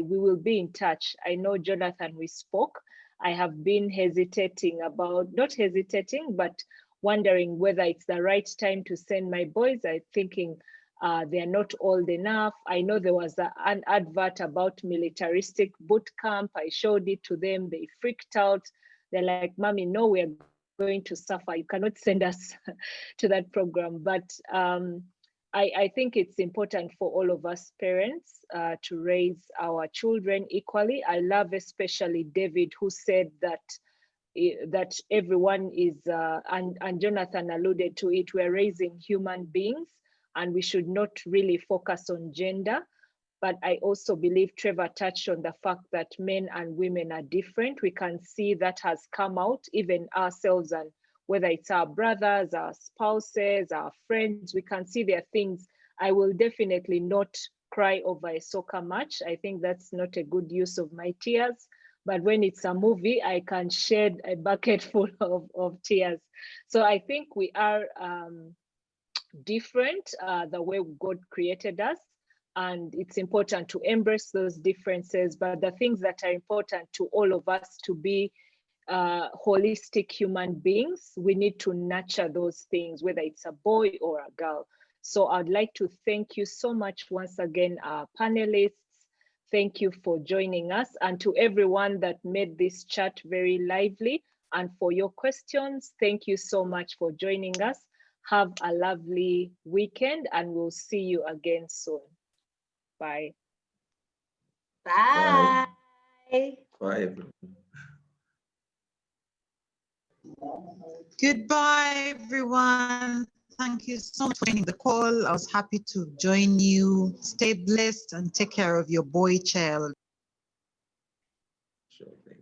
we will be in touch. I know, Jonathan, we spoke. I have been hesitating about, not hesitating, but wondering whether it's the right time to send my boys. I'm thinking they're not old enough. I know there was an advert about militaristic boot camp. I showed it to them. They freaked out. They're like, Mommy, no, we're going to suffer. You cannot send us to that program. But I think it's important for all of us parents to raise our children equally. I love especially David, who said that everyone is, and Jonathan alluded to it, we're raising human beings and we should not really focus on gender. But I also believe Trevor touched on the fact that men and women are different. We can see that has come out, even ourselves, and whether it's our brothers, our spouses, our friends, we can see there are things. I will definitely not cry over a soccer match. I think that's not a good use of my tears. But when it's a movie, I can shed a bucket full of tears. So I think we are different the way God created us. And it's important to embrace those differences. But the things that are important to all of us to be holistic human beings, we need to nurture those things, whether it's a boy or a girl. So I'd like to thank you so much once again, our panelists. Thank you for joining us, and to everyone that made this chat very lively, and for your questions. Thank you so much for joining us. Have a lovely weekend, and we'll see you again soon. Bye. Bye. Bye, everyone. Goodbye, everyone. Thank you so much for joining the call. I was happy to join you. Stay blessed and take care of your boy child. Sure thing.